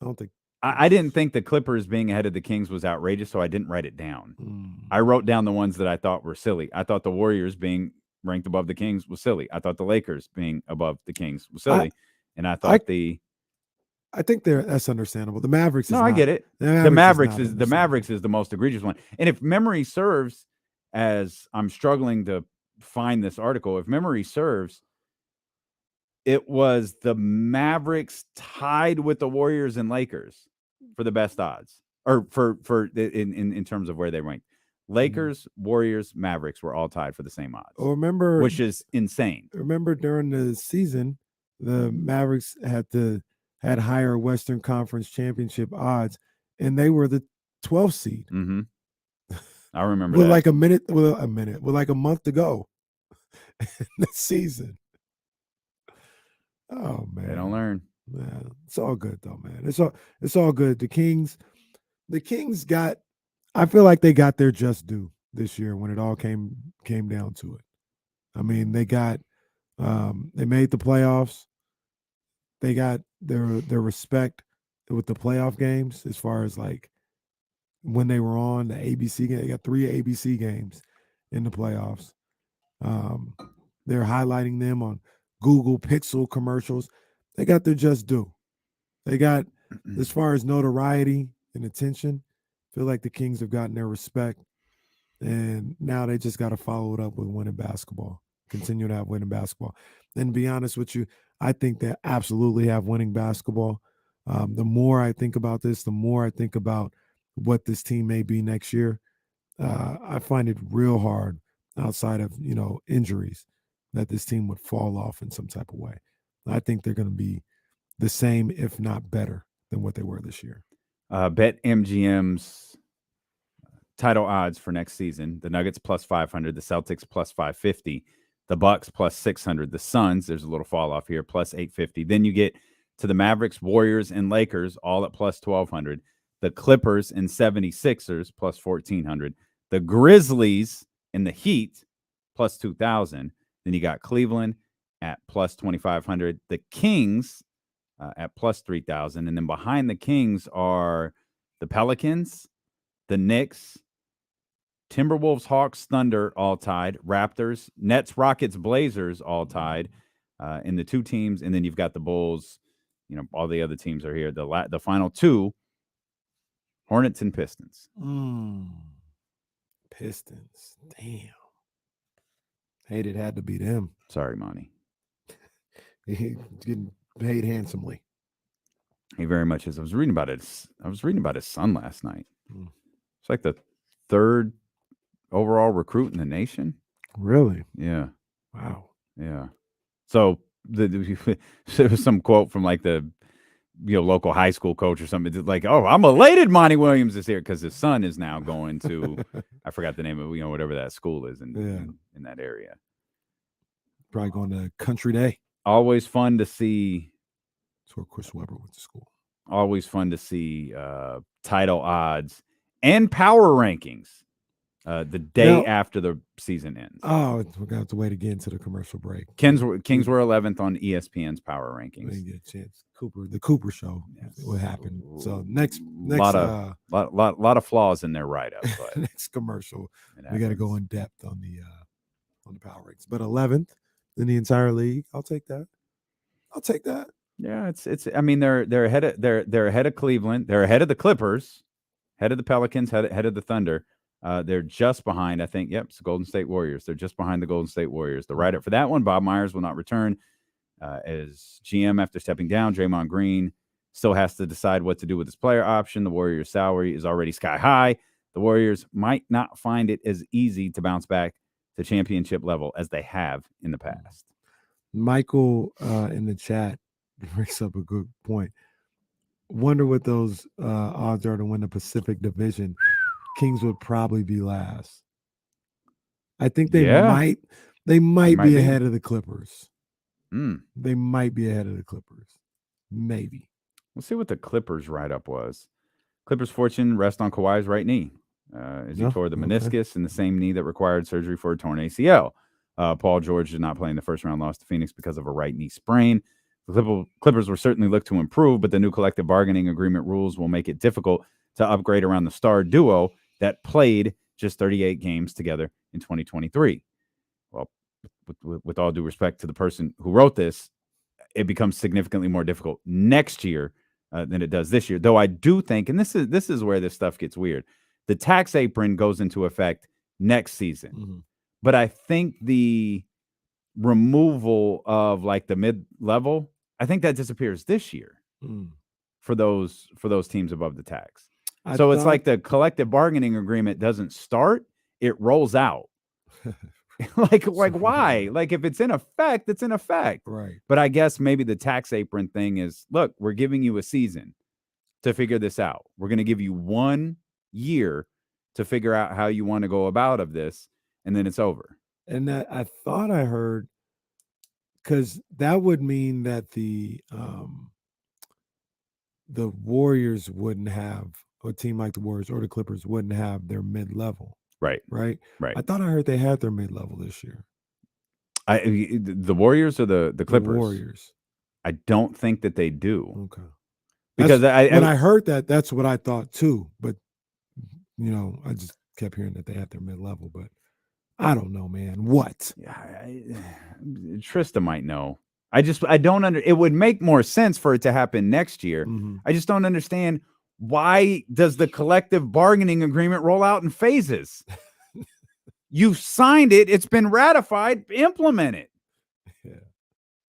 I don't think. I didn't think the Clippers being ahead of the Kings was outrageous, so I didn't write it down. I wrote down the ones that I thought were silly. I thought the Warriors being ranked above the Kings was silly. I thought the Lakers being above the Kings was silly. And I thought I think that's understandable. The Mavericks. I get it. The Mavericks is the most egregious one. And if memory serves, as I'm struggling to find this article, if memory serves, it was the Mavericks tied with the Warriors and Lakers for the best odds, or for in terms of where they ranked. Lakers, Warriors, Mavericks were all tied for the same odds. Remember, which is insane. Remember during the season, the Mavericks had higher Western Conference championship odds, and they were the 12th seed. Mm-hmm. I remember with that. like with like a month to go in the season. Oh man, they don't learn. Man, it's all good though, man. It's all good. The Kings got. I feel like they got their just due this year when it all came down to it. I mean, they got they made the playoffs. They got their respect with the playoff games as far as like when they were on the ABC game. They got 3 ABC games in the playoffs. They're highlighting them on Google Pixel commercials. They got their just due. They got, as far as notoriety and attention, I feel like the Kings have gotten their respect. And now they just got to follow it up with winning basketball. Continue to have winning basketball. And to be honest with you, I think they absolutely have winning basketball. The more I think about this, the more I think about what this team may be next year. I find it real hard outside of, injuries that this team would fall off in some type of way. I think they're going to be the same, if not better, than what they were this year. BetMGM's title odds for next season: the Nuggets plus 500, the Celtics plus 550, the Bucks plus 600, the Suns, there's a little fall off here, plus 850. Then you get to the Mavericks, Warriors, and Lakers, all at plus 1,200. The Clippers and 76ers plus 1,400. The Grizzlies and the Heat plus 2,000. Then you got Cleveland at plus 2,500. The Kings at plus 3,000. And then behind the Kings are the Pelicans, the Knicks, Timberwolves, Hawks, Thunder, all tied. Raptors, Nets, Rockets, Blazers, all tied in the 2 teams. And then you've got the Bulls. All the other teams are here. The final 2, Hornets and Pistons. Pistons. Damn. Hated had to be them. Sorry, Monty. He's getting paid handsomely. He very much is. I was reading about his son last night. It's like the 3rd overall recruit in the nation. Really? Yeah. Wow. Yeah. So there was some quote from like the local high school coach or something. It's like, "Oh, I'm elated Monty Williams is here," because his son is now going to I forgot the name of whatever that school is in that area. Probably going to Country Day. Always fun to see. That's where Chris Webber went to school. Always fun to see title odds and power rankings the day after the season ends. Oh, we're gonna have to wait again to the commercial break. Kings were 11th on ESPN's power rankings. We get a chance. The Cooper show. What happened? So next lot of flaws in their write up. Next commercial, we got to go in depth on the power rankings. But 11th, in the entire league. I'll take that. Yeah, it's. I mean, they're ahead of they're ahead of Cleveland. They're ahead of the Clippers, ahead of the Pelicans, ahead of the Thunder. They're just behind, I think. Yep, it's the Golden State Warriors. They're just behind the Golden State Warriors. The write-up for that one, Bob Myers will not return as GM after stepping down. Draymond Green still has to decide what to do with his player option. The Warriors' salary is already sky high. The Warriors might not find it as easy to bounce back to championship level as they have in the past. Michael in the chat brings up a good point. Wonder what those odds are to win the Pacific Division. Kings would probably be last. I think they might be ahead of the Clippers. They might be ahead of the Clippers. Maybe. We'll see what the Clippers write-up was. Clippers' fortune rests on Kawhi's right knee. As he tore the meniscus in the same knee that required surgery for a torn ACL. Paul George did not play in the first-round loss to Phoenix because of a right knee sprain. The Clippers will certainly look to improve, but the new collective bargaining agreement rules will make it difficult to upgrade around the star duo that played just 38 games together in 2023. Well, with all due respect to the person who wrote this, it becomes significantly more difficult next year than it does this year. Though I do think, and this is where this stuff gets weird, the tax apron goes into effect next season. Mm-hmm. But I think the removal of like the mid-level, I think that disappears this year for those teams above the tax. So it's like the collective bargaining agreement doesn't start, it rolls out. like why? Like if it's in effect, it's in effect. Right. But I guess maybe the tax apron thing is, look, we're giving you a season to figure this out. We're going to give you 1 year to figure out how you want to go about of this, and then it's over. And that I thought I heard, because that would mean that the Warriors wouldn't have, or a team like the Warriors or the Clippers wouldn't have their mid-level. Right. I thought I heard they had their mid-level this year. The Warriors or the Clippers? The Warriors. I don't think that they do. Okay. Because when I heard that, that's what I thought too. But I just kept hearing that they had their mid-level, but I don't know, man. What? Trysta might know. I don't it would make more sense for it to happen next year. Mm-hmm. I just don't understand, why does the collective bargaining agreement roll out in phases? You signed it, it's been ratified, implement it. Yeah,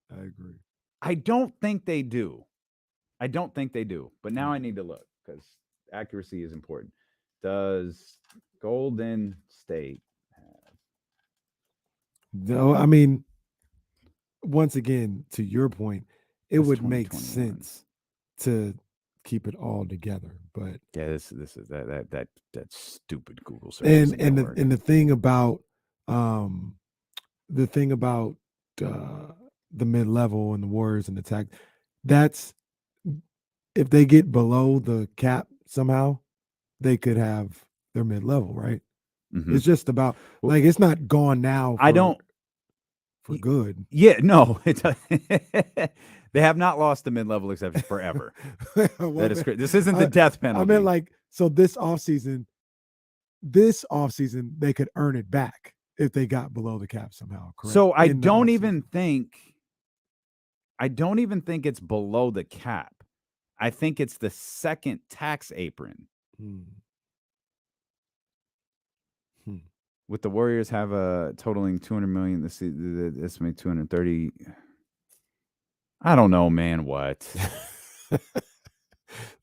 I agree. I don't think they do. But now I need to look because accuracy is important. Does Golden State have? No, I mean, once again, to your point, it would make 2021. sense to keep it all together. But Yeah, this is that stupid Google search. and the thing about the mid-level and the Warriors and the tag, that's if they get below the cap somehow, they could have their mid-level, right? Mhm. It's just about like it's not gone now. For good. Yeah, no, they have not lost the mid-level exception forever. That is great. This isn't the death penalty. I meant like, so this offseason, they could earn it back if they got below the cap somehow. Correct? So I don't even think it's below the cap. I think it's the second tax apron. With the Warriors have a totaling 200 million. Let's see, the estimate 230. I don't know, man. What?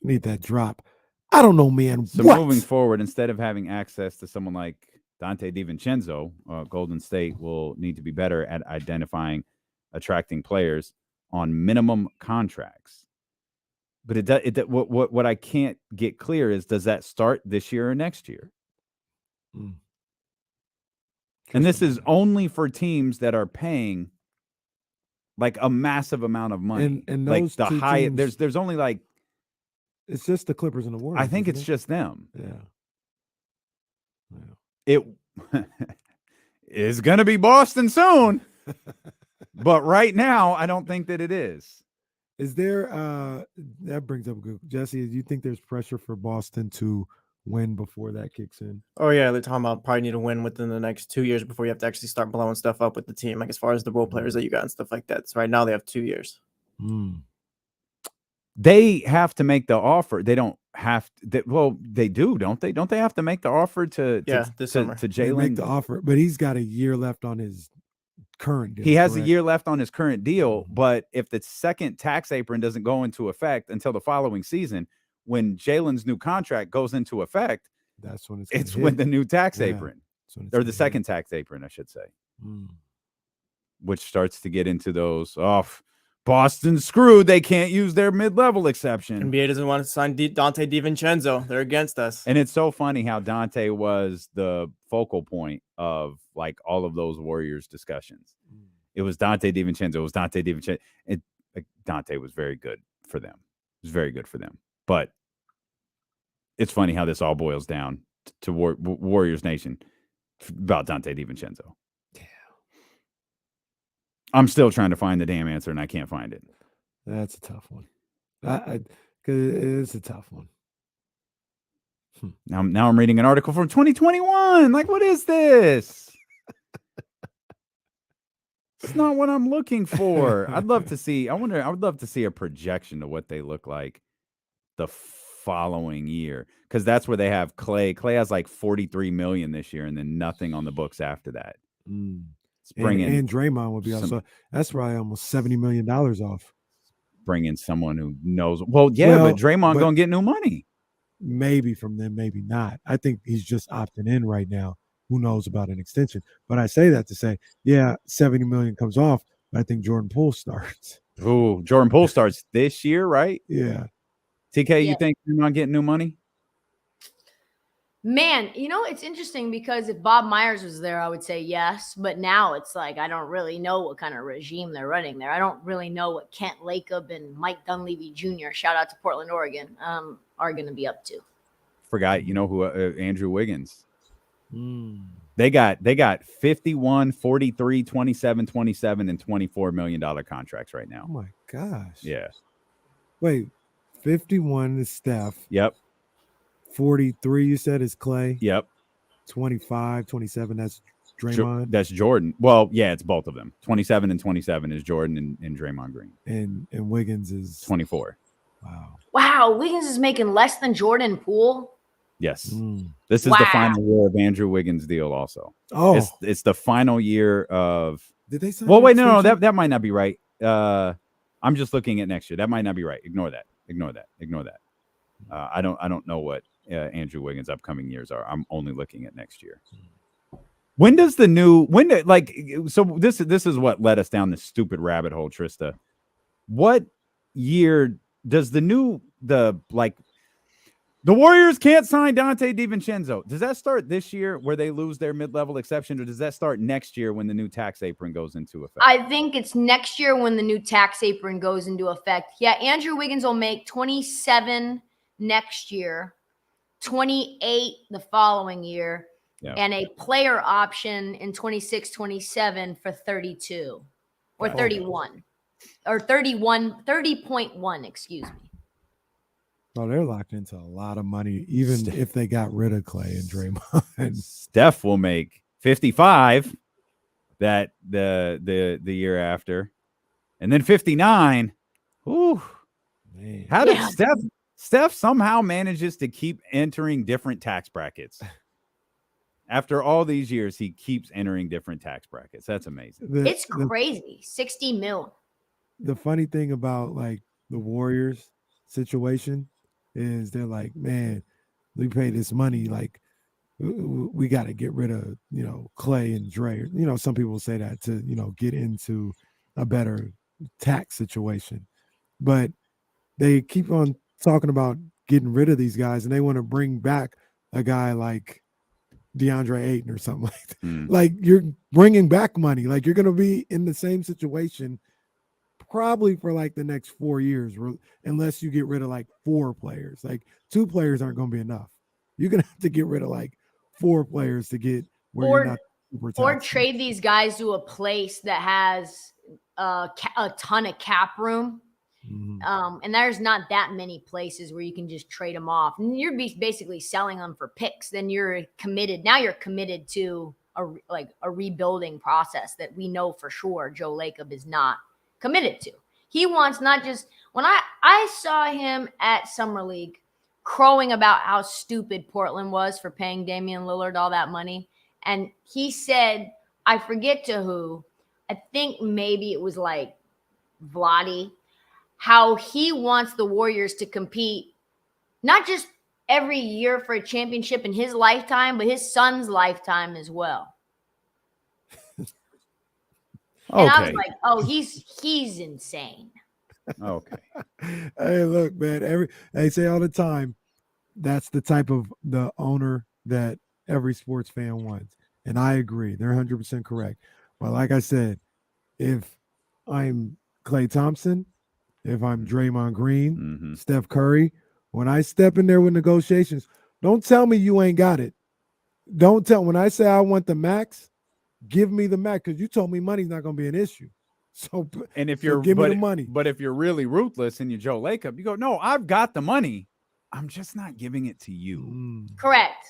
Need that drop. I don't know, man. So what? Moving forward, instead of having access to someone like Dante DiVincenzo, Golden State will need to be better at identifying, attracting players on minimum contracts. But what I can't get clear is, does that start this year or next year? And this is only for teams that are paying like a massive amount of money. And like those the two high, teams, there's only like, it's just the Clippers and the Warriors. I think it's isn't just them. Yeah. It is going to be Boston soon, but right now I don't think that it is. Is there that brings up a good, Jesse, do you think there's pressure for Boston to win before that kicks in. Oh yeah, they're talking about probably need to win within the next 2 years before you have to actually start blowing stuff up with the team, like as far as the role players that you got and stuff like that. So right now they have 2 years. They have to make the offer. They don't have to. Well, they do, don't they? Don't they have to make the offer to this summer. to They Jalen? make the offer, but he's got a year left on his current deal. He has correct? a year left on his current deal, but if the second tax apron doesn't go into effect until the following season, when Jalen's new contract goes into effect, that's when it's when the new tax apron, or the second tax apron, I should say, which starts to get into those Boston screwed. They can't use their mid-level exception. NBA doesn't want to sign Dante DiVincenzo. They're against us. And it's so funny how Dante was the focal point of like all of those Warriors discussions. It was Dante DiVincenzo. It was Dante DiVincenzo. Dante was very good for them. It was very good for them. But it's funny how this all boils down to Warriors Nation about Dante DiVincenzo. I'm still trying to find the damn answer, and I can't find it. That's a tough one. Cause it's a tough one. Now I'm reading an article from 2021. Like, what is this? It's not what I'm looking for. I would love to see a projection of what they look like the following year, because that's where they have Clay. Clay has like $43 million this year, and then nothing on the books after that. And Draymond would be also. That's probably almost $70 million off. Bring in someone who knows. Well, but Draymond gonna get new money. Maybe from them, maybe not. I think he's just opting in right now. Who knows about an extension? But I say that to say, yeah, $70 million comes off. But I think Jordan Poole starts. Ooh, Jordan Poole starts this year, right? Yeah. TK, you think Draymond getting new money? Man, it's interesting because if Bob Myers was there, I would say yes. But now it's like I don't really know what kind of regime they're running there. I don't really know what Kent Lacob and Mike Dunleavy Jr., shout out to Portland, Oregon, are going to be up to. Forgot, who Andrew Wiggins. They got 51, 43, 27, 27, and $24 million contracts right now. Oh my gosh. Yeah. Wait, 51 is Steph. Yep. 43, you said, is Clay. Yep. 25, 27, that's Draymond. That's Jordan. Well, yeah, it's both of them. 27 and 27 is Jordan and Draymond Green. And Wiggins is 24. Wow, Wiggins is making less than Jordan Poole. Yes. This is the final year of Andrew Wiggins' deal also. Oh. It's the final year of. Did they say? Well, wait, no, that might not be right. I'm just looking at next year. That might not be right. Ignore that. I don't know what Andrew Wiggins' upcoming years are. I'm only looking at next year. When does this is what led us down this stupid rabbit hole, Trysta. What year does the Warriors can't sign Dante DiVincenzo? Does that start this year where they lose their mid-level exception, or does that start next year when the new tax apron goes into effect? I think it's next year when the new tax apron goes into effect. Yeah, Andrew Wiggins will make 27 next year, 28 the following year, and a player option in 26-27 for 32 or 31 or 30.1, excuse me. Oh, they're locked into a lot of money, even if they got rid of Clay and Draymond. Steph will make 55 that the year after, and then 59. Ooh, man. How did Steph somehow manages to keep entering different tax brackets? After all these years, he keeps entering different tax brackets. That's amazing. It's crazy. 60 mil. The funny thing about like the Warriors situation is they're like, man, we pay this money, like we got to get rid of, Clay and Dre. Some people say that to, get into a better tax situation. But they keep on talking about getting rid of these guys, and they want to bring back a guy like DeAndre Ayton or something like that. Like, you're bringing back money. Like, you're going to be in the same situation probably for like the next 4 years, unless you get rid of like 4 players. Like 2 players aren't going to be enough. You're going to have to get rid of like 4 players to get where you're not super taxed. Or trade these guys to a place that has a ton of cap room And there's not that many places where you can just trade them off. And you're basically selling them for picks. Then you're committed. Now you're committed to a rebuilding process that we know for sure Joe Lacob is not committed to. He wants not just – when I saw him at Summer League crowing about how stupid Portland was for paying Damian Lillard all that money. And he said, I forget to who, I think maybe it was like Vlade, how he wants the Warriors to compete not just every year for a championship in his lifetime, but his son's lifetime as well. And I was like, oh, he's insane. Okay. Hey, look, man. They say all the time, that's the type of the owner that every sports fan wants. And I agree. They're 100% correct. But like I said, if I'm Klay Thompson, if I'm Draymond Green, Steph Curry, when I step in there with negotiations, don't tell me you ain't got it. When I say I want the max, give me the max, because you told me money's not going to be an issue. So, and if give me the money. But if you're really ruthless and you're Joe Lacob, you go, no, I've got the money. I'm just not giving it to you. Correct.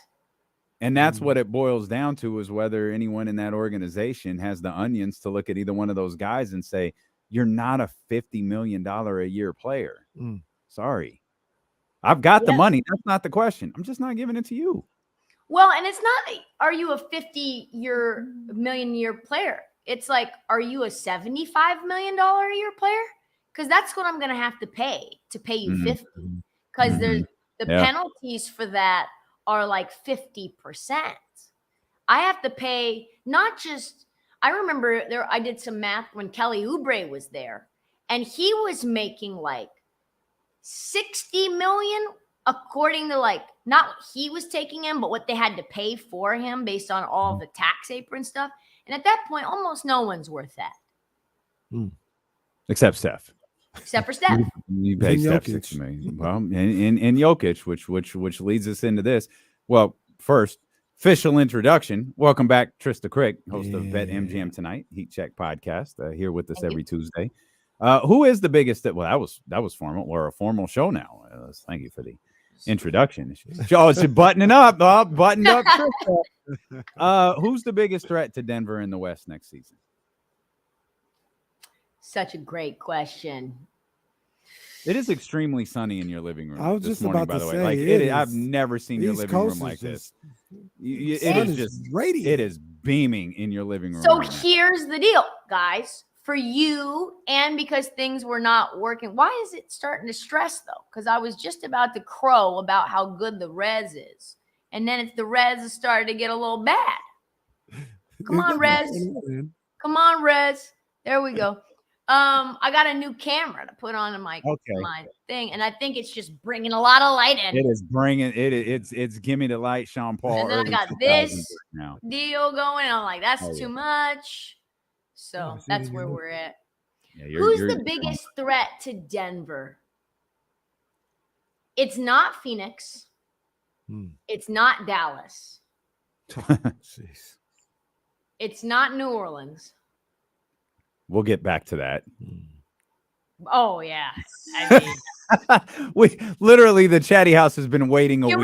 And that's what it boils down to, is whether anyone in that organization has the onions to look at either one of those guys and say, you're not a $50 million a year player. Sorry. I've got the money. That's not the question. I'm just not giving it to you. Well, and it's not, are you a 50-million-year player? It's like, are you a $75 million a year player? Because that's what I'm going to have to pay you 50. Because there's the penalties for that are like 50%. I have to pay not just, I remember I did some math when Kelly Oubre was there, and he was making like $60 million according to like, not what he was taking in, but what they had to pay for him based on all the tax apron stuff. And at that point, almost no one's worth that. Except Steph. Except for Steph. You pay Steph $60 million. Well, and Jokic, which leads us into this. Well, first, official introduction. Welcome back, Trysta Krick, host of Bet MGM Tonight, Heat Check podcast, here with us every Tuesday. Who is the biggest? Well, that was formal. We're a formal show now. Thank you for the introduction. Oh, it's buttoning up. Buttoned up. Who's the biggest threat to Denver in the West next season? Such a great question. It is extremely sunny in your living room. I was this just morning, about by to the say, way. I've never seen your living room like this. It is just radiant. It is beaming in your living room. So here's the deal, guys. For you, and because things were not working, why is it starting to stress though? Because I was just about to crow about how good the Rez is, and then the Rez has started to get a little bad. Come on, Rez. Come on, Rez. There we go. I got a new camera to put on my thing, and I think it's just bringing a lot of light in. It is bringing it. It's give me the light, Sean Paul. And then I got this deal going. And I'm like, that's too much. So that's where we're at. Yeah, Who's the biggest threat to Denver? It's not Phoenix. It's not Dallas. Jeez. It's not New Orleans. We'll get back to that. Oh, yeah. I mean, we literally, the chatty house has been waiting a week. Can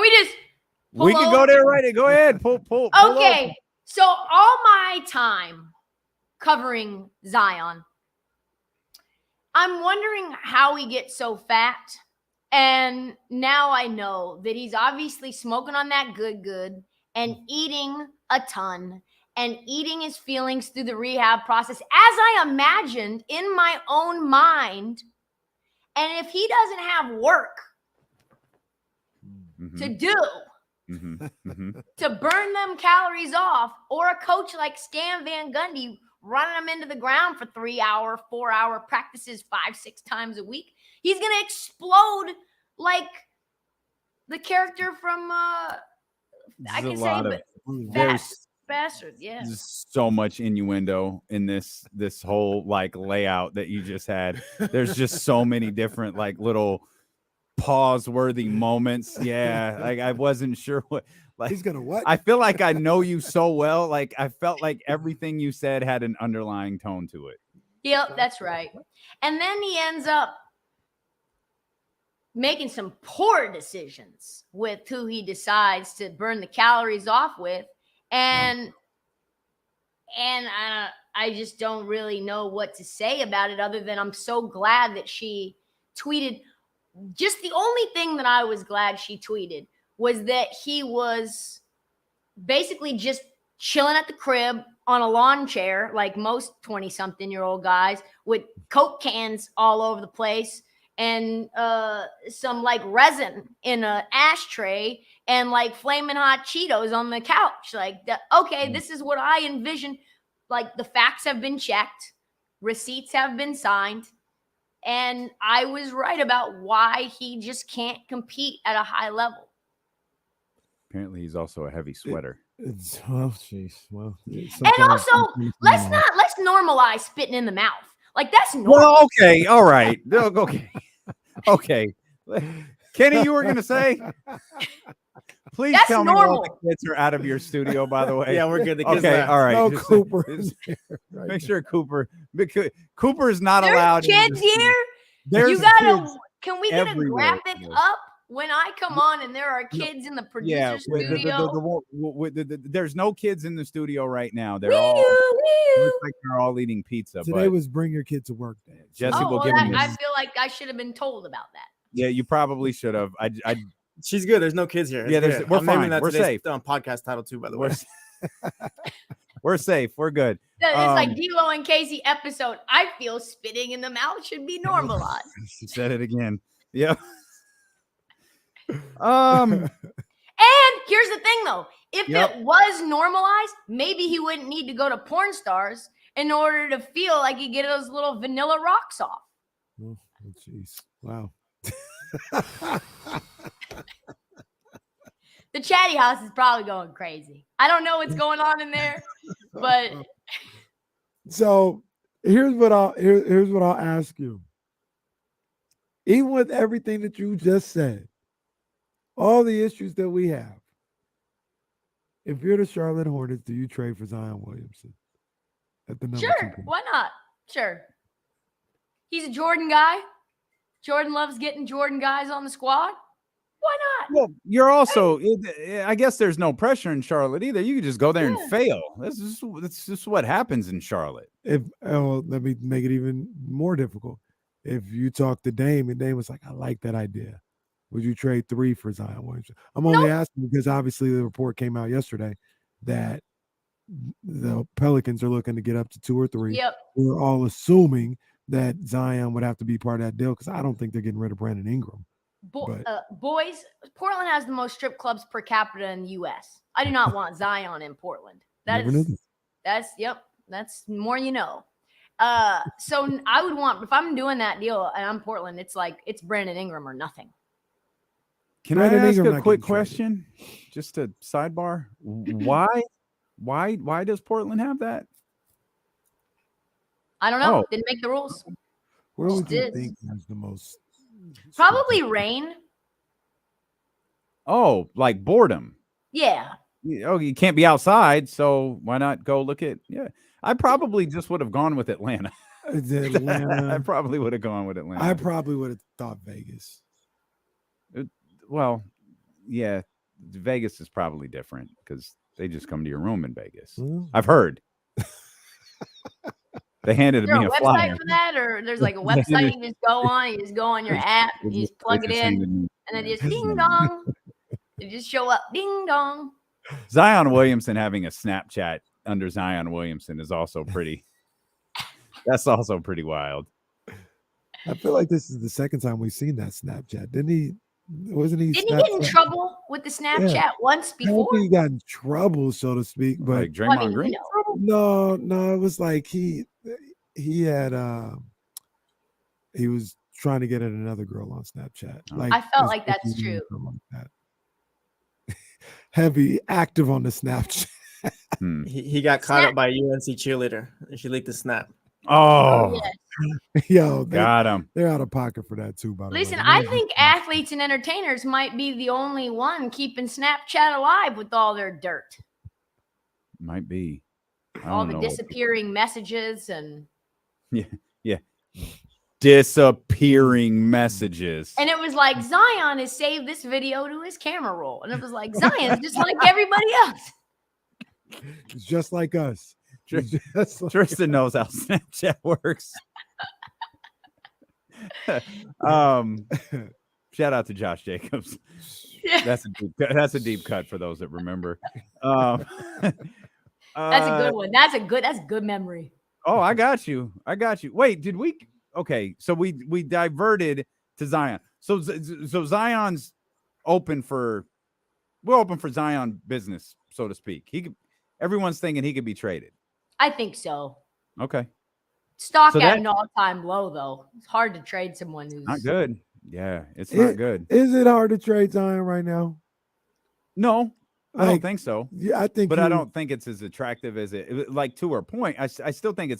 we just we can go there right. Go ahead. Pull okay. over. So all my time covering Zion, I'm wondering how he gets so fat. And now I know that he's obviously smoking on that good and eating a ton and eating his feelings through the rehab process, as I imagined in my own mind. And if he doesn't have work to do to burn them calories off, or a coach like Stan Van Gundy running them into the ground for 3-hour, 4-hour practices 5-6 times a week, he's going to explode like the character from I can say Bastard, yeah. There's so much innuendo in this whole like layout that you just had. There's just so many different like little pause-worthy moments. Yeah, like I wasn't sure what. Like, he's gonna what? I feel like I know you so well. Like I felt like everything you said had an underlying tone to it. Yep, that's right. And then he ends up making some poor decisions with who he decides to burn the calories off with. And I just don't really know what to say about it other than I'm so glad that she tweeted. Just the only thing that I was glad she tweeted was that he was basically just chilling at the crib on a lawn chair like most 20-something-year-old guys with Coke cans all over the place and some like resin in an ashtray and like flaming hot Cheetos on the couch. Like, okay, this is what I envisioned. Like, the facts have been checked, receipts have been signed, and I was right about why he just can't compete at a high level. Apparently, he's also a heavy sweater. Well, jeez. Well, and also, let's normalize spitting in the mouth. Like, that's normal. Well, okay, all right, okay. Kenny, you were gonna say? Please that's tell normal. me all the kids are out of your studio, by the way. Yeah, we're good. The kids okay, left. all right. No, Cooper. Make sure Cooper is not There's allowed. kids here. There's You gotta. kids Can we get a everywhere. graphic up when I come on and there are kids in the producer studio? There's no kids in the studio right now. They're all eating pizza. Today was Bring Your Kid to Work Day. Jesse will give me I feel like I should have been told about that. Yeah, you probably should have. She's good. There's no kids here. Yeah, we're fine. We're safe. Podcast title too, by the way. We're safe. We're good. It's like D'Lo and Casey episode. I feel spitting in the mouth should be normalized. She said it again. Yep. And here's the thing, though. If it was normalized, maybe he wouldn't need to go to porn stars in order to feel like he get those little vanilla rocks off. Oh, jeez. Wow. The chatty house is probably going crazy. I don't know what's going on in there, but so here's what I'll ask you. Even with everything that you just said, all the issues that we have, if you're the Charlotte Hornets, do you trade for Zion Williamson at the number 2 pick? Why not? Sure. He's a Jordan guy. Jordan loves getting Jordan guys on the squad. Why not? Well, you're also, I guess there's no pressure in Charlotte either. You can just go there and fail. That's just what happens in Charlotte. Let me make it even more difficult. If you talk to Dame and Dame was like, I like that idea, would you trade 3 for Zion Williamson? I'm only asking because obviously the report came out yesterday that the Pelicans are looking to get up to 2 or 3. Yep. We're all assuming that Zion would have to be part of that deal because I don't think they're getting rid of Brandon Ingram. Boys, Portland has the most strip clubs per capita in the U.S. I do not want Zion in Portland. That's more you know. So I would want, if I'm doing that deal and I'm Portland, it's like it's Brandon Ingram or nothing. Can I ask a quick question? Just a sidebar. Why does Portland have that? I don't know. Didn't make the rules. Where would you think has the most? Probably rain. Oh, like boredom. Yeah. Oh, you can't be outside, so why not go look at? Yeah, I probably just would have gone with Atlanta. I probably would have gone with Atlanta. I probably would have thought Vegas. Well, yeah, Vegas is probably different because they just come to your room in Vegas. I've heard. They handed me a flyer. Website for that, or there's like a website you just go on. You just go on your app, you just plug it in, and then just ding dong. You just show up, ding dong. Zion Williamson having a Snapchat under Zion Williamson is also pretty. That's also pretty wild. I feel like this is the second time we've seen that Snapchat. Didn't he Didn't he get in trouble with the Snapchat once before? I don't think he got in trouble, so to speak. But like Draymond Green. No, it was like he was trying to get at another girl on Snapchat. Like I felt like that's true. Like that. Heavy active on the Snapchat. He got caught up by a UNC cheerleader. She leaked the snap. Oh, yo, got him. They're out of pocket for that too. By the way, listen, I think athletes and entertainers might be the only one keeping Snapchat alive with all their dirt. Might be All the disappearing messages and Yeah. Disappearing messages. And it was like, Zion has saved this video to his camera roll. And it was like, Zion's just like everybody else. It's just like us. Trysta knows how Snapchat works. Shout out to Josh Jacobs. That's a deep cut for those that remember. That's a good one. That's good memory. Oh, I got you. Wait, did we? Okay, so we diverted to Zion. So Zion's open for Zion business, so to speak. Everyone's thinking he could be traded. I think so. Okay. Stock at an all-time low, though. It's hard to trade someone who's not good. Yeah, it's not good. Is it hard to trade Zion right now? No, I don't think so. Yeah, I think, but I don't think it's as attractive as it. Like, to her point, I still think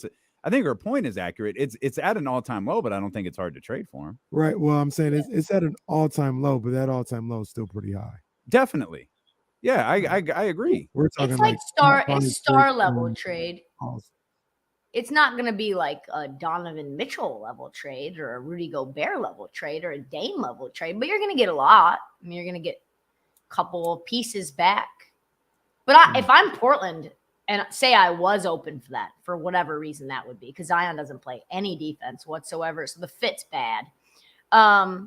I think her point is accurate. It's at an all-time low, but I don't think it's hard to trade for him. Right. Well, I'm saying it's at an all-time low, but that all-time low is still pretty high. Definitely. Yeah, I agree. We're talking it's star level trade. It's not going to be like a Donovan Mitchell level trade or a Rudy Gobert level trade or a Dame level trade, but you're going to get a lot. I mean, you're going to get a couple of pieces back. But if I'm Portland and say I was open for that, for whatever reason that would be, because Zion doesn't play any defense whatsoever, so the fit's bad. I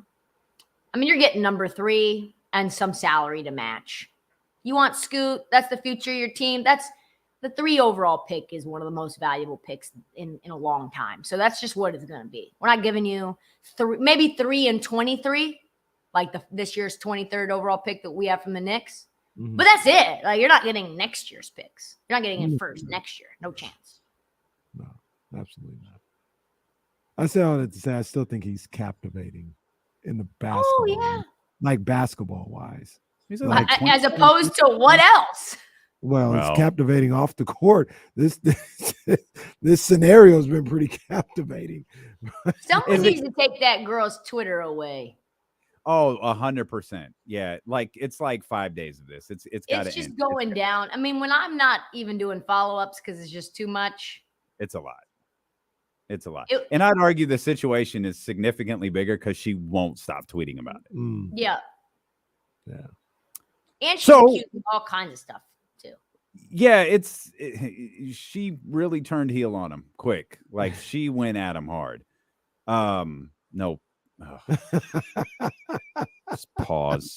mean, you're getting number 3 and some salary to match. You want Scoot, that's the future of your team. That's the 3 overall pick is one of the most valuable picks in a long time. So that's just what it's going to be. We're not giving you maybe 3 and 23, like this year's 23rd overall pick that we have from the Knicks. Mm-hmm. But that's it. Like, you're not getting next year's picks. You're not getting it first next year. No chance. No, absolutely not. I say all that to say I still think he's captivating in the basketball. Oh, yeah. Like basketball wise. Like as opposed to what else? Well, it's captivating off the court. This scenario has been pretty captivating. Someone needs to take that girl's Twitter away. Oh, 100%. Yeah, like it's like 5 days of this. It's got to end. It's just going down. I mean, when I'm not even doing follow-ups because it's just too much. It's a lot. It's a lot. And I'd argue the situation is significantly bigger because she won't stop tweeting about it. Mm. Yeah. Yeah. And she's accusing all kinds of stuff too. Yeah, she really turned heel on him quick. Like, she went at him hard. No.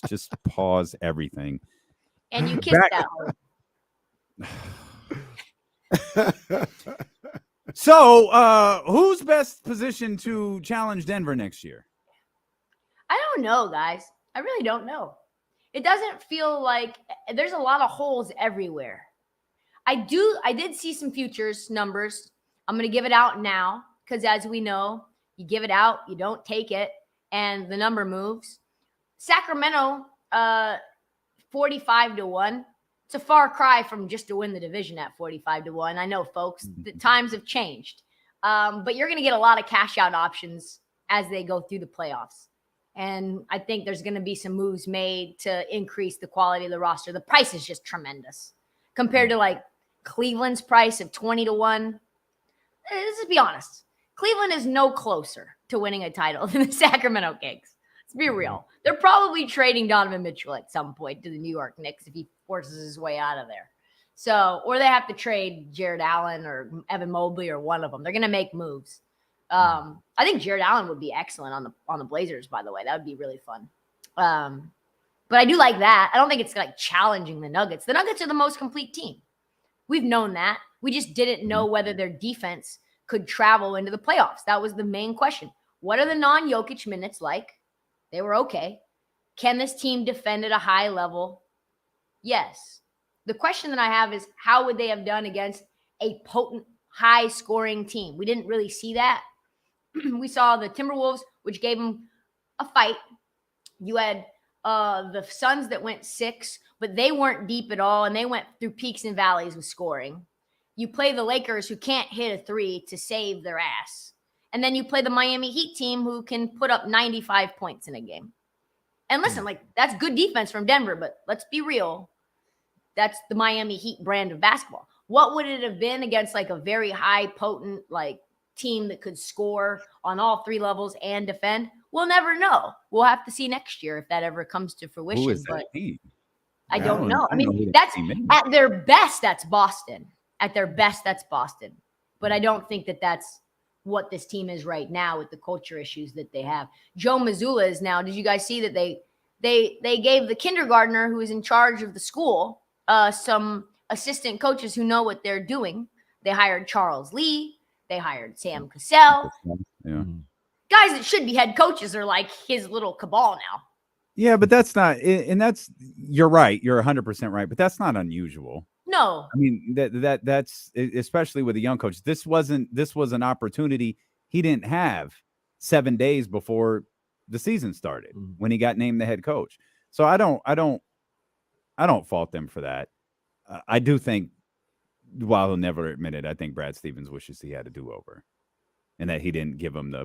Just pause everything. And you kissed that one. So, who's best positioned to challenge Denver next year? I don't know, guys. I really don't know. It doesn't feel like there's a lot of holes everywhere. I did see some futures numbers. I'm going to give it out now because, as we know, you give it out, you don't take it, and the number moves. Sacramento, 45-1. It's a far cry from just to win the division at 45-1. I know, folks, the times have changed. But you're going to get a lot of cash out options as they go through the playoffs. And I think there's going to be some moves made to increase the quality of the roster. The price is just tremendous compared to like Cleveland's price of 20-1. Let's just be honest. Cleveland is no closer to winning a title than the Sacramento Kings. Let's be real. They're probably trading Donovan Mitchell at some point to the New York Knicks if he forces his way out of there. So, or they have to trade Jared Allen or Evan Mobley or one of them. They're going to make moves. I think Jared Allen would be excellent on the Blazers, by the way. That would be really fun. But I do like that. I don't think it's like challenging the Nuggets. The Nuggets are the most complete team. We've known that. We just didn't know whether their defense could travel into the playoffs. That was the main question. What are the non-Jokic minutes like? They were okay. Can this team defend at a high level? Yes. The question that I have is, how would they have done against a potent, high-scoring team? We didn't really see that. We saw the Timberwolves, which gave them a fight. You had the Suns that went 6, but they weren't deep at all, and they went through peaks and valleys with scoring. You play the Lakers, who can't hit a 3 to save their ass. And then you play the Miami Heat team, who can put up 95 points in a game. And listen, like, that's good defense from Denver, but let's be real. That's the Miami Heat brand of basketball. What would it have been against like a very high, potent, like team that could score on all three levels and defend? We'll never know. We'll have to see next year if that ever comes to fruition. Who is but that team? I don't know. I mean, who that's that team is. at their best, that's Boston. At their best, that's Boston. But I don't think that that's what this team is right now with the culture issues that they have. Joe Mazzulla is now. Did you guys see that they gave the kindergartner who is in charge of the school some assistant coaches who know what they're doing? They hired Charles Lee. They hired Sam Cassell. Yeah. Guys that should be head coaches are like his little cabal now. Yeah, but that's not, and that's, you're right. You're 100% right, but that's not unusual. No. I mean, that's especially with a young coach. This was an opportunity he didn't have 7 days before the season started when he got named the head coach. So I don't fault them for that. I do think, while he'll never admit it, I think Brad Stevens wishes he had a do-over and that he didn't give him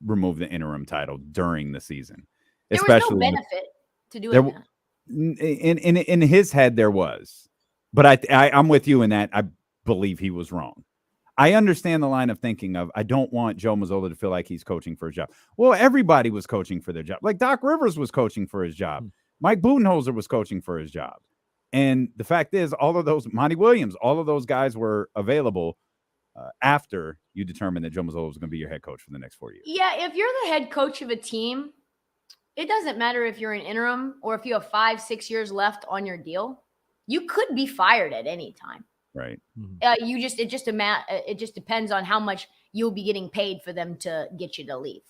remove the interim title during the season. There was no benefit to doing that. In his head, there was. But I'm with you in that I believe he was wrong. I understand the line of thinking of, I don't want Joe Mazzulla to feel like he's coaching for a job. Well, everybody was coaching for their job. Like Doc Rivers was coaching for his job. Mike Budenholzer was coaching for his job. And the fact is, all of those, Monty Williams, all of those guys were available after you determined that Joe Mazzulla was going to be your head coach for the next 4 years. Yeah, if you're the head coach of a team, it doesn't matter if you're an interim or if you have 5-6 years left on your deal. You could be fired at any time. Right. It just depends on how much you'll be getting paid for them to get you to leave.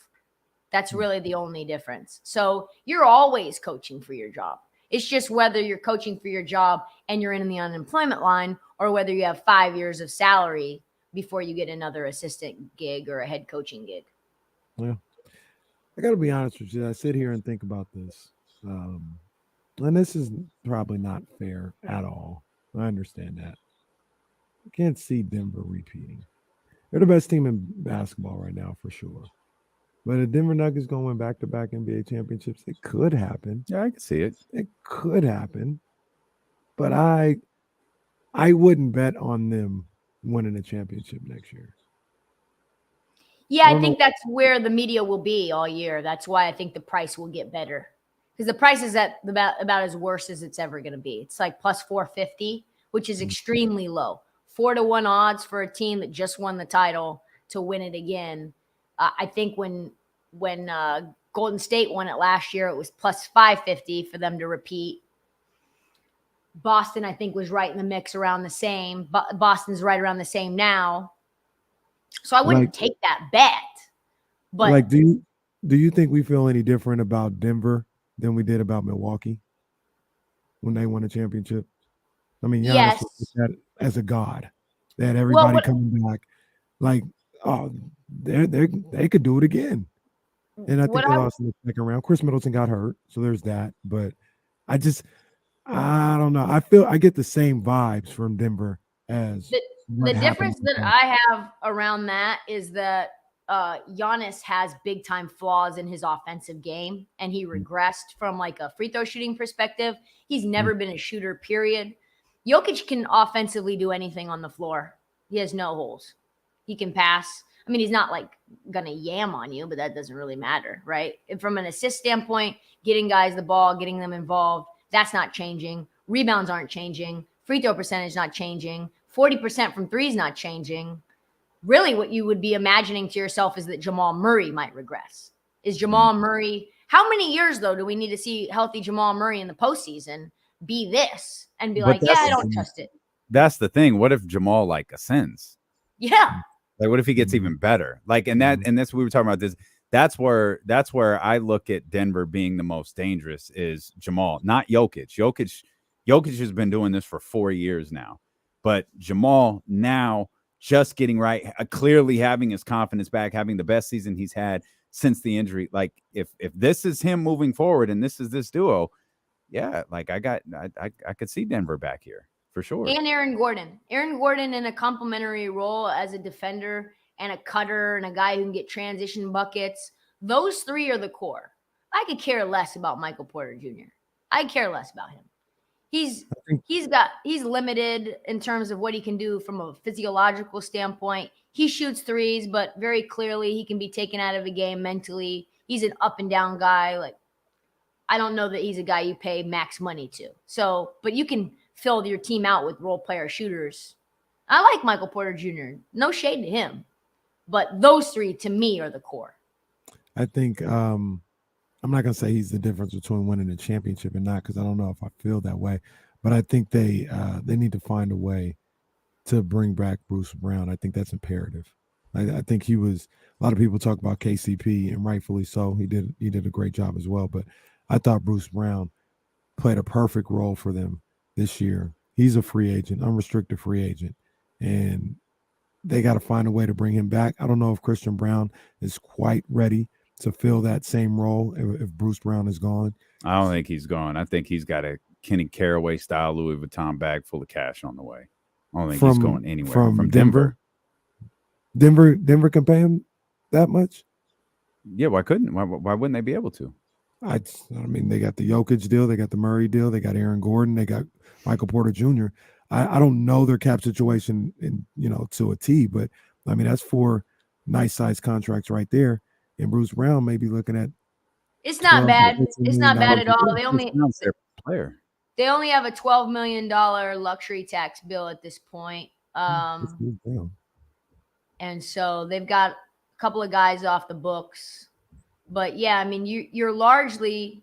That's really the only difference. So you're always coaching for your job. It's just whether you're coaching for your job and you're in the unemployment line, or whether you have 5 years of salary before you get another assistant gig or a head coaching gig. Yeah. I got to be honest with you. I sit here and think about this. And this is probably not fair at all. I understand that. I can't see Denver repeating. They're the best team in basketball right now, for sure. But if Denver Nuggets going to win back-to-back NBA championships, it could happen. Yeah, I can see it. It could happen. But I wouldn't bet on them winning a championship next year. Yeah, I think that's where the media will be all year. That's why I think the price will get better. Because the price is at about as worse as it's ever going to be. It's like plus 450, which is extremely low. 4-1 odds for a team that just won the title to win it again. I think when Golden State won it last year, it was plus 550 for them to repeat. Boston, I think, was right in the mix around the same. Boston's right around the same now. So I wouldn't take that bet. But do you think we feel any different about Denver than we did about Milwaukee when they won a championship? I mean, yes, that as a god, they had everybody coming back. Like, oh, they could do it again. And I think they lost in the second round. Chris Middleton got hurt, so there's that. But I don't know. I get the same vibes from Denver as the difference that I have around that is that Giannis has big time flaws in his offensive game, and he regressed from like a free throw shooting perspective. He's never been a shooter, period. Jokic can offensively do anything on the floor. He has no holes. He can pass. I mean, he's not like going to yam on you, but that doesn't really matter, right? And from an assist standpoint, getting guys the ball, getting them involved, that's not changing. Rebounds aren't changing. Free throw percentage not changing. 40% from three is not changing. Really what you would be imagining to yourself is that Jamal Murray might regress. Is Jamal Murray – how many years, though, do we need to see healthy Jamal Murray in the postseason be this and be like, yeah, I don't trust it? That's the thing. What if Jamal, like, ascends? Yeah. Like, what if he gets even better? Like, and that's what we were talking about this. That's where I look at Denver being the most dangerous is Jamal, not Jokic. Jokic has been doing this for 4 years now. But Jamal now just getting right, clearly having his confidence back, having the best season he's had since the injury. Like, if this is him moving forward and this is this duo, yeah, like I could see Denver back here for sure. And Aaron Gordon in a complementary role as a defender and a cutter and a guy who can get transition buckets. Those three are the core. I could care less about Michael Porter Jr. I care less about him. He's limited in terms of what he can do from a physiological standpoint. he shoots threes, but very clearly he can be taken out of the game mentally. He's an up and down guy. Like, I don't know that he's a guy you pay max money to. So, but you can fill your team out with role player shooters. I like Michael Porter Jr. No shade to him, but those three to me are the core. I think I'm not gonna say he's the difference between winning a championship and not, because I don't know if I feel that way. But I think they need to find a way to bring back Bruce Brown. I think that's imperative. I think he was. A lot of people talk about KCP, and rightfully so. He did a great job as well. But I thought Bruce Brown played a perfect role for them this year. He's a free agent, unrestricted free agent, and they got to find a way to bring him back. I don't know if Christian Brown is quite ready to fill that same role if Bruce Brown is gone. I don't think he's gone. I think he's got a Kenny Caraway style Louis Vuitton bag full of cash on the way. I don't think he's going anywhere. From Denver. Denver can pay him that much? Yeah, why couldn't? Why wouldn't they be able to? I mean, they got the Jokic deal, they got the Murray deal, they got Aaron Gordon, they got Michael Porter Jr. I don't know their cap situation to a T, but I mean that's 4 nice size contracts right there. And Bruce Brown may be looking at. It's not bad. It's not bad at all. They only have a $12 million luxury tax bill at this point. And so they've got a couple of guys off the books. But yeah, I mean, you're largely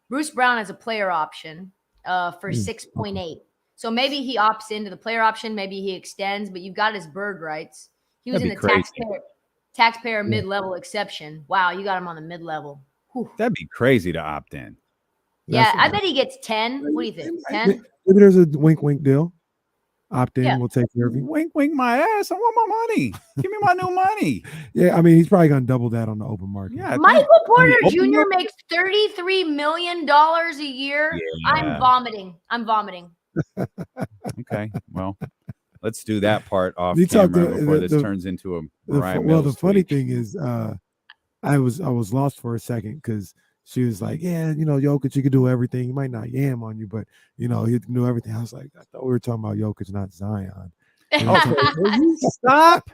Bruce Brown as a player option for 6.8. So maybe he opts into the player option, maybe he extends, but you've got his bird rights. He was in the taxpayer mid-level exception. Wow, you got him on the mid-level. That'd be crazy to opt in. Yeah, I bet he gets 10. What do you think? 10? Maybe there's a wink deal. Opt in, we'll take care of you. Wink my ass. I want my money. Give me my new money. Yeah, I mean, he's probably going to double that on the open market. Yeah, Michael Porter Jr. makes $33 million a year. Yeah. I'm vomiting. Okay, well, let's do that part off camera before this turns into a Mariah Mills. Well, the funny thing is, I was lost for a second because she was like, "Yeah, Jokic, you could do everything. He might not yam on you, but he can do everything." I was like, "I thought we were talking about Jokic, not Zion." Will you stop?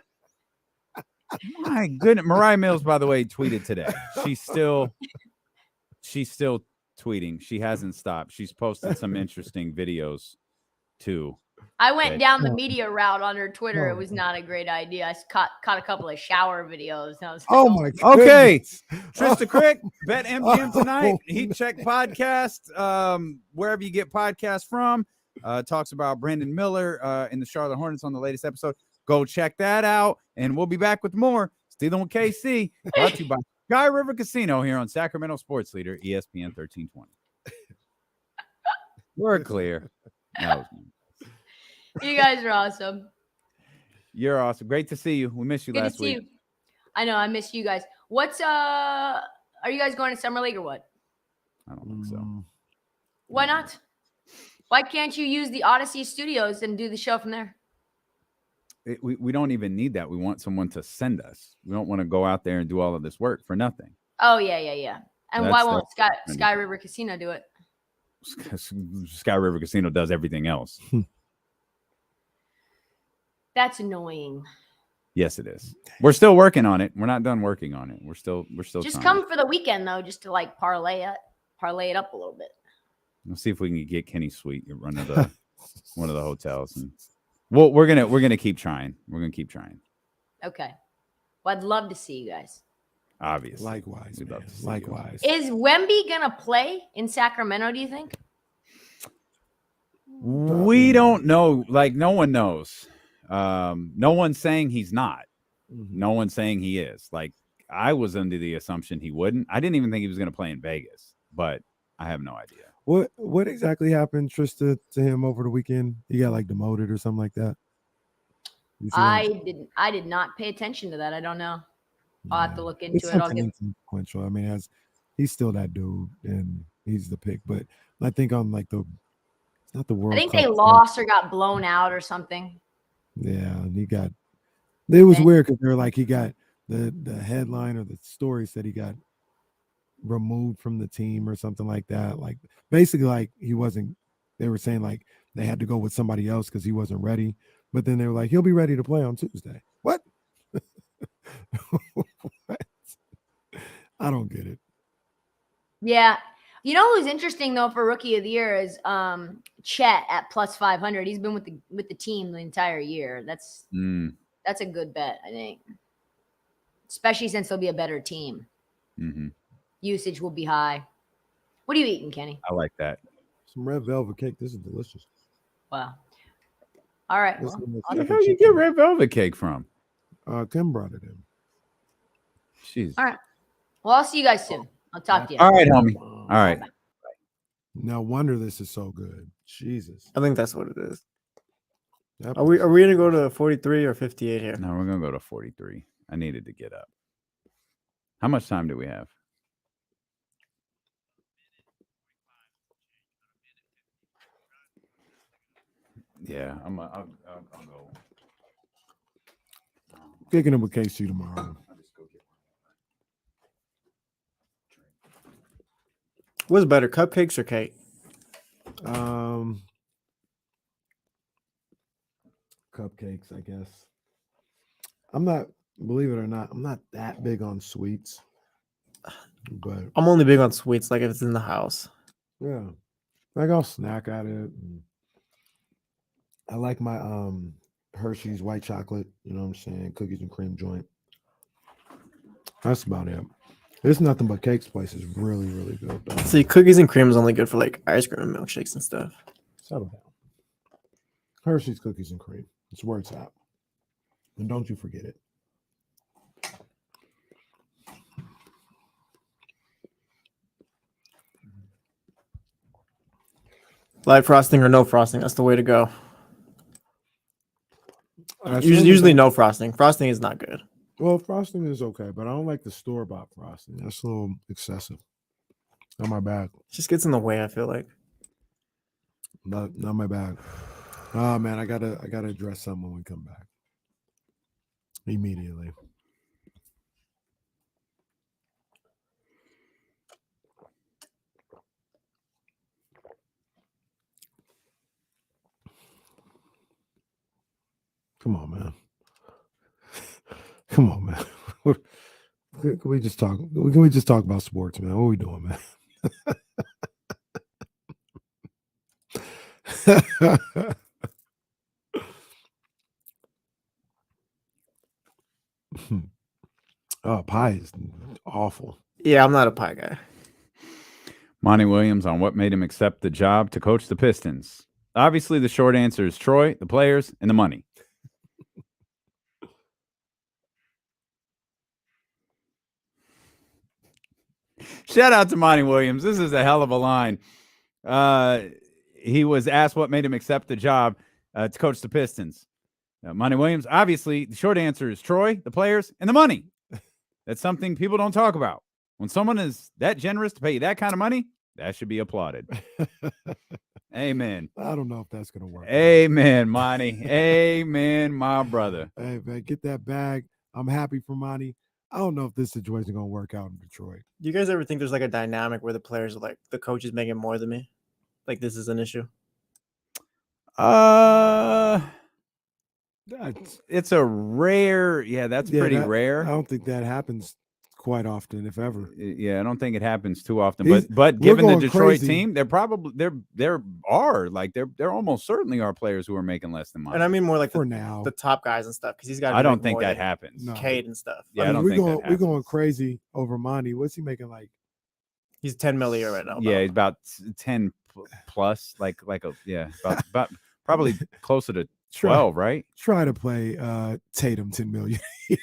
My goodness, Mariah Mills, by the way, tweeted today. She's still tweeting. She hasn't stopped. She's posted some interesting videos too. I went down the media route on her Twitter. It was not a great idea. I caught a couple of shower videos. And I was like, my God. Okay. Trysta Krick, Bet MGM tonight. Heat Check podcast. Wherever you get podcasts from. Talks about Brandon Miller in the Charlotte Hornets on the latest episode. Go check that out. And we'll be back with more. Stealing with KC. Brought to you by Sky River Casino here on Sacramento Sports Leader, ESPN 1320. We're clear. You guys are awesome. You're awesome. Great to see you. We missed you last week. You. I know. I miss you guys. Are you guys going to Summer League or what? I don't think so. Why not? Why can't you use the Odyssey Studios and do the show from there? We don't even need that. We want someone to send us. We don't want to go out there and do all of this work for nothing. Oh, yeah. And why won't Sky River Casino do it? Sky River Casino does everything else. That's annoying. Yes, it is. We're still working on it. We're not done working on it. We're still just come for the weekend though, just to like parlay it up a little bit. Let's see if we can get Kenny Sweet to run to one of the hotels. And well, we're gonna keep trying. We're gonna keep trying. Okay. Well, I'd love to see you guys. Obviously. Likewise. Is Wemby gonna play in Sacramento, do you think? We don't know. Like, no one knows. No one's saying he's not. No one's saying he is. Like, I was under the assumption he wouldn't. I didn't even think he was going to play in Vegas, but I have no idea. What exactly happened, Trysta, to him over the weekend? He got like demoted or something like that? I did not pay attention to that. I don't know. I'll have to look into it. Inconsequential. I mean, he's still that dude, and he's the pick. But I think on like it's not the World Cup. I think they lost or got blown out or something. Yeah, and it was weird because they're like he got the headline or the story said he got removed from the team or something like that. Like basically like he wasn't, they were saying like they had to go with somebody else because he wasn't ready. But then they were like, he'll be ready to play on Tuesday. What? I don't get it. Yeah. You know who's interesting though for Rookie of the Year is Chet at plus 500. He's been with the team the entire year. That's a good bet, I think. Especially since there'll be a better team. Mm-hmm. Usage will be high. What are you eating, Kenny? I like that. Some red velvet cake. This is delicious. Wow. All right. Where the hell you get red velvet cake from? Kim brought it in. Jeez. All right. Well, I'll see you guys soon. I'll talk to you. All right, homie. All right. No wonder this is so good. Jesus. I think that's what it is. That Are we gonna go to 43 or 58 here? No, we're gonna go to 43. I needed to get up. How much time do we have? Yeah, I'll go. Kicking it with KC tomorrow. What's better, cupcakes or cake? Cupcakes, I guess. I'm not, believe it or not, I'm not that big on sweets. But I'm only big on sweets, like if it's in the house. yeah, like I'll snack at it. I like my Hershey's white chocolate, you know what I'm saying, cookies and cream joint. That's about it. There's nothing but cakes place is really, really good though. See, cookies and cream is only good for like ice cream and milkshakes and stuff. Settle down. Hershey's cookies and cream. It's where it's at. And don't you forget it. Light frosting or no frosting, that's the way to go. Usually no frosting. Frosting is not good. Well, frosting is okay, but I don't like the store-bought frosting. That's a little excessive. Not my bag. It just gets in the way, I feel like. Not my bag. Oh man, I gotta address something when we come back. Immediately. Come on, man. Come on, man. Can we just talk? Can we just talk about sports, man? What are we doing, man? Oh, pie is awful. Yeah, I'm not a pie guy. Monty Williams on what made him accept the job to coach the Pistons. Obviously, the short answer is Troy, the players, and the money. Shout out to Monty Williams. This is a hell of a line. He was asked what made him accept the job to coach the Pistons. Monty Williams, obviously, the short answer is Troy, the players, and the money. That's something people don't talk about. When someone is that generous to pay you that kind of money, that should be applauded. Amen. I don't know if that's going to work. Amen, Monty. Amen, my brother. Hey, man, get that bag. I'm happy for Monty. I don't know if this situation is going to work out in Detroit. Do you guys ever think there's like a dynamic where the players are like, the coach is making more than me? Like this is an issue? It's a rare, that's pretty rare. I don't think that happens quite often, if ever. Yeah, I don't think it happens too often. But given the Detroit team, there almost certainly are players who are making less than Monty. And I mean more like for now, the top guys and stuff, because he's got. I don't think that happens. No. Cade and stuff. Yeah, I don't think that happens. We're going crazy over Monty. What's he making like? He's 10 million a year right now. Yeah, he's about 10 plus, about probably closer to 12, right? Try to play Tatum 10 million a year.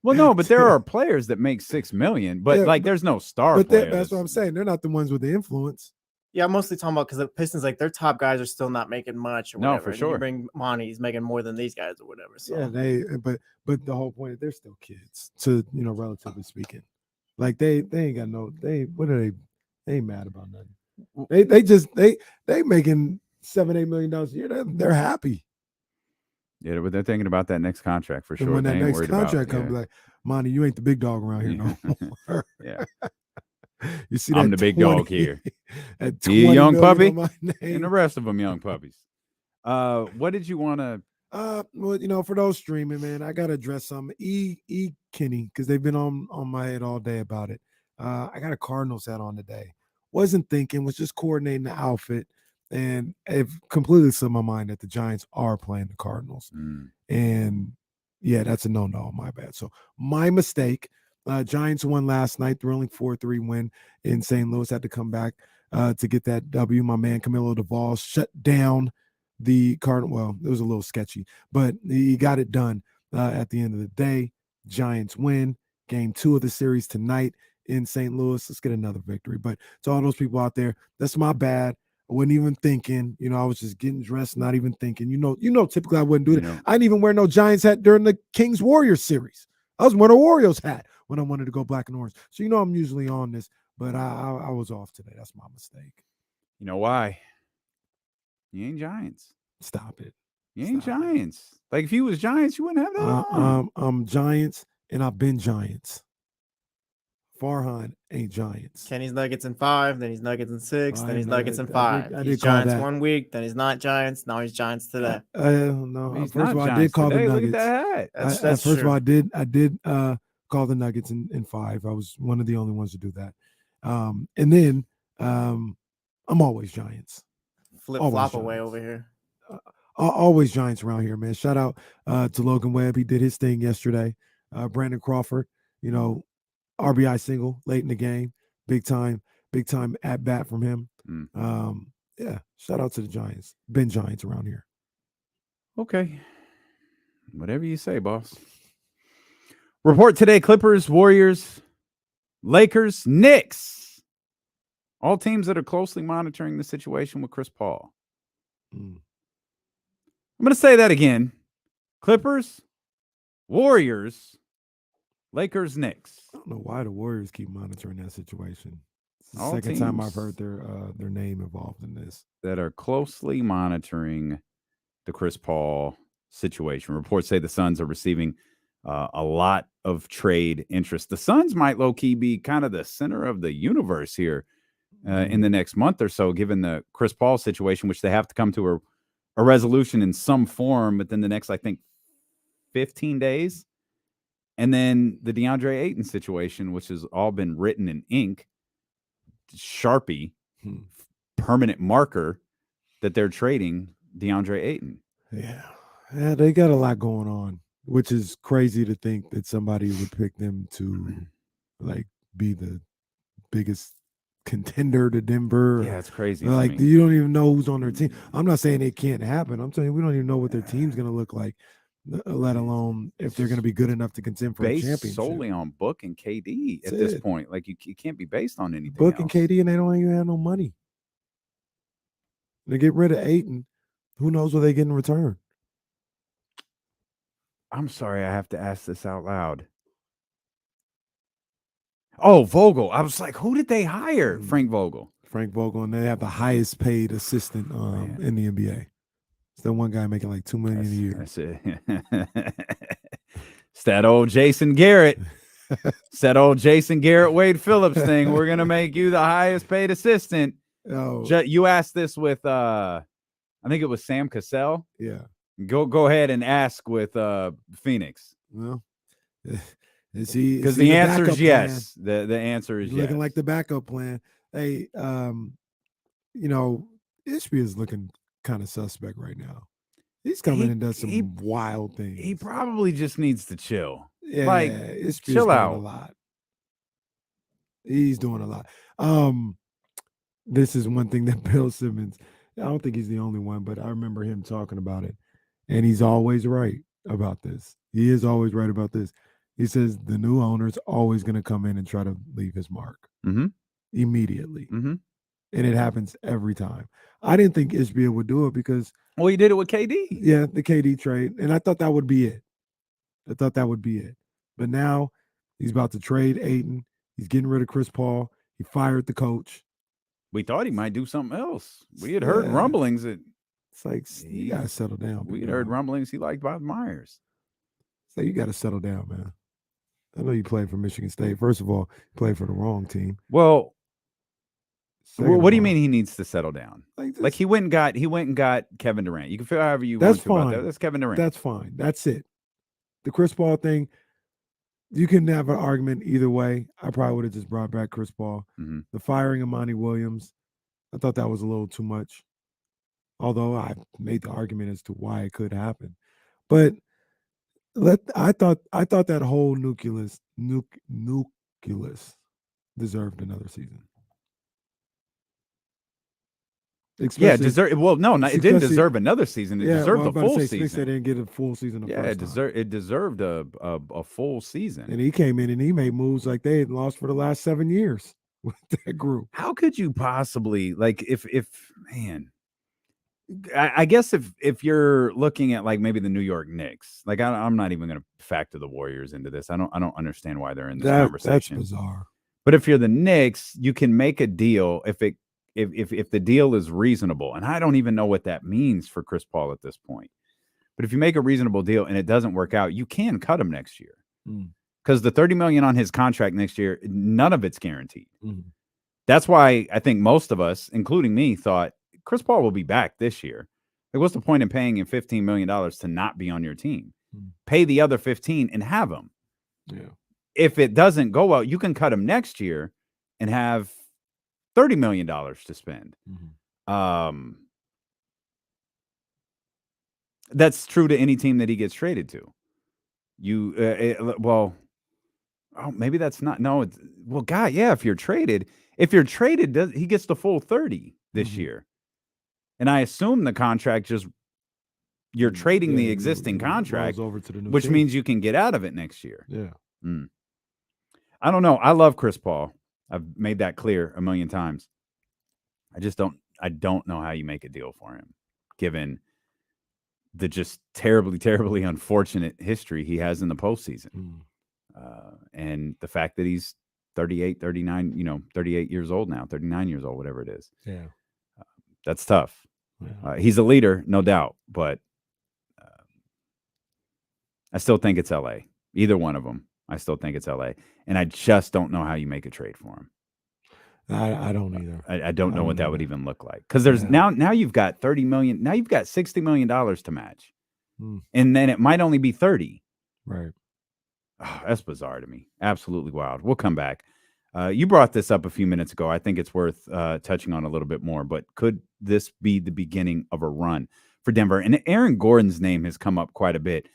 Well, no, but there are players that make 6 million, but there's no star players. That's what I'm saying. They're not the ones with the influence. Yeah, I'm mostly talking about because the Pistons, like their top guys are still not making much. Or whatever. No, for and sure. You bring Monty, he's making more than these guys or whatever. So. Yeah, but the whole point is they're still kids, to relatively speaking. Like they ain't got no. They ain't mad about nothing. They making $7-8 million a year. They're happy. Yeah, but they're thinking about that next contract for sure. And when that next contract comes, like, Monty, you ain't the big dog around here no more. Yeah. You see, I'm the big dog here. At you young puppy, and and the rest of them young puppies. What did you want to? Well, for those streaming, man, I gotta address some Kenny, because they've been on my head all day about it. I got a Cardinals hat on today. Wasn't thinking, was just coordinating the outfit, and it completely slipped my mind that the Giants are playing the Cardinals. And yeah, that's a no. My bad. So my mistake. Giants won last night, thrilling 4-3 win in St. Louis. Had to come back to get that W. My man Camilo Duvall shut down the Cardinals. Well, it was a little sketchy, but he got it done at the end of the day. Giants win game 2 of the series tonight in St. Louis. Let's get another victory. But to all those people out there, that's my bad. I wasn't even thinking. I was just getting dressed, not even thinking. Typically I wouldn't do that. I didn't even wear no Giants hat during the Kings Warriors series. I was wearing a Orioles hat when I wanted to go black and orange. So I'm usually on this, but I was off today. That's my mistake. You know why? You ain't Giants. Stop it. You ain't Giants. Like if you was Giants, you wouldn't have that on. I'm Giants, and I've been Giants. Farhan ain't Giants. Kenny's Nuggets in 5, then he's Nuggets in 6, then he's Nuggets in 5. I He's did call Giants that. 1 week, then he's not Giants. Now he's Giants today. No. He's First of all, not I did call the Giants Nuggets. today. Look at that hat. That's First true. of all, I did call the Nuggets in 5. I was one of the only ones to do that. And then I'm always Giants. Flip-flop away over here. Always Giants around here, man. Shout out to Logan Webb. He did his thing yesterday. Brandon Crawford, RBI single late in the game. Big time at bat from him. Yeah, shout out to the Giants. Been Giants around here. Okay. Whatever you say, boss. Report today, Clippers, Warriors, Lakers, Knicks. All teams that are closely monitoring the situation with Chris Paul. I'm going to say that again. Clippers, Warriors, Lakers, Knicks. I don't know why the Warriors keep monitoring that situation. It's the All second time teams I've heard their name involved in this. That are closely monitoring the Chris Paul situation. Reports say the Suns are receiving a lot of trade interest. The Suns might low-key be kind of the center of the universe here in the next month or so, given the Chris Paul situation, which they have to come to a resolution in some form within the next, I think, 15 days. And then the DeAndre Ayton situation, which has all been written in ink, Sharpie, permanent marker that they're trading DeAndre Ayton. Yeah, they got a lot going on, which is crazy to think that somebody would pick them to be the biggest contender to Denver. Yeah, it's crazy. You don't even know who's on their team. I'm not saying it can't happen. I'm telling you, we don't even know what their team's going to look like, let alone if they're going to be good enough to contend for a championship. Based solely on Book and KD at this point. Like you can't be based on anything Book else. and KD, and they don't even have no money. They get rid of Ayton. Who knows what they get in return? I'm sorry, I have to ask this out loud. Oh, Vogel. I was like, who did they hire? Frank Vogel. Frank Vogel, and they have the highest paid assistant in the NBA. It's that one guy making like $2 million a year. That's it. It's that old Jason Garrett. It's that old Jason Garrett, Wade Phillips thing. We're gonna make you the highest paid assistant. Oh. You asked this with I think it was Sam Cassell. Yeah. Go ahead and ask with Phoenix. Well, is he? Because the answer is yes. The answer is yes. Looking like the backup plan. Hey, Ishbia is looking kind of suspect right now. He's coming and does some wild things. He probably just needs to chill. Yeah, chill out a lot. He's doing a lot. This is one thing that Bill Simmons, I don't think he's the only one, but I remember him talking about it. And he's always right about this. He is always right about this. He says the new owner's always going to come in and try to leave his mark immediately. And it happens every time. I didn't think Ishbia would do it because... Well, he did it with KD. Yeah, the KD trade. And I thought that would be it. But now he's about to trade Ayton. He's getting rid of Chris Paul. He fired the coach. We thought he might do something else. We had heard rumblings that... It's like, you got to settle down. We had heard rumblings he liked Bob Myers. So you got to settle down, man. I know you played for Michigan State. First of all, you played for the wrong team. Well, What do you mean he needs to settle down? Like he went and got Kevin Durant. You can feel however you That's want to fine. about that. That's Kevin Durant. That's fine. That's it. The Chris Paul thing, you can have an argument either way. I probably would have just brought back Chris Paul. Mm-hmm. The firing of Monty Williams, I thought that was a little too much. Although I made the argument as to why it could happen. But I thought that whole nucleus deserved another season. It didn't deserve another season. It deserved a full season. They didn't get a full season. It deserved a full season. And he came in and he made moves like they had lost for the last 7 years with that group. How could you possibly I guess if you're looking at like maybe the New York Knicks, like I'm not even going to factor the Warriors into this. I don't understand why they're in this conversation. That's bizarre. But if you're the Knicks, you can make a deal if the deal is reasonable. And I don't even know what that means for Chris Paul at this point. But if you make a reasonable deal and it doesn't work out, you can cut him next year. Because the $30 million on his contract next year, none of it's guaranteed. That's why I think most of us, including me, thought Chris Paul will be back this year. Like, what's the point in paying him $15 million to not be on your team? Pay the other 15 and have him. Yeah. If it doesn't go well, you can cut him next year and have $30 million to spend. That's true to any team that he gets traded to. Maybe that's not. No, if you're traded, he gets the full 30 this year. And I assume the contract you're trading the existing contract, over to the new which team. means you can get out of it next year. Yeah. I don't know. I love Chris Paul. I've made that clear a million times. I don't know how you make a deal for him, given the just terribly, terribly unfortunate history he has in the postseason. And the fact that he's 38 years old now, 39 years old, whatever it is. Yeah. That's tough. Yeah. He's a leader, no doubt, but I still think it's LA. Either one of them. I still think it's LA. And I just don't know how you make a trade for him. I don't either. I don't know what that would even look like. Because there's now you've got $30 million. Now you've got $60 million to match. And then it might only be 30. Right. Oh, that's bizarre to me. Absolutely wild. We'll come back. You brought this up a few minutes ago. I think it's worth touching on a little bit more. But could this be the beginning of a run for Denver? And Aaron Gordon's name has come up quite a bit.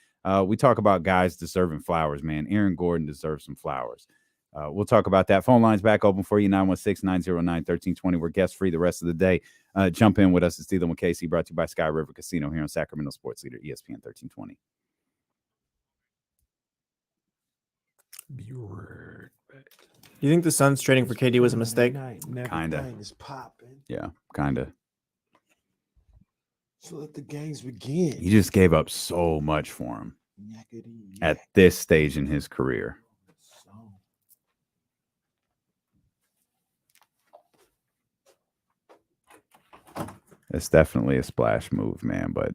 We talk about guys deserving flowers, man. Aaron Gordon deserves some flowers. We'll talk about that. Phone lines back open for you, 916-909-1320. We're guest free the rest of the day. Jump in with us. It's Dillon with Casey, brought to you by Sky River Casino here on Sacramento Sports Leader, ESPN 1320. You think the Suns trading for KD was a mistake? Kinda. Yeah, kinda. So let the games begin. He just gave up so much for him at this stage in his career. It's definitely a splash move, man, but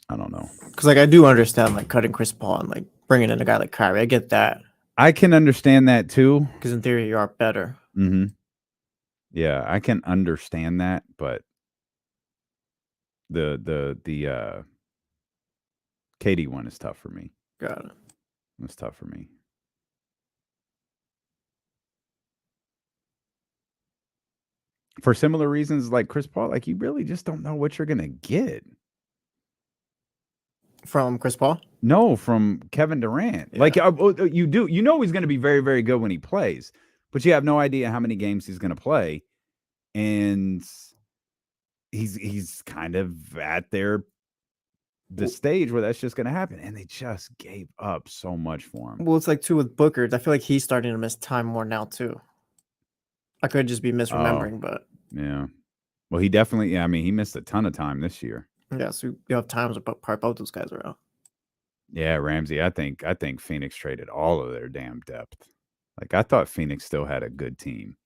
I don't know. Because, I do understand, cutting Chris Paul and, bringing in a guy like Kyrie. I get that. I can understand that, too. Because, in theory, you are better. Mm-hmm. Yeah, I can understand that, but the KD one is tough for me. Got it. It's tough for me. For similar reasons like Chris Paul, you really just don't know what you're going to get. From Chris Paul? No, from Kevin Durant. Yeah. You do. You know he's going to be very, very good when he plays, but you have no idea how many games he's going to play. And he's kind of at the stage where that's just going to happen. And they just gave up so much for him. Well, it's too with Booker. I feel like he's starting to miss time more now, too. I could just be misremembering, but yeah. Well, he definitely. Yeah, I mean, he missed a ton of time this year. Yeah, so you have times where both those guys are out. Yeah, Ramsey. I think Phoenix traded all of their damn depth. I thought Phoenix still had a good team.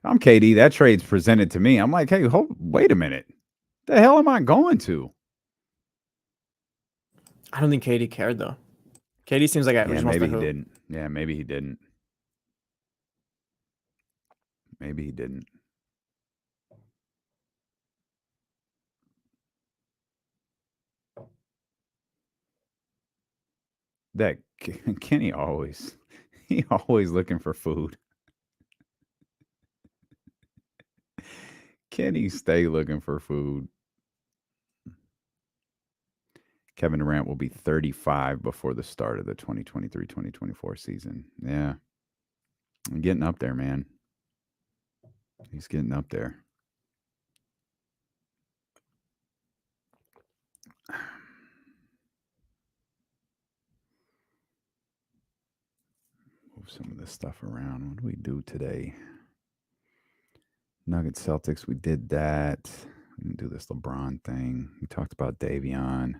I'm KD. That trade's presented to me. I'm like, hey, wait a minute. The hell am I going to? I don't think KD cared though. KD seems like maybe he didn't. Yeah, maybe he didn't. Maybe he didn't. That Kenny always looking for food. Kenny stay looking for food. Kevin Durant will be 35 before the start of the 2023-2024 season. Yeah. I'm getting up there, man. He's getting up there. Move some of this stuff around. What do we do today? Nuggets Celtics, we did that. We didn't do this LeBron thing. We talked about Davion.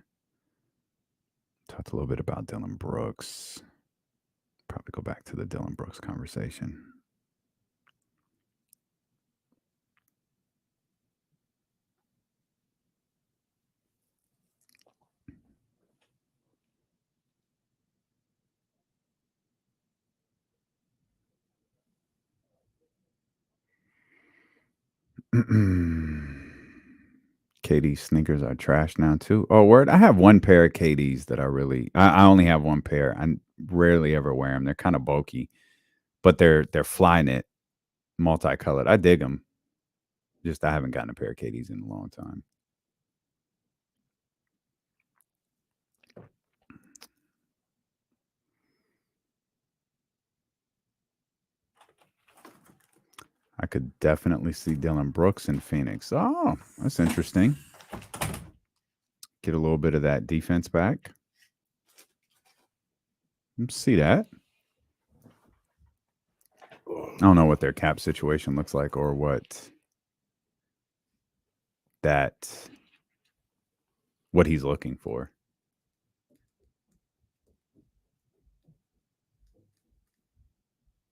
Talked a little bit about Dillon Brooks. Probably go back to the Dillon Brooks conversation. KD sneakers are trash now too. Oh, word! I have one pair of KDs that I only have one pair. I rarely ever wear them. They're kind of bulky, but they're Flyknit, multicolored. I dig them. Just I haven't gotten a pair of KDs in a long time. I could definitely see Dillon Brooks in Phoenix. Oh, that's interesting. Get a little bit of that defense back. See that. I don't know what their cap situation looks like or what he's looking for.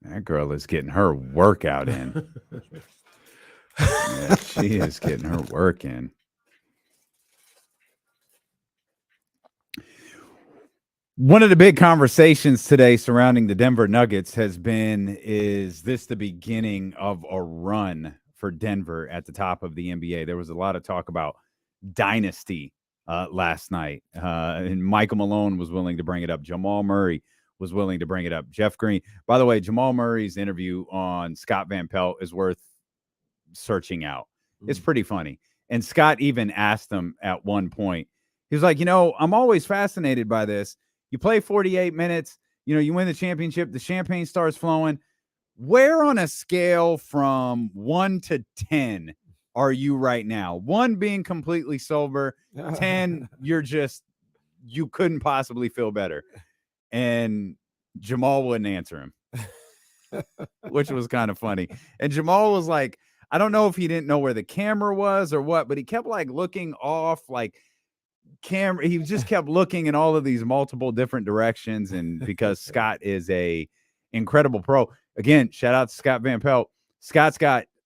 That girl is getting her workout in. Yeah, she is getting her work in. One of the big conversations today surrounding the Denver Nuggets has been, is this the beginning of a run for Denver at the top of the NBA? There was a lot of talk about dynasty last night. And Michael Malone was willing to bring it up. Jamal Murray was willing to bring it up. Jeff Green. By the way, Jamal Murray's interview on Scott Van Pelt is worth searching out. It's pretty funny. And Scott even asked him at one point, he was like, I'm always fascinated by this. You play 48 minutes, you win the championship, the champagne starts flowing. Where on a scale from 1 to 10 are you right now? 1 being completely sober, 10, you couldn't possibly feel better. And Jamal wouldn't answer him, which was kind of funny. And Jamal was like, I don't know if he didn't know where the camera was or what, but he kept looking off camera. He just kept looking in all of these multiple different directions. And because Scott is a incredible pro, again, shout out to Scott Van Pelt.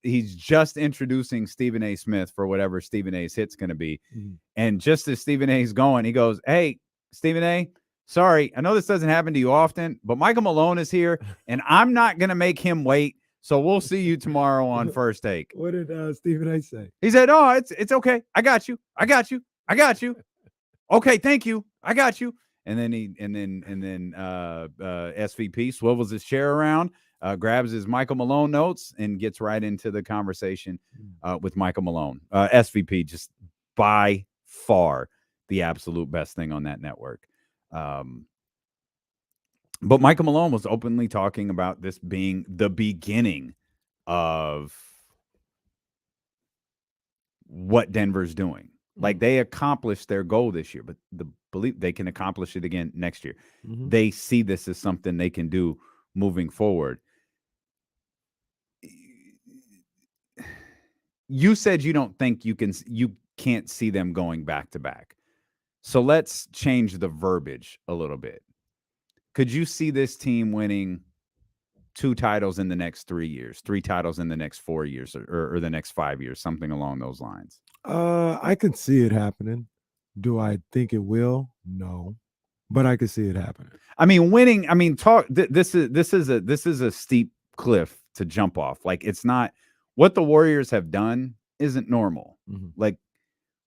He's just introducing Stephen A. Smith for whatever Stephen A.'s hit's going to be. Mm-hmm. And just as Stephen A.'s going, he goes, hey, Stephen A., sorry, I know this doesn't happen to you often, but Michael Malone is here, and I'm not going to make him wait. So we'll see you tomorrow on First Take. What did Stephen A. say? He said, "Oh, it's okay. I got you. Okay, thank you. I got you." And then SVP swivels his chair around, grabs his Michael Malone notes, and gets right into the conversation with Michael Malone. SVP, just by far the absolute best thing on that network. But Michael Malone was openly talking about this being the beginning of what Denver's doing. Like, they accomplished their goal this year, but believe they can accomplish it again next year. Mm-hmm. They see this as something they can do moving forward. You said you don't think you can't see them going back to back. So let's change the verbiage a little bit. Could you see this team winning 2 titles in the next 3 years, 3 titles in the next 4 years, or the next 5 years, something along those lines? I can see it happening. Do I think it will? No, but I can see it happening. I mean, winning. I mean, this is a steep cliff jump off. Like, it's not what the Warriors have done isn't normal. Like,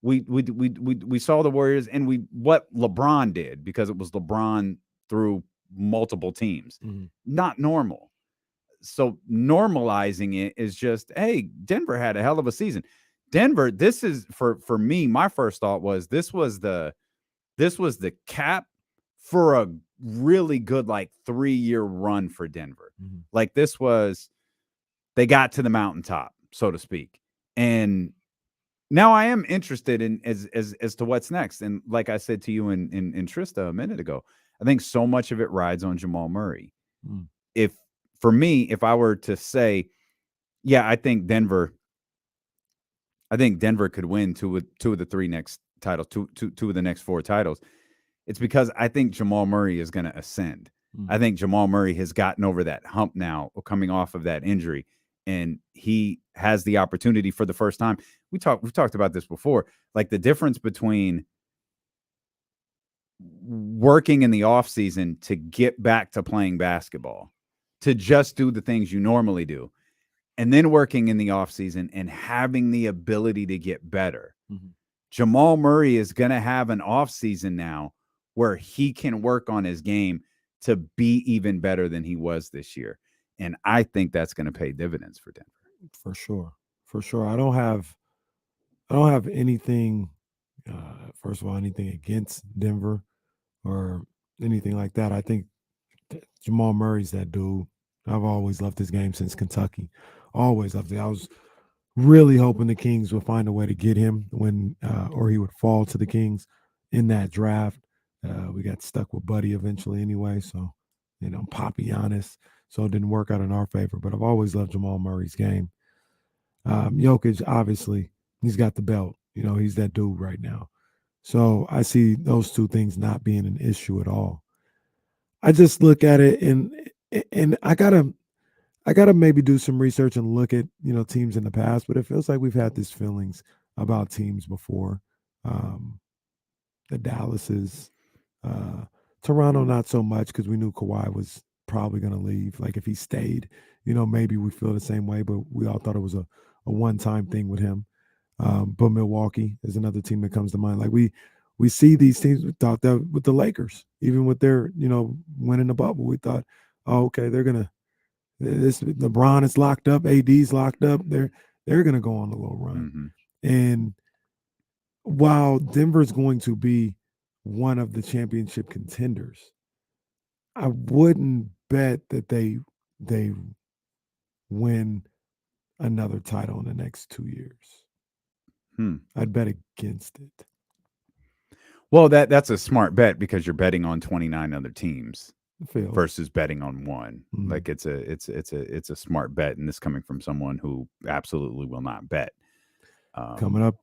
we saw the Warriors and what LeBron did, because it was LeBron through multiple teams. Not normal. So normalizing it is just, hey, Denver had a hell of a season. Denver, this is for me, my first thought was this was the cap for a really good, like, 3-year run for Denver. Like, this was, they got to the mountaintop, so to speak. And now I am interested in as to what's next. And like I said to you in Trysta a minute ago, I think so much of it rides on Jamal Murray. If I were to say, yeah, I think Denver could win two of the 3 next titles, two of the next 4 titles. It's because I think Jamal Murray is going to ascend. I think Jamal Murray has gotten over that hump now, coming off of that injury, and he has the opportunity for the first time. We've talked about this before, like the difference between working in the off season to get back to playing basketball, to just do the things you normally do, and then working in the off season and having the ability to get better. Jamal Murray is going to have an off season now where he can work on his game to be even better than he was this year. And I think that's going to pay dividends for Denver. For sure. I don't have anything, first of all, anything against Denver or anything like that. I think Jamal Murray's that dude. I've always loved his game since Kentucky. Always loved it. I was really hoping the Kings would find a way to get him or he would fall to the Kings in that draft. We got stuck with Buddy eventually anyway, so, Poppy Giannis, so it didn't work out in our favor. But I've always loved Jamal Murray's game. Jokic, obviously, he's got the belt. He's that dude right now. So I see those 2 things not being an issue at all. I just look at it and I gotta maybe do some research and look at teams in the past, but it feels like we've had these feelings about teams before. The Dallases, Toronto, not so much, because we knew Kawhi was probably going to leave. Like, if he stayed, maybe we feel the same way, but we all thought it was a one-time thing with him. But Milwaukee is another team that comes to mind. Like, we see these teams. We thought that with the Lakers, even with their, winning the bubble, we thought, oh, okay, they're going to, this LeBron is locked up, AD's locked up. They're going to go on a little run. And while Denver's going to be one of the championship contenders, I wouldn't bet that they win another title in the next 2 years. I'd bet against it. Well, that's a smart bet, because you're betting on 29 other teams versus betting on one. Like, it's a smart bet, and this coming from someone who absolutely will not bet. Coming up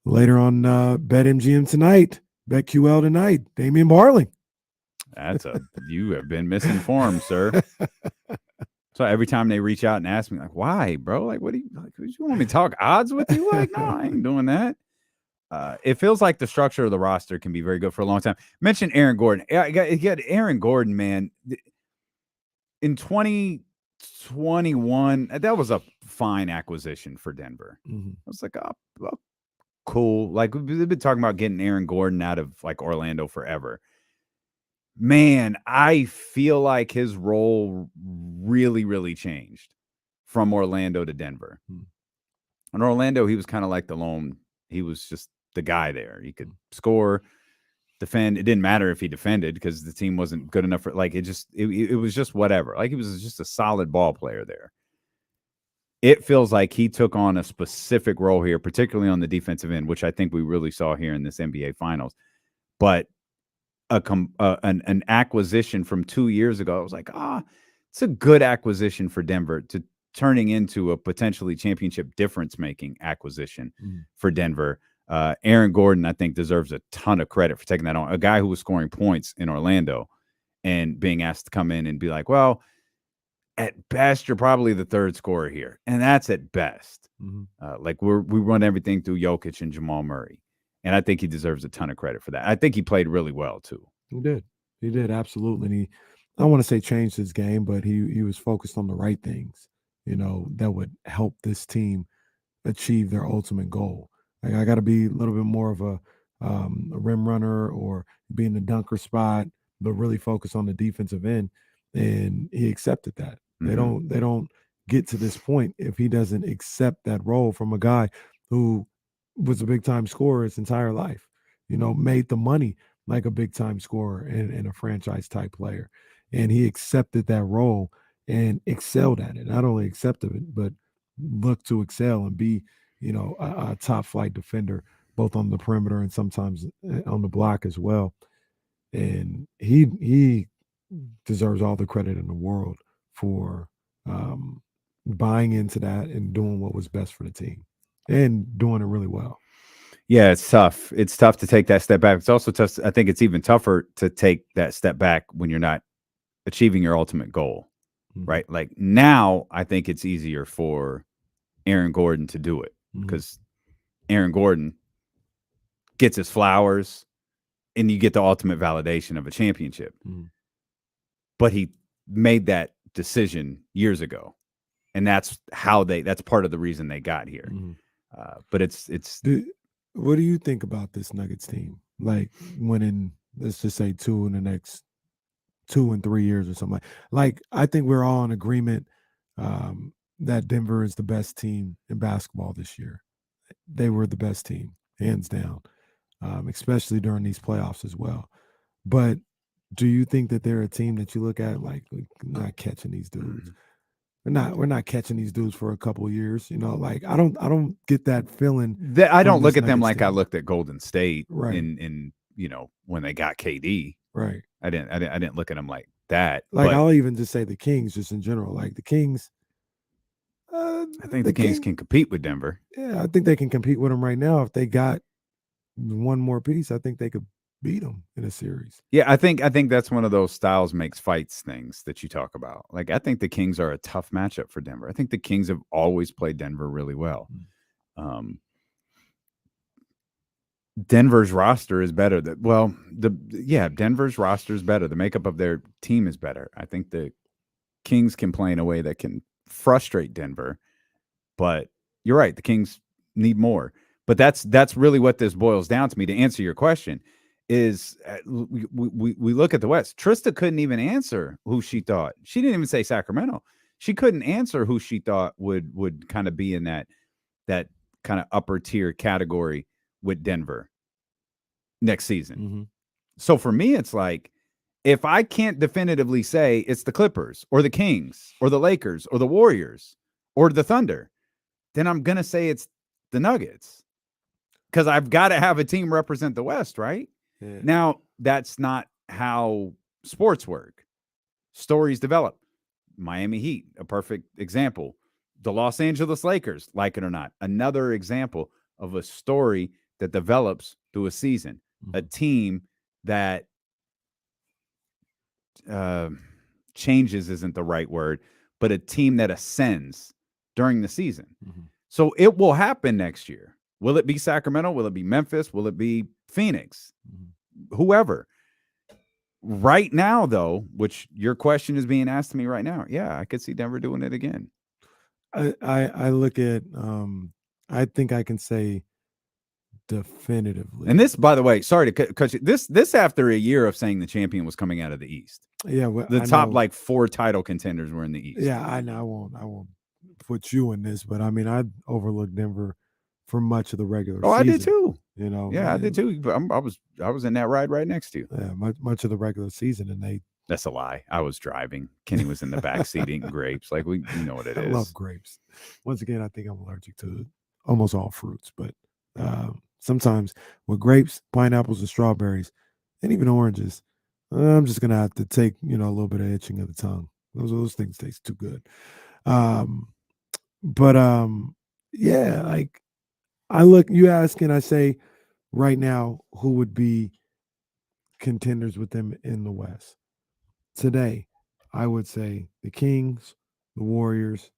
later on BetMGM tonight, BetQL tonight, Damian Barling. You have been misinformed, sir. So every time they reach out and ask me, like, why, bro? Like, what do you want me to talk odds with you? Like, no, I ain't doing that. It feels like the structure of the roster can be very good for a long time. Mention Aaron Gordon. You got Aaron Gordon, man. In 2021, that was a fine acquisition for Denver. I was like, oh, cool. Like, we've been talking about getting Aaron Gordon out of, like, Orlando forever. Man, I feel like his role really, really changed from Orlando to Denver. In Orlando, he was kind of like the lone. He was just the guy there. He could score, defend. It didn't matter if he defended, because the team wasn't good enough for, like, it was just whatever. Like, he was just a solid ball player there. It feels like he took on a specific role here, particularly on the defensive end, which I think we really saw here in this NBA Finals. But an acquisition from 2 years ago, I was like, it's a good acquisition for Denver, to turning into a potentially championship difference-making acquisition for Denver. Aaron Gordon, I think, deserves a ton of credit for taking that on. A guy who was scoring points in Orlando and being asked to come in and be like, well, at best, you're probably the 3rd scorer here. And that's at best. Like, we run everything through Jokic and Jamal Murray. And I think he deserves a ton of credit for that. I think he played really well, too. He did, absolutely. And I don't want to say changed his game, but he was focused on the right things. that would help this team achieve their ultimate goal. Like, I got to be a little bit more of a rim runner or be in the dunker spot, but really focus on the defensive end. And he accepted that. Mm-hmm. They don't get to this point if he doesn't accept that role from a guy who was a big time scorer his entire life, made the money like a big time scorer and a franchise type player. And he accepted that role and excelled at it. Not only accepted it, but looked to excel and be, a top flight defender, both on the perimeter and sometimes on the block as well. And he deserves all the credit in the world for buying into that and doing what was best for the team and doing it really well. Yeah, it's tough. It's tough to take that step back. It's also tough. I think it's even tougher to take that step back when you're not achieving your ultimate goal, right? Like now, I think it's easier for Aaron Gordon to do it because Aaron Gordon gets his flowers and you get the ultimate validation of a championship. But he made that decision years ago. And that's part of the reason they got here. But what do you think about this Nuggets team? Like winning, let's just say 2 in the next 2 and 3 years or something. Like I think we're all in agreement that Denver is the best team in basketball this year. They were the best team, hands down, especially during these playoffs as well. But do you think that they're a team that you look at like not catching these dudes? We're not catching these dudes for a couple of years, like I don't get that feeling. I don't look at them like I looked at Golden State in when they got KD. Right. I didn't look at them like that. Like I'll even just say the Kings just in general. Like the Kings, I think the Kings can compete with Denver. Yeah, I think they can compete with them right now. If they got one more piece, I think they could beat them in a series. Yeah, I think that's one of those styles makes fights things that you talk about. Like I think the Kings are a tough matchup for Denver. I think the Kings have always played Denver really well. Denver's roster is better. Denver's roster is better. The makeup of their team is better. I think the Kings can play in a way that can frustrate Denver, but you're right. The Kings need more. But that's really what this boils down to me. To answer your question, is we look at the West. Trysta couldn't even answer who she thought. She didn't even say Sacramento. She couldn't answer who she thought would kind of be in that kind of upper tier category with Denver next season. So for me, it's like, if I can't definitively say it's the Clippers or the Kings or the Lakers or the Warriors or the Thunder, then I'm going to say it's the Nuggets because I've got to have a team represent the West, right? Yeah. Now, that's not how sports work. Stories develop. Miami Heat, a perfect example. The Los Angeles Lakers, like it or not, another example of a story that develops through a season. A team that changes isn't the right word, but a team that ascends during the season. So it will happen next year. Will it be Sacramento? Will it be Memphis? Will it be Phoenix? Whoever. Right now, though, which your question is being asked to me right now, yeah, I could see Denver doing it again. I look at I think I can say definitively. And this, by the way, sorry to cut you. This after a year of saying the champion was coming out of the East. Yeah, well, the top like 4 title contenders were in the East. Yeah, I know. I won't put you in this, but I mean, I overlooked Denver for much of the regular season. I did too. Yeah, I did too. But I was in that ride right next to you. Yeah, much of the regular season, and that's a lie. I was driving. Kenny was in the back seat eating grapes. Like you know what it is. I love grapes. Once again, I think I'm allergic to almost all fruits, but sometimes with grapes, pineapples, and strawberries, and even oranges, I'm just gonna have to take a little bit of itching of the tongue. Those things taste too good. Yeah, like you ask, and I say right now, who would be contenders with them in the West today? I would say the Kings, the Warriors,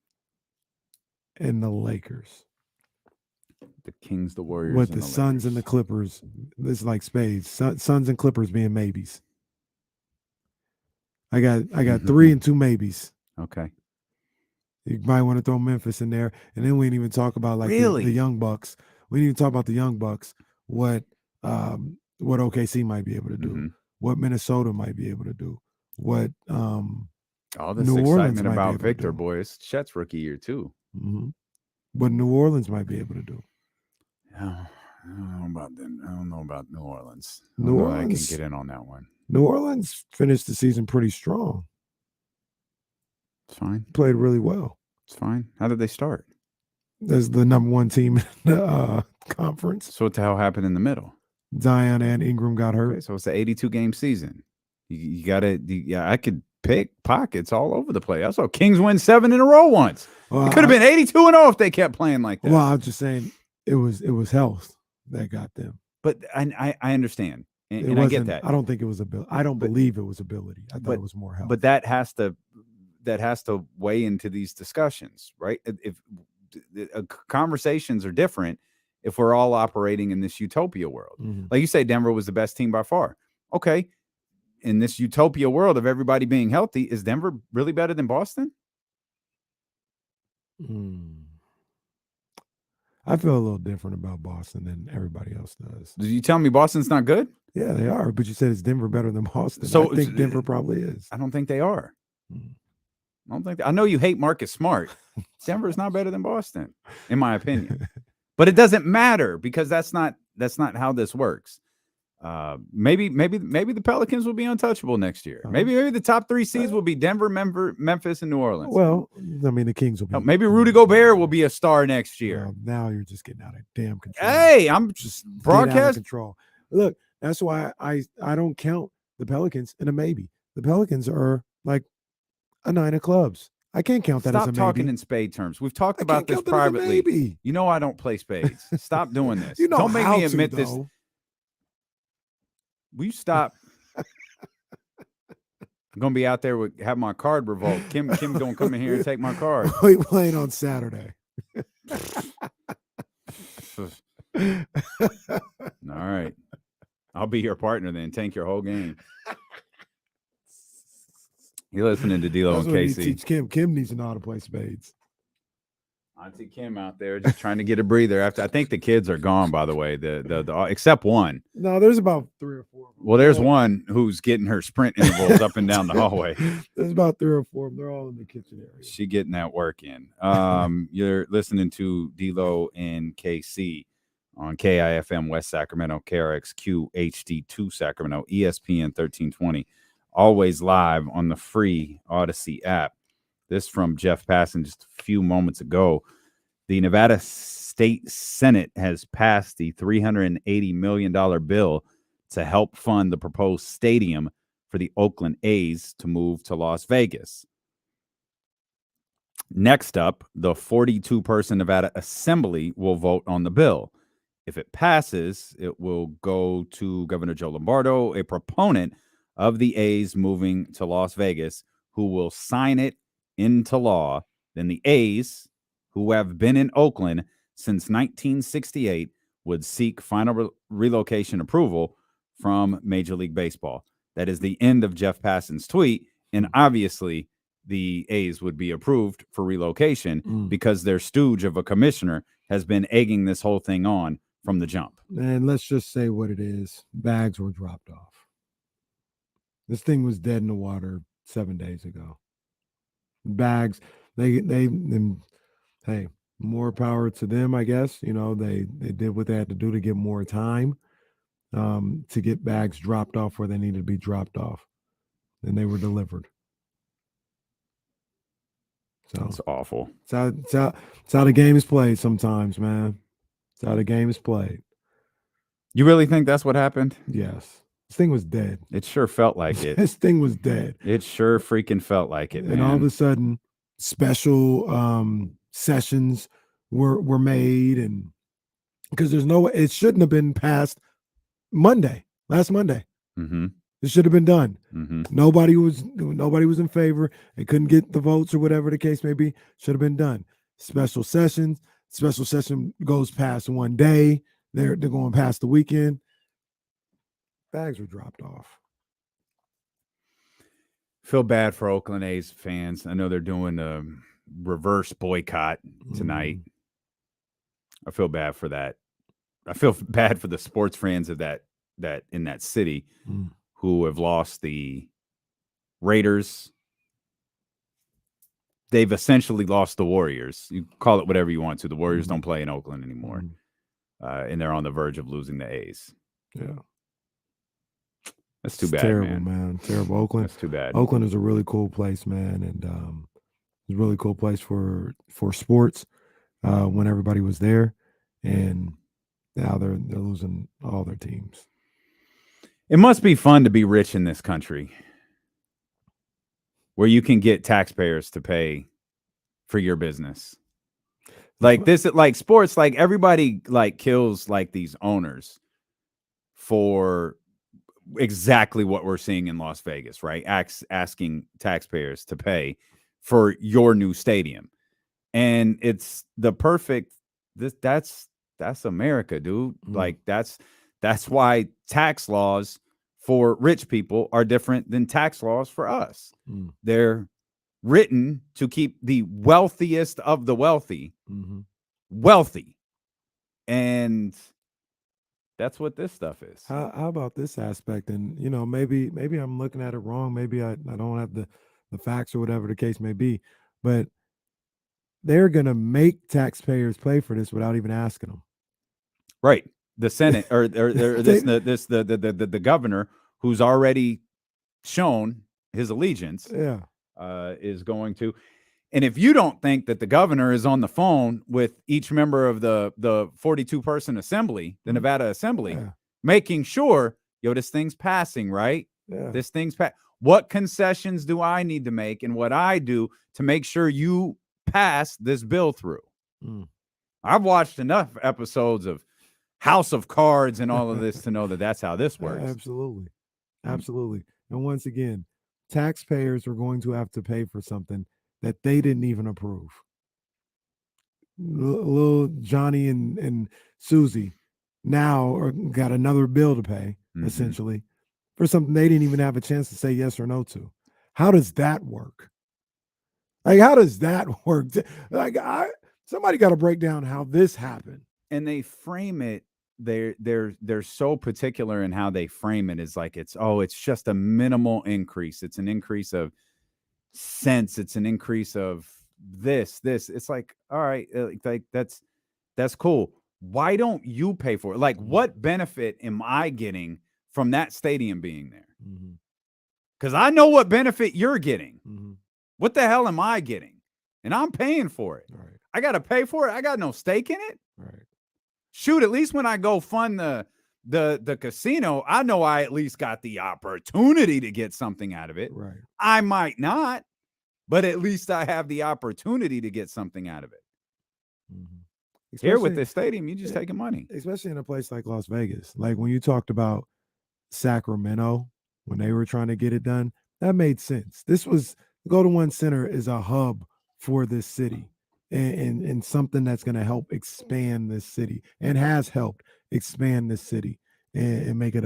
and the Lakers. The Kings, the Warriors, with and the Suns and the Clippers. It's like spades. Suns and Clippers being maybes. I got 3 and 2 maybes. Okay. You might want to throw Memphis in there, and then we didn't even talk about like the Young Bucks. We didn't even talk about the Young Bucks. What OKC might be able to do, what Minnesota might be able to do, what all this New Orleans excitement about Victor, do. boy, it's Chet's rookie year too. What New Orleans might be able to do. I don't know about them. I don't know about New Orleans. New Orleans, I can get in on that one. New Orleans finished the season pretty strong. It's fine. Played really well. It's fine. How did they start? As the number one team in the conference. So what the hell happened in the middle? Zion and Ingram got hurt. Okay, so it's an 82-game season. You got to, I could pick pockets all over the place. I saw Kings win 7 in a row once. Well, it could have been 82-0 if they kept playing like that. Well, I was just saying it was health that got them. But I understand, and I get that. I don't think it was ability. I don't believe it was ability. I thought it was more health. But that has to weigh into these discussions, right? If conversations are different, if we're all operating in this utopia world, like you say, Denver was the best team by far. Okay, in this utopia world of everybody being healthy, is Denver really better than Boston? I feel a little different about Boston than everybody else does. Did you tell me Boston's not good? Yeah, they are. But you said it's Denver better than Boston. So I think Denver probably is. I don't think they are. I don't think. I know you hate Marcus Smart. Denver's not better than Boston, in my opinion. But it doesn't matter because that's not how this works. Maybe the Pelicans will be untouchable next year. Maybe the top 3 seeds will be Denver, Memphis, and New Orleans. Well, I mean, the Kings will be. Maybe Rudy Gobert will be a star next year. Well, now you're just getting out of damn control. Hey, I'm just broadcast control. Look, that's why I don't count the Pelicans in a maybe. The Pelicans are like a 9 of clubs. I can't count that as a maybe. Stop talking in spade terms. We've talked about this privately. You know I don't play spades. Stop doing this. Don't make me admit this. Will you stop? I'm gonna be out there have my card revoked. Kim's gonna come in here and take my card. We playing on Saturday. All right. I'll be your partner then. Tank your whole game. You're listening to D'Lo and Casey. Teach Kim. Kim needs to know how to play spades. Auntie Kim out there just trying to get a breather. After I think the kids are gone, by the way. The except one. No, there's about 3 or 4. Well, there's one who's getting her sprint intervals up and down the hallway. There's about 3 or 4. They're all in the kitchen area. She getting that work in. You're listening to D'Lo and KC on KIFM West Sacramento, KRXQ HD2 Sacramento, ESPN 1320. Always live on the free Odyssey app. This from Jeff Passan just a few moments ago. The Nevada State Senate has passed the $380 million bill to help fund the proposed stadium for the Oakland A's to move to Las Vegas. Next up, the 42-person Nevada Assembly will vote on the bill. If it passes, it will go to Governor Joe Lombardo, a proponent of the A's moving to Las Vegas, who will sign it into law. Then the A's, who have been in Oakland since 1968, would seek final relocation approval from Major League Baseball. That is the end of Jeff Passan's tweet. And obviously, the A's would be approved for relocation because their stooge of a commissioner has been egging this whole thing on from the jump. And let's just say what it is. Bags were dropped off. This thing was dead in the water 7 days ago. Bags, they hey, more power to them, I guess. You know, they did what they had to do to get more time to get bags dropped off where they needed to be dropped off. And they were delivered. So it's awful. It's how the game is played sometimes, man. It's how the game is played. You really think that's what happened? Yes. This thing was dead. It sure felt like it. This thing was dead. It sure freaking felt like it, man. And all of a sudden, special sessions were made, and because there's no way it shouldn't have been passed last Monday. It should have been done. Nobody was in favor. They couldn't get the votes or whatever the case may be. Should have been done. Special session goes past one day. They're going past the weekend. Bags were dropped off. Feel bad for Oakland A's fans. I know they're doing reverse boycott tonight. I feel bad for that. I feel bad for the sports fans of that in that city who have lost the Raiders. They've essentially lost the Warriors. You call it whatever you want to. The Warriors don't play in Oakland anymore. And they're on the verge of losing the A's. Yeah. That's too bad, terrible, man. Terrible. Oakland. That's too bad. Oakland is a really cool place, man. And it's a really cool place for sports when everybody was there. And now they're losing all their teams. It must be fun to be rich in this country where you can get taxpayers to pay for your business. Like this, like sports, like everybody like kills like these owners for exactly what we're seeing in Las Vegas, right? Asking taxpayers to pay for your new stadium. And it's the perfect, that's America, dude. Like that's why tax laws for rich people are different than tax laws for us. They're written to keep the wealthiest of the wealthy wealthy. And that's what this stuff is. How about this aspect? And, you know, maybe I'm looking at it wrong. Maybe I don't have the facts or whatever the case may be. But they're going to make taxpayers pay for this without even asking them. Right. The Senate or the governor who's already shown his allegiance is going to. And if you don't think that the governor is on the phone with each member of the 42-person assembly, the Nevada Assembly, making sure, this thing's passing, right? This thing's what concessions do I need to make and what I do to make sure you pass this bill through? I've watched enough episodes of House of Cards and all of this to know that that's how this works. Absolutely. Absolutely. And once again, taxpayers are going to have to pay for something that they didn't even approve. Little Johnny and Susie now got another bill to pay, essentially, for something they didn't even have a chance to say yes or no to. How does that work? Like, how does that work? Like, somebody got to break down how this happened. And they frame it. They're so particular in how they frame it. Is like it's just a minimal increase. It's an increase of cents. It's an increase of this. It's like, all right, like that's cool. Why don't you pay for it? Like, what benefit am I getting from that stadium being there? Because I know what benefit you're getting. What the hell am I getting? And I'm paying for it. Right. I got to pay for it. I got no stake in it. Right. Shoot, at least when I go fund the casino, I know I at least got the opportunity to get something out of it. Right. I might not, but at least I have the opportunity to get something out of it. Here with this stadium, you're just taking money. Especially in a place like Las Vegas. Like when you talked about Sacramento, when they were trying to get it done, that made sense. This was the Golden One Center is a hub for this city and something that's going to help expand this city and has helped expand this city and make it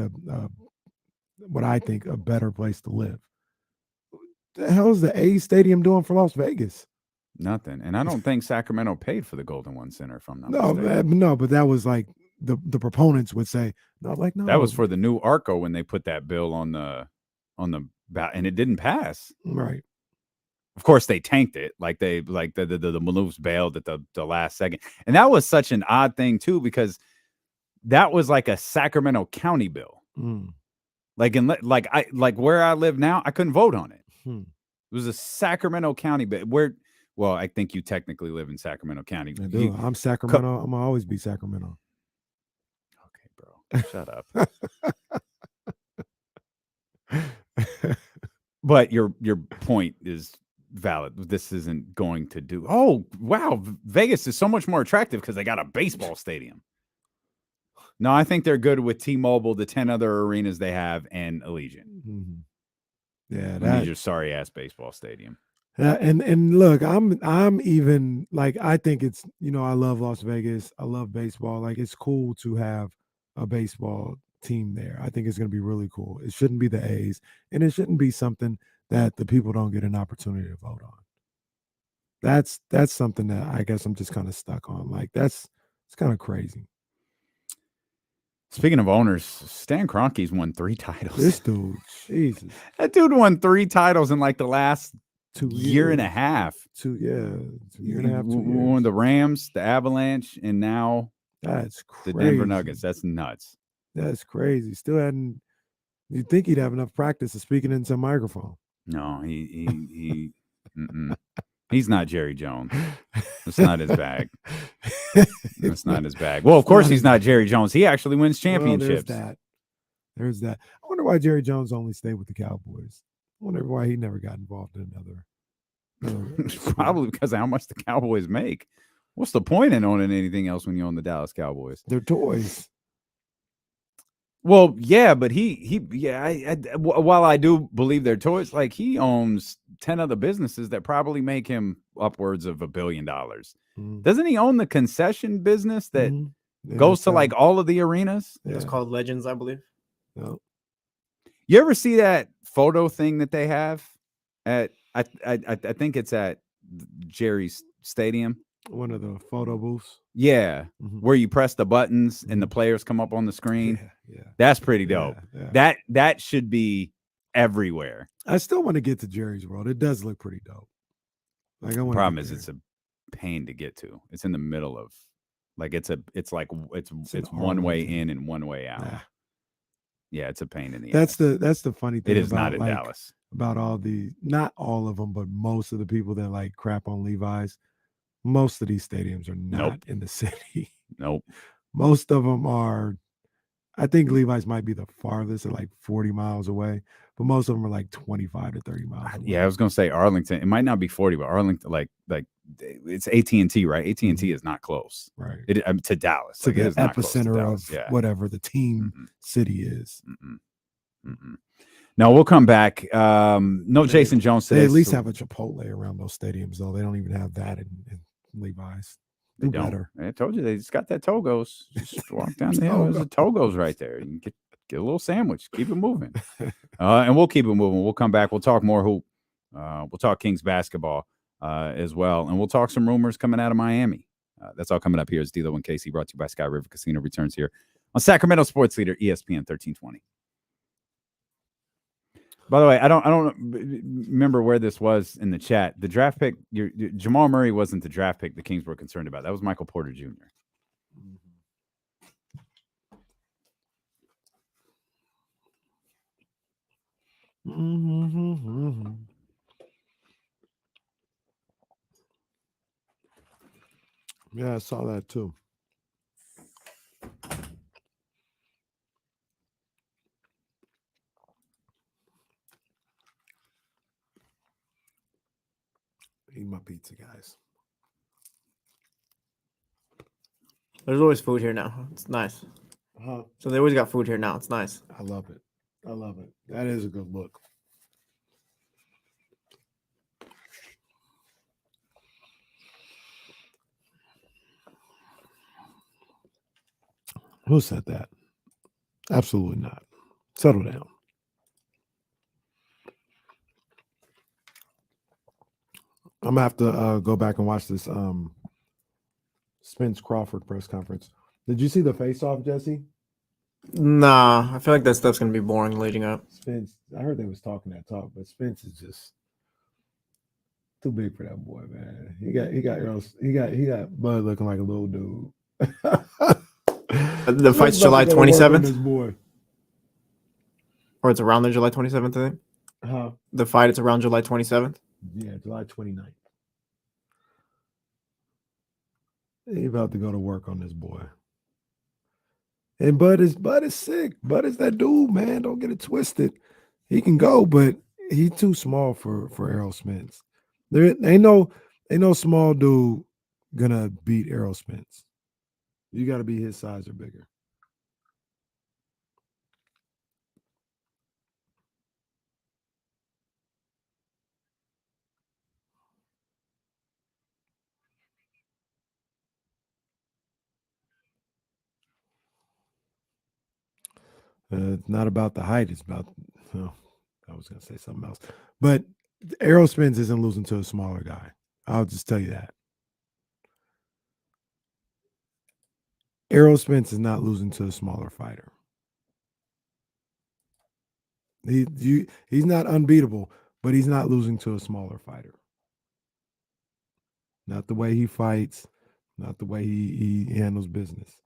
what I think a better place to live. The hell is the A's stadium doing for Las Vegas? Nothing. And I don't think Sacramento paid for the Golden One Center, if I'm not mistaken. No, but that was like the proponents would say, no. That was for the new ARCO when they put that bill on the and it didn't pass. Right. Of course, they tanked it. Like the Maloofs bailed at the last second. And that was such an odd thing, too, because that was like a Sacramento County bill. Like where I live now, I couldn't vote on it. It was a Sacramento County bill. Well, I think you technically live in Sacramento County. I do. I'm Sacramento. I'm gonna always be Sacramento. Okay, bro. Shut up. But your point is valid. This isn't going to do. Oh, wow. Vegas is so much more attractive because they got a baseball stadium. No, I think they're good with T-Mobile, the 10 other arenas they have, and Allegiant. Yeah, that's your sorry ass baseball stadium. And look, I'm even like, I think it's, I love Las Vegas. I love baseball. Like, it's cool to have a baseball team there. I think it's going to be really cool. It shouldn't be the A's, and it shouldn't be something that the people don't get an opportunity to vote on. That's something that I guess I'm just kind of stuck on. Like it's kind of crazy. Speaking of owners, Stan Kroenke's won 3 titles. This dude, Jesus, that dude won 3 titles in like the last 2 year and a half. 2 year and a half. 2 years. Won the Rams, the Avalanche, and now that's crazy. The Denver Nuggets. That's nuts. That's crazy. Still hadn't. You'd think he'd have enough practice of speaking into a microphone. No, he he's not Jerry Jones. That's not his bag. That's not his bag. Well, of course he's not Jerry Jones. He actually wins championships. Well, there's that. I wonder why Jerry Jones only stayed with the Cowboys. I wonder why he never got involved in another. Probably because of how much the Cowboys make. What's the point in owning anything else when you own the Dallas Cowboys? They're toys. Well, yeah, but while I do believe they're toys, like he owns 10 other businesses that probably make him upwards of $1 billion. Doesn't he own the concession business that goes to like all of the arenas? Yeah. It's called Legends, I believe. No. You ever see that photo thing that they have at I think it's at Jerry's Stadium? One of the photo booths. Yeah, where you press the buttons and the players come up on the screen. Yeah. That's pretty dope. Yeah. That should be everywhere. I still want to get to Jerry's World. It does look pretty dope. Like I want. Problem is, it's a pain to get to. It's in the middle of, like it's one way in and one way out. Yeah, it's a pain in the ass. That's the funny thing. It is about, not in like, Dallas. About not all of them, but most of the people that like crap on Levi's. Most of these stadiums are not in the city. Nope. Most of them are. I think Levi's might be the farthest, at like 40 miles away, but most of them are like 25 to 30 miles away. Yeah, I was gonna say Arlington. It might not be 40, but Arlington, like it's AT&T, right? AT&T is not close, right? To Dallas. It's like an epicenter of whatever the team city is. No, we'll come back. No Jason Jones today. They at least have a Chipotle around those stadiums, though. They don't even have that in Levi's. They don't. Better. I told you they just got that Togo's. Just walk down the hill. There's a Togo's right there. You can get a little sandwich. Keep it moving. And we'll keep it moving. We'll come back. We'll talk more hoop. We'll talk Kings basketball as well. And we'll talk some rumors coming out of Miami. That's all coming up here. It's D'Lo and Casey, brought to you by Sky River Casino. Returns here on Sacramento Sports Leader, ESPN 1320. By the way, I don't remember where this was in the chat. The draft pick, Jamal Murray wasn't the draft pick the Kings were concerned about. That was Michael Porter Jr. Yeah, I saw that too. Eat my pizza, guys. There's always food here now. It's nice. So they always got food here now. It's nice. I love it. I love it. That is a good look. Who said that? Absolutely not. Settle down. I'm gonna have to go back and watch this Spence Crawford press conference. Did you see the face-off, Jesse? Nah, I feel like that stuff's gonna be boring leading up. Spence, I heard they was talking that talk, but Spence is just too big for that boy, man. He got Bud looking like a little dude. The fight's July 27th. Or it's around the July 27th, I think. The fight, it's around July 27th. Yeah, July 29th. He about to go to work on this boy. And Bud is sick. Bud is that dude, man. Don't get it twisted. He can go, but he's too small for Errol Spence. There ain't no small dude gonna beat Errol Spence. You got to be his size or bigger. It's not about the height. It's about, I was going to say something else. But Errol Spence isn't losing to a smaller guy. I'll just tell you that. Errol Spence is not losing to a smaller fighter. He's not unbeatable, but he's not losing to a smaller fighter. Not the way he fights, not the way he handles business.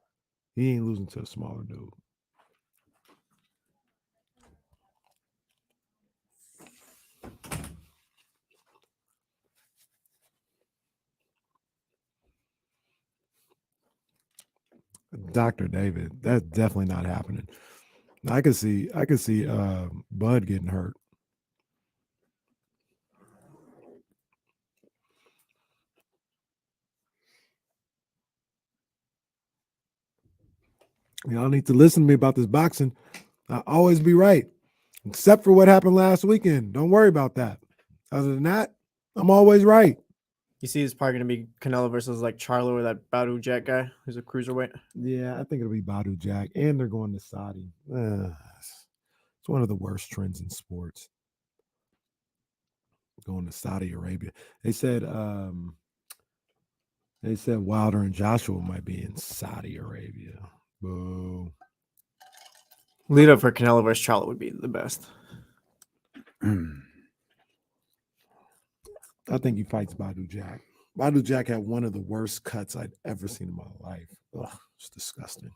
He ain't losing to a smaller dude. Dr. David, that's definitely not happening. I could see Bud getting hurt. Y'all need to listen to me about this boxing. I always be right, except for what happened last weekend. Don't worry about that. Other than that, I'm always right. You see, it's probably going to be Canelo versus like Charlo or that Badu Jack guy who's a cruiserweight. Yeah, I think it'll be Badu Jack, and they're going to Saudi. It's one of the worst trends in sports. Going to Saudi Arabia. They said Wilder and Joshua might be in Saudi Arabia. Boo. Lead up for Canelo versus Charlo would be the best. I think he fights Badu Jack. Badu Jack had one of the worst cuts I'd ever seen in my life. Ugh, it's disgusting.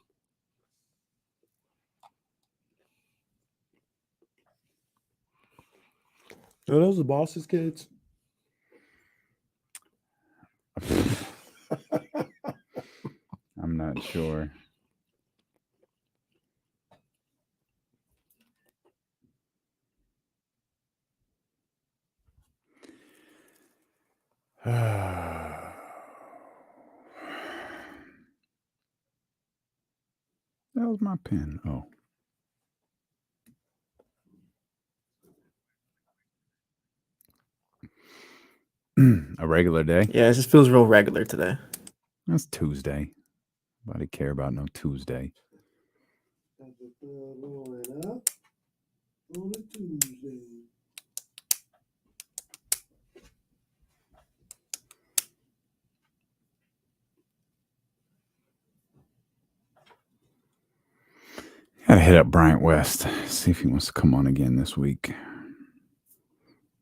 Are those the boss's kids? I'm not sure. That was my pen. Oh. A regular day? Yeah, it just feels real regular today. That's Tuesday. Nobody care about no Tuesday. Gotta hit up Bryant West, see if he wants to come on again this week.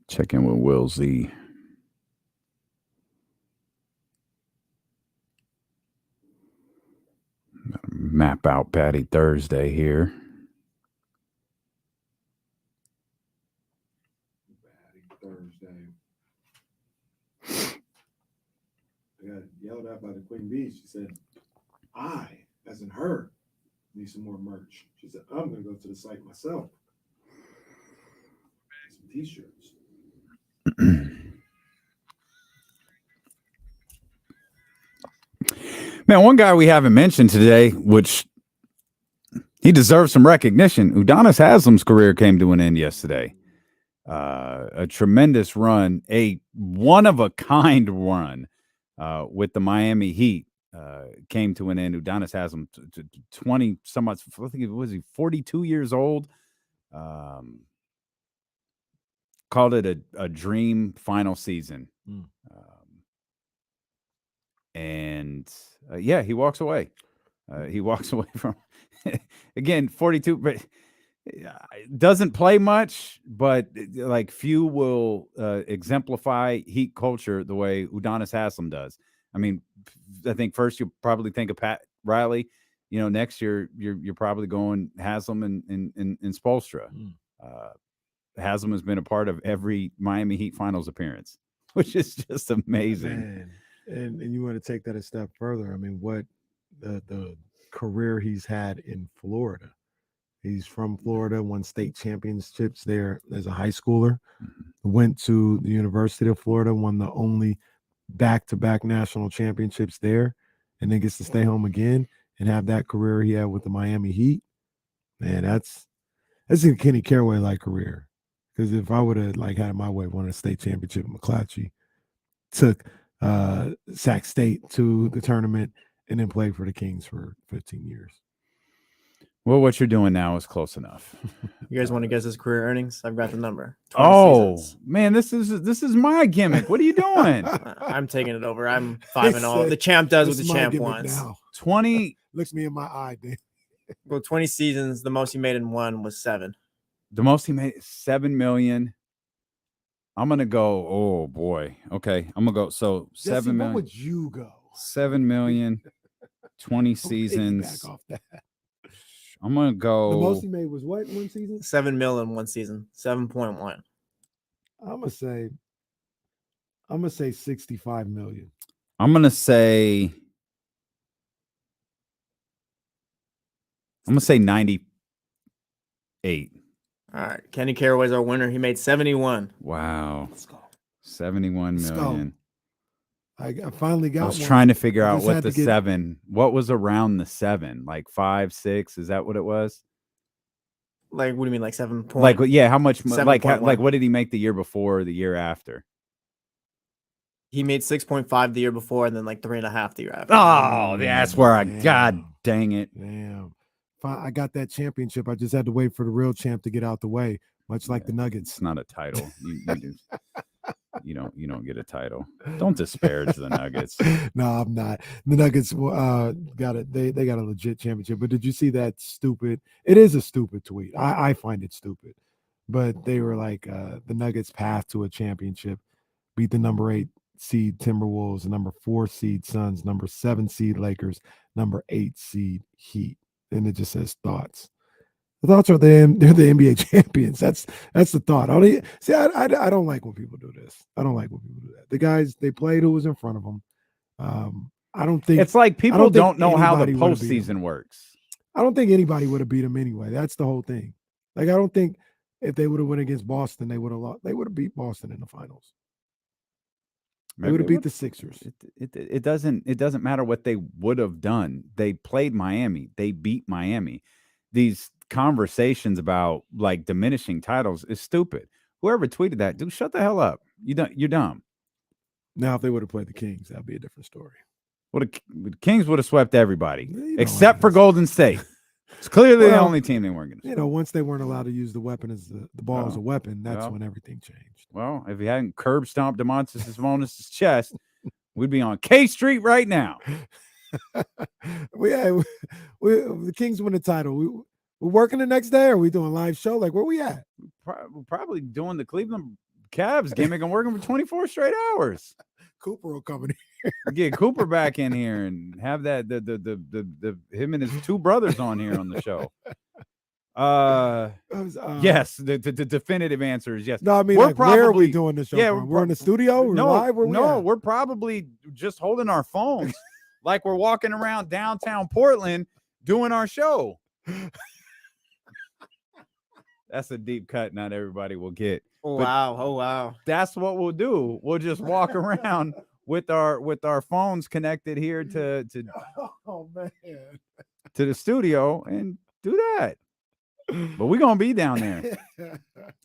Check in with Will Z. Map out Patty Thursday here. Thursday. I got yelled at by the Queen Bee. She said, I, as in her, need some more merch. She said, I'm going to go to the site myself. Some t-shirts. Man, one guy we haven't mentioned today, which he deserves some recognition. Udonis Haslem's career came to an end yesterday. A tremendous run, a one-of-a-kind run with the Miami Heat came to an end. Udonis Haslem, 20 some odd, I think it was 42 years old. Called it a dream final season. And yeah, he walks away. He walks away from, again, 42, but doesn't play much, but like few will exemplify Heat culture the way Udonis Haslem does. I mean, I think first you'll probably think of Pat Riley. You know, next year you're probably going Haslem and Spoelstra. Haslem has been a part of every Miami Heat Finals appearance, which is just amazing. Man. And you want to take that a step further. I mean, what the career he's had in Florida. He's from Florida, won state championships there as a high schooler, went to the University of Florida, won the only back-to-back national championships there, and then gets to stay home again and have that career he had with the Miami Heat. Man, that's a Kenny Caraway-like career. Because if I would have like had my way, won a state championship, McClatchy took Sac State to the tournament and then played for the Kings for 15 years. Well, what you're doing now is close enough. You guys want to guess his career earnings? I've got the number. Seasons. Man, this is my gimmick. What are you doing? I'm taking it over. I'm 5-0. The champ does what the champ wants. Now. 20 looks me in my eye, dude. Well, 20 seasons. The most he made in one was 7. The most he made is $7 million. I'm gonna go. Oh boy. Okay, I'm gonna go. So Jesse, 7 million. What would you go? 7 million. 20 seasons. Back off that. I'm gonna go. The most he made was what, one season? 7 mil in one season. 7.1. I'm gonna say 65 million. I'm gonna say 98. All right. Kenny Caraway's our winner. He made 71. Wow. 71 million. I finally got. I was trying to figure out what the 7. What was around the 7? Like 5, 6? Is that what it was? Like, what do you mean, like 7? Like, yeah. How much? 7. Like what did he make the year before or the year after? He made 6.5 the year before, and then like 3.5 the year after. Oh, that's where God dang it. Damn. I got that championship. I just had to wait for the real champ to get out the way, much like the Nuggets. It's not a title. You don't get a title. Don't disparage the Nuggets. No, I'm not. The Nuggets got it. They got a legit championship. But did you see that stupid? It is a stupid tweet. I find it stupid. But they were like the Nuggets' path to a championship: beat the number 8 seed Timberwolves, number 4 seed Suns, number 7 seed Lakers, number 8 seed Heat. And it just says thoughts. The thoughts are they're the NBA champions. That's the thought. I don't like when people do this. I don't like when people do that. The guys, they played who was in front of them. I don't think it's like people don't know how the postseason works. I don't think anybody would have beat them anyway. That's the whole thing. Like, I don't think if they would have went against Boston, they would have lost. They would have beat Boston in the finals. They would have beat the Sixers. It doesn't matter what they would have done. They played Miami. They beat Miami. These conversations about like diminishing titles is stupid. Whoever tweeted that, dude, shut the hell up. You're dumb. Now, if they would have played the Kings, that'd be a different story. Well, the Kings would have swept everybody except for Golden State. It's clearly the only team they weren't going to. Once they weren't allowed to use the weapon as the ball as a weapon, that's when everything changed. Well, if he hadn't curb stomped Domantas Sabonis' chest, we'd be on K Street right now. The Kings win the title. We're working the next day, or are we doing a live show? Like, where we at? We're probably doing the Cleveland Cavs gimmick and working for 24 straight hours. Cooper will come in here. Get Cooper back in here and have that the him and his 2 brothers on here on the show. Yes, the definitive answer is yes. No, I mean, where are we doing the show? Yeah, we're in the studio. We're live. We're probably just holding our phones like we're walking around downtown Portland doing our show. That's a deep cut. Not everybody will get. Oh wow! That's what we'll do. We'll just walk around with our phones connected here to the studio and do that. But we're gonna be down there.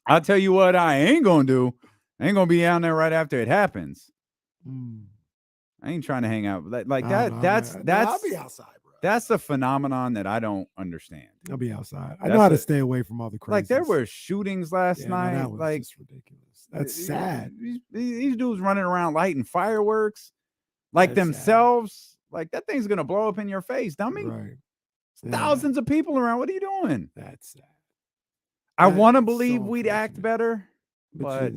I'll tell you what I ain't gonna do. I ain't gonna be down there right after it happens. I ain't trying to hang out like that. That's I'll be outside, bro. That's a phenomenon that I don't understand. I'll be outside. I know how to stay away from all the crazy. Like, there were shootings last night. That was like, just ridiculous. That's sad. These dudes running around lighting fireworks like themselves. Sad. Like, that thing's gonna blow up in your face, dummy. Right. Thousands of people around. What are you doing? That's sad. I want to believe we'd act better, but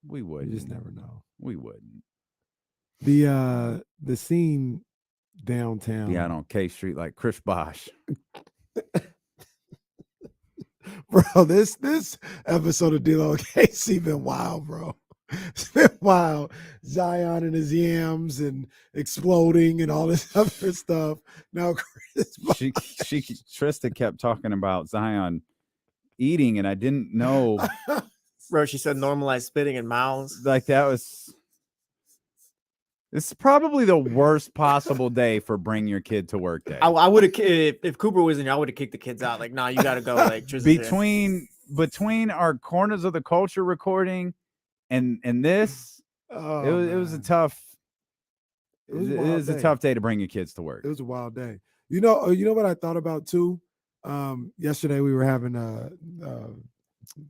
we would. You just never know. We wouldn't. The scene downtown. Yeah, on K Street like Chris Bosh. Bro, this episode of D-Lo KC been wild, bro. It's been wild. Zion and his yams and exploding and all this other stuff. Now Trysta kept talking about Zion eating, and I didn't know. Bro, she said normalize spitting in mouths. Like, that was. It's probably the worst possible day for bring your kid to work day. I would have, if Cooper was in here, I would have kicked the kids out. Like, nah, you got to go. Like, between our Corners of the Culture recording and this, it was a tough. It was a tough day to bring your kids to work. It was a wild day. You know what I thought about too? Yesterday we were having a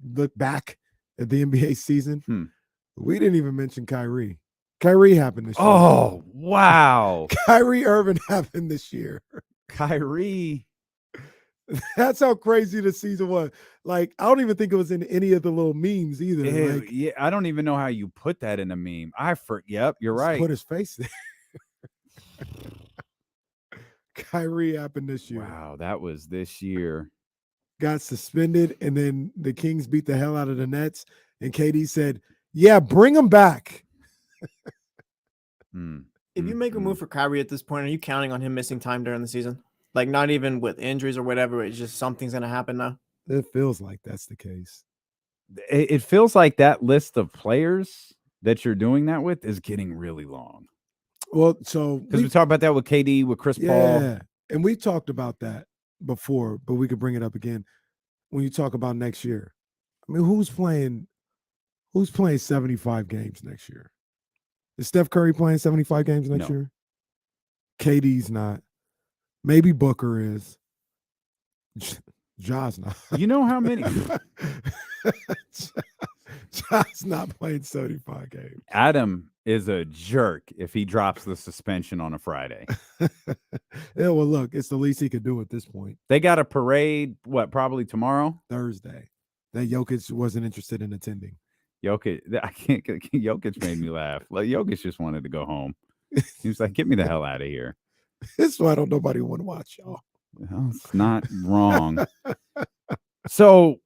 look back at the NBA season. We didn't even mention Kyrie. Kyrie happened this year. Oh, wow. Kyrie Irving happened this year. Kyrie. That's how crazy the season was. Like, I don't even think it was in any of the little memes either. Like, Yeah, I don't even know how you put that in a meme. Yep, you're right. Put his face there. Kyrie happened this year. Wow, that was this year. Got suspended, and then the Kings beat the hell out of the Nets, and KD said, yeah, bring him back. If you make a move for Kyrie at this point, are you counting on him missing time during the season? Like, not even with injuries or whatever, it's just something's going to happen now? It feels like that's the case. It feels like that list of players that you're doing that with is getting really long. Well, so because we talked about that with KD, with Chris Paul. Yeah, and we talked about that before, but we could bring it up again when you talk about next year. I mean, who's playing 75 games next year? Is Steph Curry playing 75 games next year? KD's not. Maybe Booker is. Ja's not. You know how many? Ja's not playing 75 games. Adam is a jerk if he drops the suspension on a Friday. Yeah, well, look, it's the least he could do at this point. They got a parade, probably tomorrow? Thursday. That Jokic wasn't interested in attending. Jokic made me laugh. Like, Jokic just wanted to go home. He was like, get me the hell out of here. That's why nobody want to watch y'all. Well, it's not wrong. So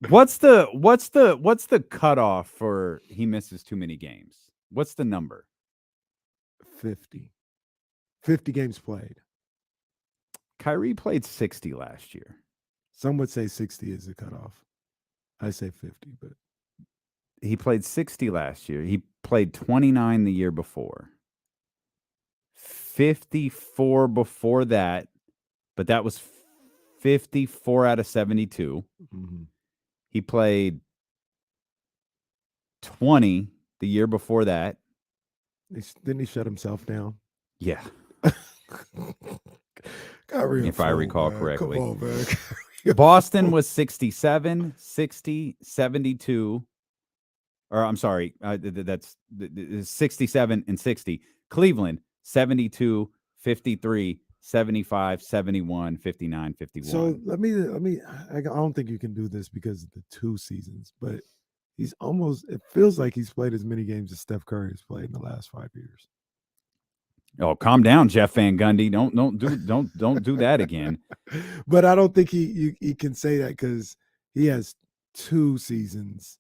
what's the cutoff for he misses too many games? What's the number? 50. 50 games played. Kyrie played 60 last year. Some would say 60 is the cutoff. I say 50, but he played 60 last year. He played 29 the year before. 54 before that, but that was 54 out of 72. Mm-hmm. He played 20 the year before that. Didn't he shut himself down? Yeah. If I recall correctly. Come on, man. Boston was 67, 60, 72. Or I'm sorry, that's 67 and 60. Cleveland, 72, 53, 75, 71, 59, 51. So I don't think you can do this because of the 2 seasons, but it feels like he's played as many games as Steph Curry has played in the last 5 years. Oh, calm down, Jeff Van Gundy. Don't do that again. But I don't think he can say that because he has 2 seasons.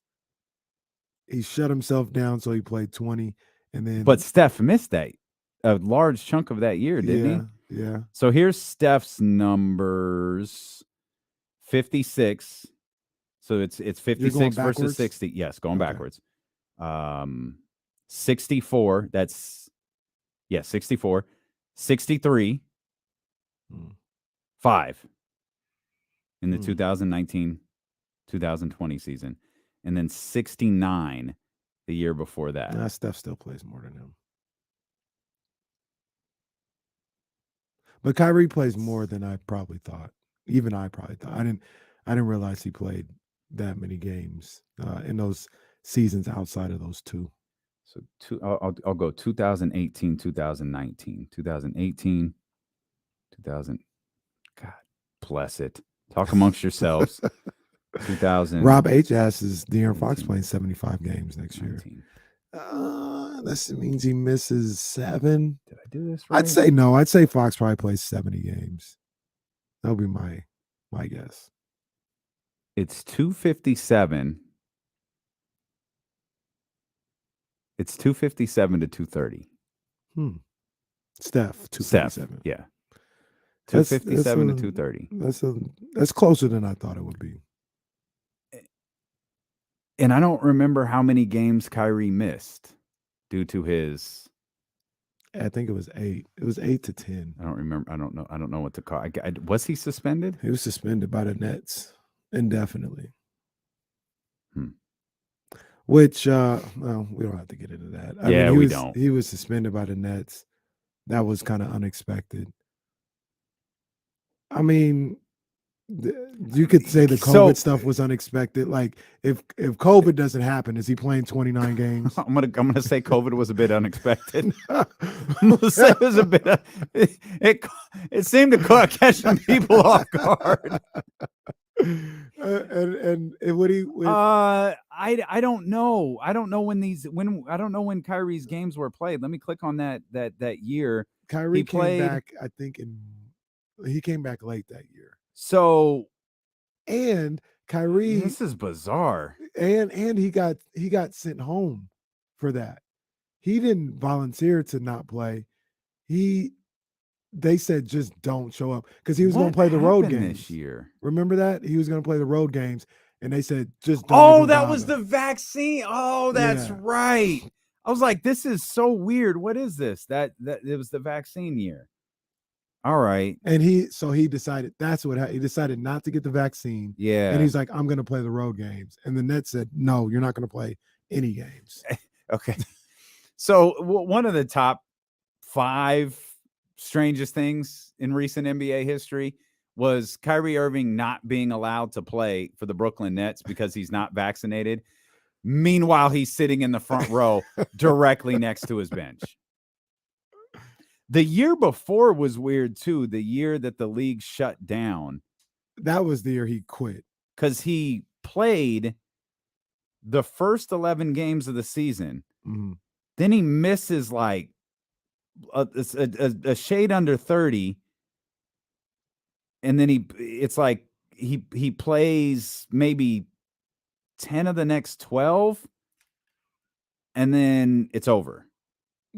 He shut himself down, so he played 20, and then. But Steph missed a large chunk of that year, didn't he? Yeah. So here's Steph's numbers: 56. So it's 56 versus 60. Yes, going backwards. 64. That's 64. 63. 5 in the 2019-2020 season. And then 69 the year before that. Nah, Steph still plays more than him. But Kyrie plays more than I probably thought. Even I probably thought. I didn't realize he played that many games in those seasons outside of those 2. So I'll go 2018, 2019, 2018, 2000. God bless it. Talk amongst yourselves. 2000. Rob H asks, De'Aaron Fox playing 75 games next year. That means he misses 7. Did I do this right? I'd say no. I'd say Fox probably plays 70 games. That would be my guess. It's 257. It's 257 to 230. Steph, 257. Yeah. 257 to 230. That's closer than I thought it would be. And I don't remember how many games Kyrie missed due to his. I think it was 8. It was 8 to 10. I don't remember. I don't know what to call. Was he suspended? He was suspended by the Nets indefinitely. Which, well, we don't have to get into that. I mean, we don't. He was suspended by the Nets. That was kind of unexpected. I mean, You could say the COVID stuff was unexpected. Like if COVID doesn't happen, is he playing 29 games? I'm gonna say COVID was a bit unexpected. I'm gonna say it was a bit. It seemed to catch some people off guard. And what he? I don't know. I don't know when Kyrie's games were played. Let me click on that year. Kyrie came back. I think he came back late that year. So, and Kyrie, this is bizarre. And he got sent home for that. He didn't volunteer to not play. They said just don't show up because he was going to play the road games this year. Remember that? He was going to play the road games, and they said just don't. Oh, that was the vaccine. Oh, that's right. I was like, this is so weird. What is this? That it was the vaccine year. All right. And he decided he decided not to get the vaccine. Yeah. And he's like, I'm going to play the road games. And the Nets said, no, you're not going to play any games. Okay. So one of the top 5 strangest things in recent NBA history was Kyrie Irving not being allowed to play for the Brooklyn Nets because he's not vaccinated. Meanwhile, he's sitting in the front row directly next to his bench. The year before was weird too. The year that the league shut down. That was the year he quit. Because he played the first 11 games of the season. Mm-hmm. Then he misses like a shade under 30. And then it's like he plays maybe 10 of the next 12. And then it's over.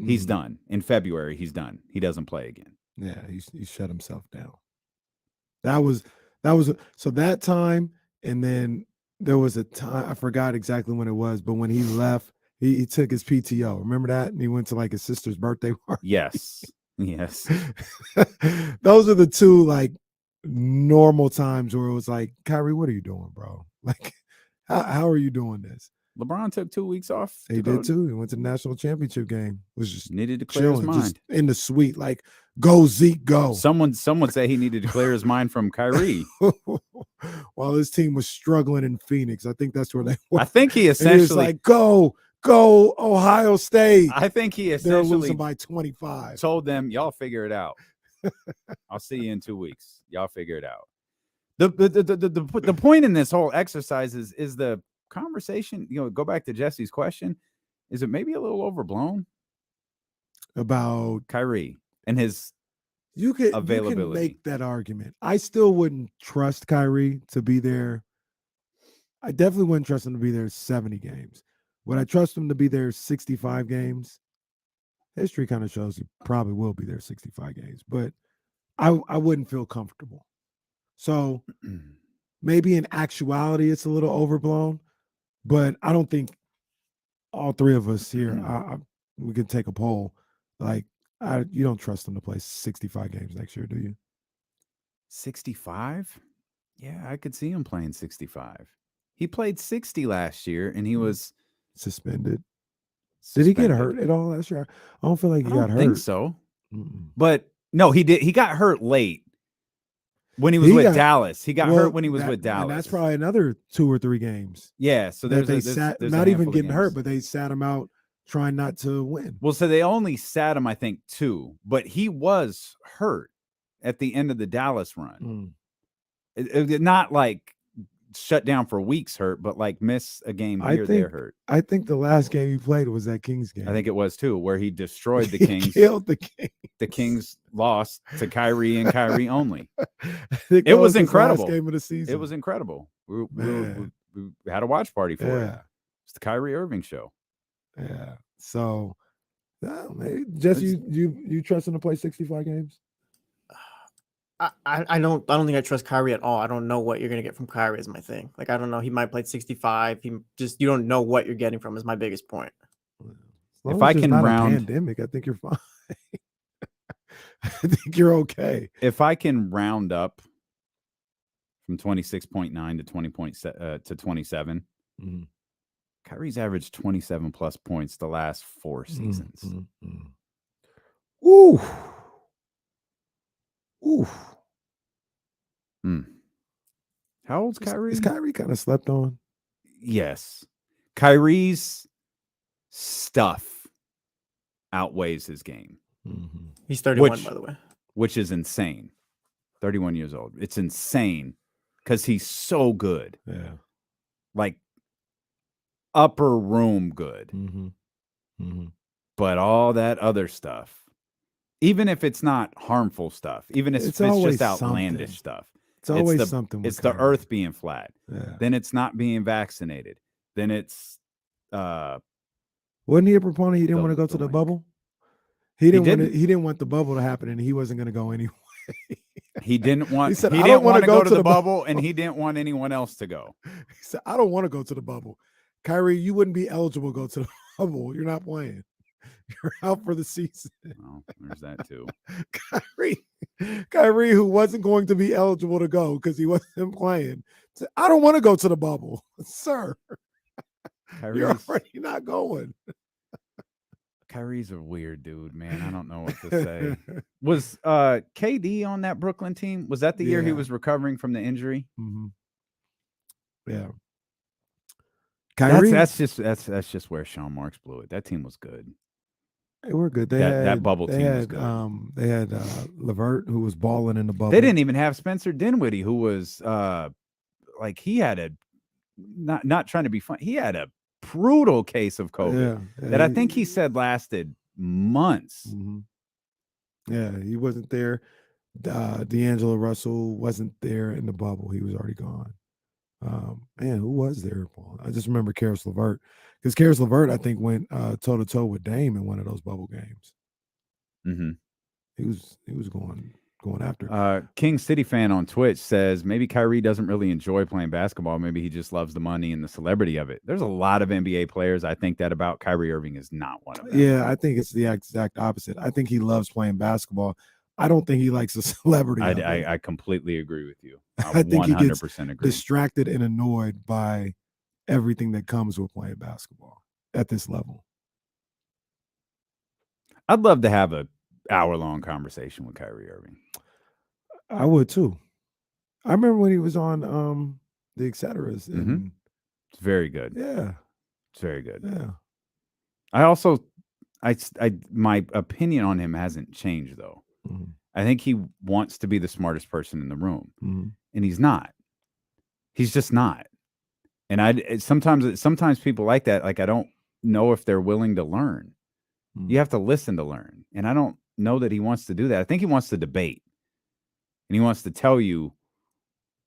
He's done. In February, he's done. He doesn't play again. Yeah, he shut himself down. That was so that time, and then there was a time, I forgot exactly when it was, but when he left, he took his PTO. Remember that? And he went to like his sister's birthday party. Yes. Yes. Those are the two like normal times where it was like, Kyrie, what are you doing, bro? Like, how are you doing this? LeBron took 2 weeks off. He did too. He went to the national champhup game. Was just needed to clear his mind. Just in the suite, like, go Zeke, go. Someone say he needed to clear his mind from Kyrie. While his team was struggling in Phoenix. I think that's where they were. I think he essentially was like, go Ohio State. I think he They're essentially losing by 25. told them, y'all figure it out. I'll see you in 2 weeks. Y'all figure it out. The point in this whole exercise is the conversation, go back to Jesse's question. Is it maybe a little overblown about Kyrie and his availability? You can make that argument. I still wouldn't trust Kyrie to be there. I definitely wouldn't trust him to be there 70 games. Would I trust him to be there 65 games? History kind of shows he probably will be there 65 games, but I wouldn't feel comfortable. So maybe in actuality, it's a little overblown. But I don't think all three of us here, we could take a poll. Like, you don't trust them to play 65 games next year, do you? 65? Yeah, I could see him playing 65. He played 60 last year, and he was suspended. Did he get hurt at all last year? I don't feel like he got hurt. I think so. But no, he did. He got hurt late. When he was with Dallas. He got hurt when he was with Dallas. And that's probably another 2 or 3 games. Yeah. So there's not even getting hurt, but they sat him out trying not to win. Well, so they only sat him, I think, 2, but he was hurt at the end of the Dallas run. It not like shut down for weeks hurt, but like miss a game here, there hurt. I think the last game he played was that Kings game. I think it was too, where he destroyed the Kings. He killed the Kings. The Kings lost to Kyrie and Kyrie only. It was incredible. Last game of the season. It was incredible. We had a watch party for it. It's the Kyrie Irving show. Yeah. So, maybe Jesse, you trust him to play 65 games? I don't think I trust Kyrie at all. I don't know what you're gonna get from Kyrie is my thing. Like, I don't know. He might play 65. You don't know what you're getting from is my biggest point. If I can round pandemic, I think you're fine. I think you're okay. If I can round up from 26.9 to 20 to 27, Kyrie's averaged 27 plus points the last 4 seasons. Ooh. How old's Kyrie? Is Kyrie kind of slept on? Yes. Kyrie's stuff outweighs his game. Mm-hmm. He's 31, by the way. Which is insane. 31 years old. It's insane because he's so good. Yeah. Like upper room good. Mm-hmm. Mm-hmm. But all that other stuff, even if it's not harmful stuff, even if it's just outlandish stuff, it's always something. It's the earth being flat. Yeah. Then it's not being vaccinated. Then it's wasn't he a proponent? He didn't want to go to the bubble. He didn't want the bubble to happen, and he wasn't going to go anyway. He didn't want. He said, he didn't want to go to the bubble, and he didn't want anyone else to go. He said, "I don't want to go to the bubble." Kyrie, you wouldn't be eligible to go to the bubble. You're not playing. You're out for the season. Oh, there's that too. Kyrie, who wasn't going to be eligible to go because he wasn't playing, said, "I don't want to go to the bubble, sir. You're already not going." Kyrie's a weird dude, man. I don't know what to say. Was KD on that Brooklyn team? Was that the year he was recovering from the injury? Mm-hmm. Yeah. Kyrie, that's just where Sean Marks blew it. That team was good. They were good. That bubble team was good. They had LeVert, who was balling in the bubble. They didn't even have Spencer Dinwiddie, who was like he had a not trying to be funny. He had a brutal case of COVID that I think he said lasted months. Mm-hmm. Yeah, he wasn't there. D'Angelo Russell wasn't there in the bubble. He was already gone. Man, who was there, Paul? I just remember Karis LeVert, because Karis LeVert, I think, went toe to toe with Dame in one of those bubble games. Mm-hmm. He was going after. King City fan on Twitch says maybe Kyrie doesn't really enjoy playing basketball. Maybe he just loves the money and the celebrity of it. There's a lot of NBA players I think that about. Kyrie Irving is not one of them. Yeah, I think it's the exact opposite. I think he loves playing basketball. I don't think he likes the celebrity. I completely agree with you. I think 100% he gets agree. Distracted and annoyed by everything that comes with playing basketball at this level. I'd love to have an hour-long conversation with Kyrie Irving. I would too. I remember when he was on the Etceteras. Mm-hmm. It's very good. Yeah. It's very good. Yeah. I also my opinion on him hasn't changed though. Mm-hmm. I think he wants to be the smartest person in the room. Mm-hmm. And he's not. He's just not. And sometimes people like that, like I don't know if they're willing to learn. Mm-hmm. You have to listen to learn. And I don't know that he wants to do that. I think he wants to debate. And he wants to tell you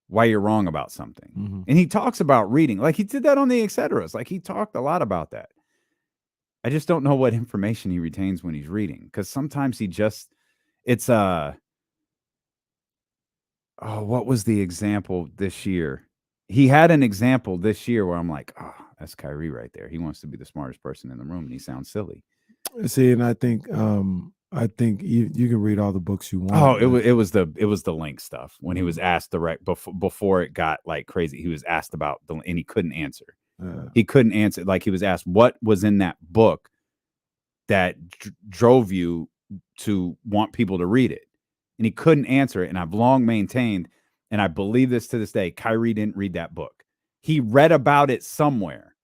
why you're wrong about something. Mm-hmm. And he talks about reading. Like he did that on the Etceteras. Like he talked a lot about that. I just don't know what information he retains when he's reading. Because sometimes what was the example this year? He had an example this year where I'm like, that's Kyrie right there. He wants to be the smartest person in the room, and he sounds silly. See, and I think you can read all the books you want. Oh, it was the link stuff when he was asked direct before it got like crazy. He was asked about and he couldn't answer. He couldn't answer. Like he was asked what was in that book that drove you to want people to read it, and he couldn't answer it. And I've long maintained, and I believe this to this day, Kyrie didn't read that book. He read about it somewhere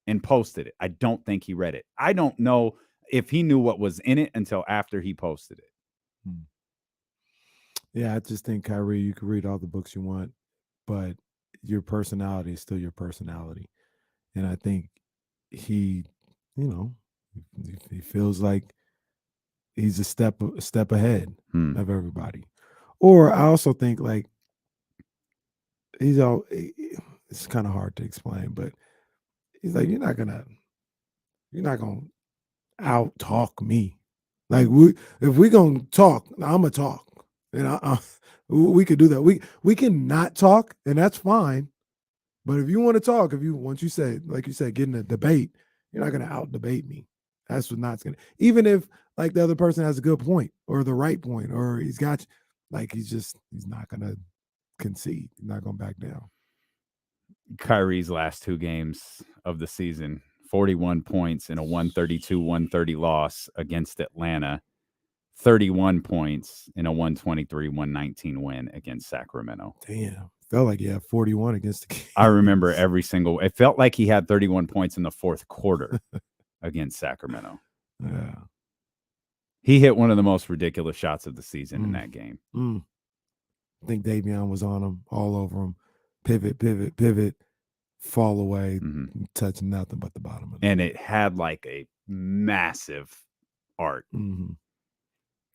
and posted it. I don't think he read it. I don't know if he knew what was in it until after he posted it. Yeah, I just think Kyrie, you can read all the books you want, but your personality is still your personality. And I think he feels like he's a step ahead of everybody. Or I also think like it's kind of hard to explain, but he's like, you're not gonna out talk me. Like if we gonna talk, I'm gonna talk, and we could do that. We can not talk, and that's fine. But if you want to talk, once you say, like you said, get in a debate, you're not gonna out debate me. That's what not gonna. Even if like the other person has a good point or the right point, or he's got like he's not gonna concede. He's not gonna back down. Kyrie's last two games of the season. 41 points in a 132-130 loss against Atlanta. 31 points in a 123-119 win against Sacramento. Damn. felt like he had 41 against the Kings. I remember it felt like he had 31 points in the fourth quarter against Sacramento. Yeah. He hit one of the most ridiculous shots of the season in that game. I think Davion was on him, all over him. Pivot, fall away, touch nothing but the bottom of it. And it had like a massive arc.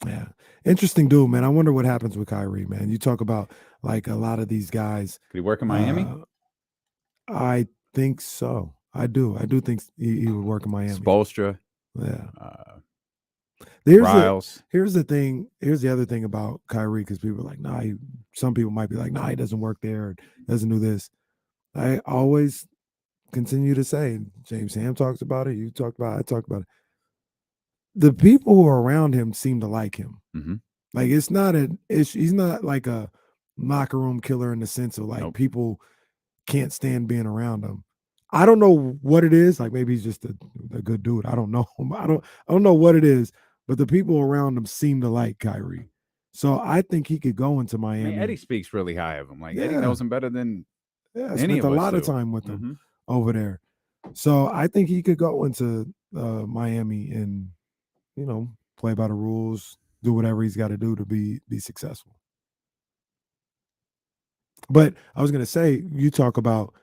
Yeah. Interesting dude, man. I wonder what happens with Kyrie, man. You talk about like a lot of these guys. Could he work in Miami? I think so. I do think he would work in Miami. Spoelstra. Yeah. Riles. Here's the thing. Here's the other thing about Kyrie, because people are like, nah, some people might be like, nah, he doesn't work there, or doesn't do this. I always continue to say, James Ham talks about it, you talk about it, I talk about it. The people who are around him seem to like him. Like he's not like a locker room killer in the sense of like people can't stand being around him. I don't know what it is. Like maybe he's just a good dude. I don't know. I don't know what it is, but the people around him seem to like Kyrie. So I think he could go into Miami. I mean, Eddie speaks really high of him. Like Eddie knows him better than any spent of a us lot of do. time with him over there. So I think he could go into Miami and, you know, play by the rules, do whatever he's got to do to be successful. But I was going to say, you talk about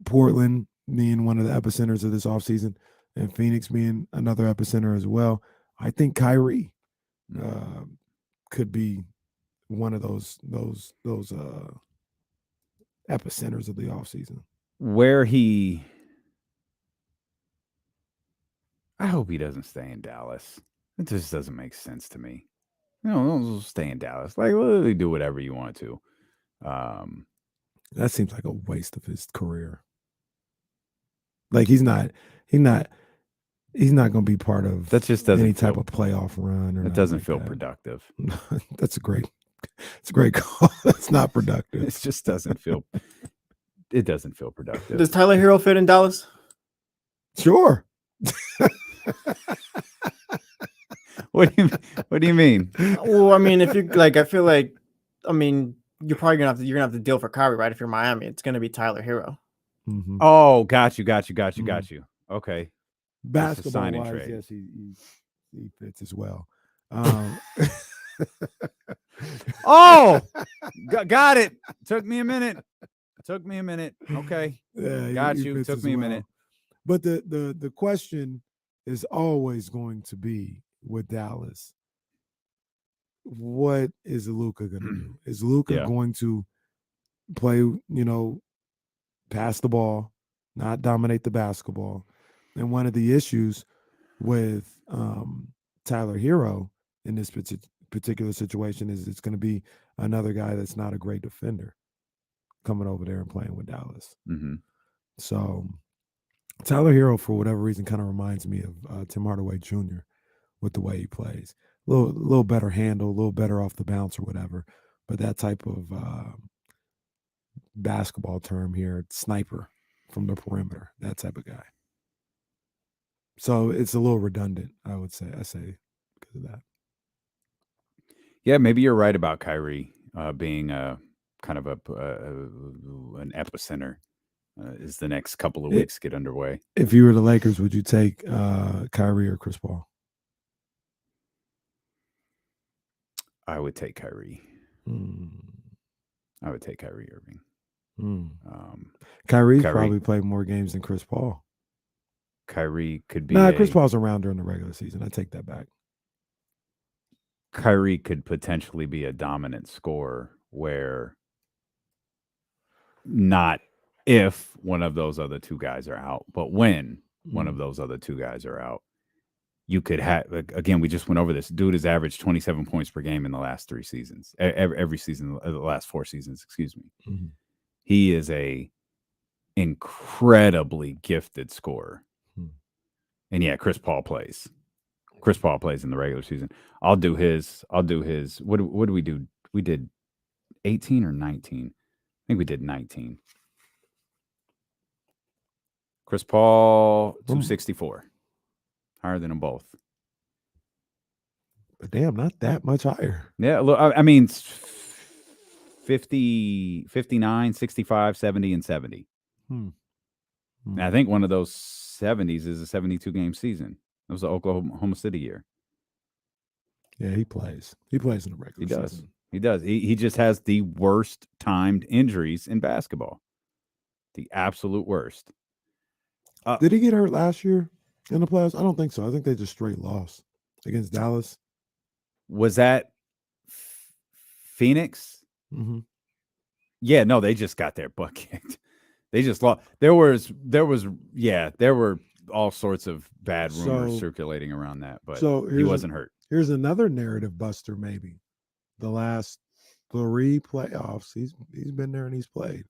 Portland being one of the epicenters of this offseason and Phoenix being another epicenter as well. I think Kyrie could be one of those epicenters of the offseason. I hope he doesn't stay in Dallas. It just doesn't make sense to me. Don't stay in Dallas. Like, literally do whatever you want to. That seems like a waste of his career. Like he's not going to be part of any type of playoff run. It doesn't feel productive. It's a great call. It's not productive. It just doesn't feel. It doesn't feel productive. Does Tyler Hero fit in Dallas? Sure. What do you mean? Well, I mean, if you like, I feel like, I mean, you're probably gonna have to deal for Kyrie, right? If you're Miami, it's gonna be Tyler Hero. Oh, got you. Okay. Basketball wise, trade. Yes, he fits as well. Oh, got it. Took me a minute. Okay. Yeah, got you. Took me a minute. But the question is always going to be with Dallas, what is Luka going to do? Is Luka going to play, pass the ball, not dominate the basketball? And one of the issues with Tyler Hero in this particular situation is it's going to be another guy that's not a great defender coming over there and playing with Dallas. So Tyler Hero, for whatever reason, kind of reminds me of Tim Hardaway Jr. with the way he plays. A little better handle, a little better off the bounce or whatever. But that type of basketball term here, sniper from the perimeter, that type of guy. So it's a little redundant, I would say. I say because of that. Yeah, maybe you're right about Kyrie being a kind of an epicenter as the next couple of weeks get underway. If you were the Lakers, would you take Kyrie or Chris Paul? I would take Kyrie. I would take Kyrie Irving. Kyrie probably played more games than Chris Paul. Kyrie could be. Chris Paul's around during the regular season. I take that back. Kyrie could potentially be a dominant scorer where not if one of those other two guys are out, but when one of those other two guys are out, you could have, again, we just went over this. Dude has averaged 27 points per game in the last 3 seasons, every season, the last 4 seasons, excuse me. He is a incredibly gifted scorer. And yeah, Chris Paul plays in the regular season. I'll do his. What do we do? We did 18 or 19. I think we did 19. Chris Paul, 264. Higher than them both. But damn, not that much higher. Yeah, look, I mean, 50, 59, 65, 70, and 70. Hmm. And I think one of those 70s is a 72-game season. It was the Oklahoma City year. Yeah, he plays. He plays in the regular season. He does. He just has the worst timed injuries in basketball. The absolute worst. Did he get hurt last year in the playoffs? I don't think so. I think they just straight lost against Dallas. Was that Phoenix? Mm-hmm. Yeah, no, they just got their butt kicked. They just lost. There were all sorts of bad rumors circulating around that, but he wasn't hurt. Here's another narrative buster, maybe. The last 3 playoffs, he's been there and he's played.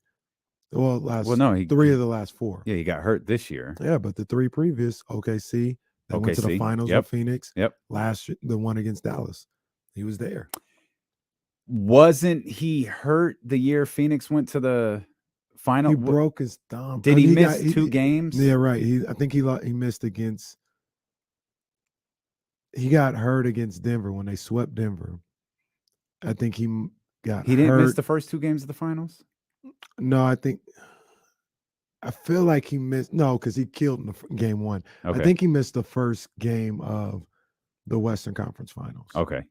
Well, three of the last 4. Yeah, he got hurt this year. Yeah, but the 3 previous, OKC, they went to the finals with Phoenix. Yep. Last year, the one against Dallas, he was there. Wasn't he hurt the year Phoenix went to the final? He broke his thumb. Did he miss 2 games? Yeah, right. I think he missed against. He got hurt against Denver when they swept Denver. I think he got. He didn't miss the first 2 games of the finals. No, I feel like he missed. No, because he killed in game 1. Okay. I think he missed the first game of the Western Conference Finals. Okay.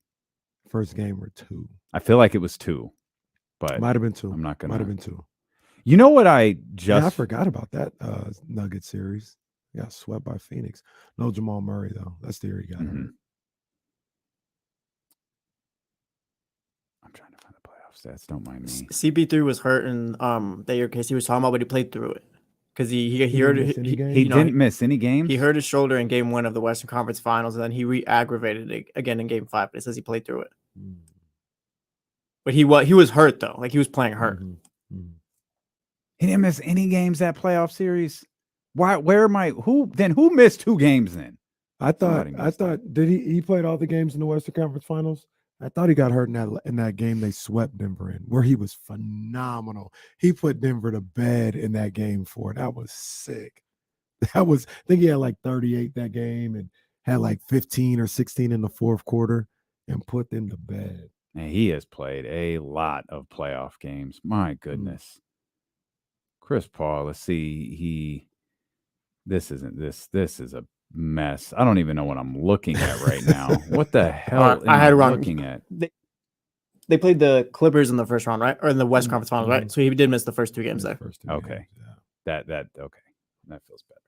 First game or 2. I feel like it was 2, but might have been 2. I'm not gonna. Might have been 2. You know what? I forgot about that Nugget series. Got swept by Phoenix. No Jamal Murray though. That's the year he got hurt. I'm trying to find the playoff stats. Don't mind me. CP3 was hurt in that year case he was talking about, but he played through it because he hurt it. He didn't miss any games. He hurt his shoulder in game 1 of the Western Conference Finals, and then he re-aggravated it again in game 5. But it says he played through it. But he was hurt though. Like he was playing hurt. He didn't miss any games that playoff series. Why? Where am I? Who missed 2 games then? I thought did he played all the games in the Western Conference Finals? I thought he got hurt in that game they swept Denver in, where he was phenomenal. He put Denver to bed in that game 4. That was sick. I think he had like 38 that game and had like 15 or 16 in the 4th quarter and put them to bed. Man, he has played a lot of playoff games. My goodness. Chris Paul, let's see. This is a mess. I don't even know what I'm looking at right now. What the hell I had it wrong. Looking at? They played the Clippers in the first round, right? Or in the West Conference Finals, right? So he did miss the first 2 games there. Okay. That feels better.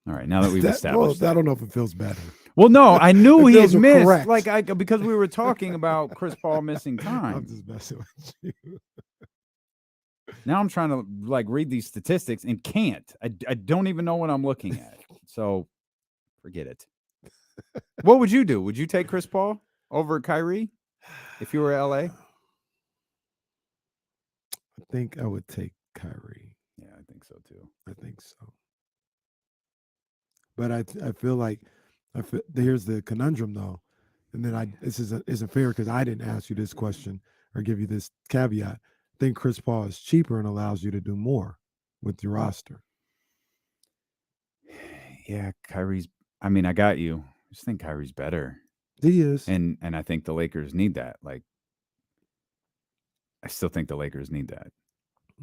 All right, now that we've established I don't know if it feels better. Well, no, I knew he had missed correct. because we were talking about Chris Paul missing time. I'm just messing with you. Now I'm trying to read these statistics and can't. I don't even know what I'm looking at. So forget it. What would you do? Would you take Chris Paul over Kyrie if you were LA? I think I would take Kyrie. Yeah, I think so too. I think so. But I feel like here's the conundrum though, and then this isn't fair because I didn't ask you this question or give you this caveat. I think Chris Paul is cheaper and allows you to do more with your roster. Yeah, Kyrie's. I mean, I got you. I just think Kyrie's better. He is, and I think the Lakers need that. I still think the Lakers need that.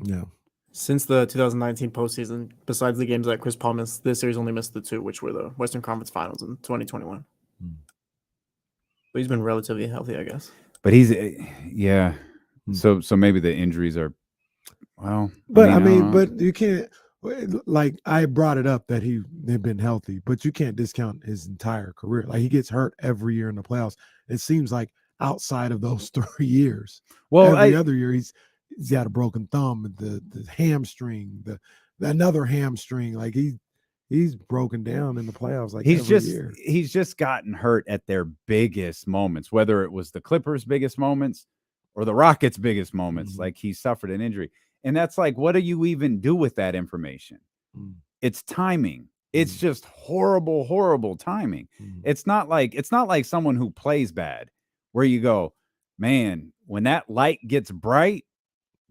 Yeah. Since the 2019 postseason, besides the games that Chris Paul missed, this series only missed the 2, which were the Western Conference Finals in 2021. But he's been relatively healthy, I guess. But he's, yeah. So maybe the injuries are, well. But but you can't. I brought it up that they've been healthy, but you can't discount his entire career. He gets hurt every year in the playoffs. It seems like outside of those 3 years, every other year he's got a broken thumb, the hamstring, another hamstring. He's broken down in the playoffs. He's just gotten hurt at their biggest moments, whether it was the Clippers' biggest moments or the Rockets' biggest moments. He suffered an injury. And that's what do you even do with that information? It's timing. It's just horrible, horrible timing. It's not like someone who plays bad, where you go, man, when that light gets bright,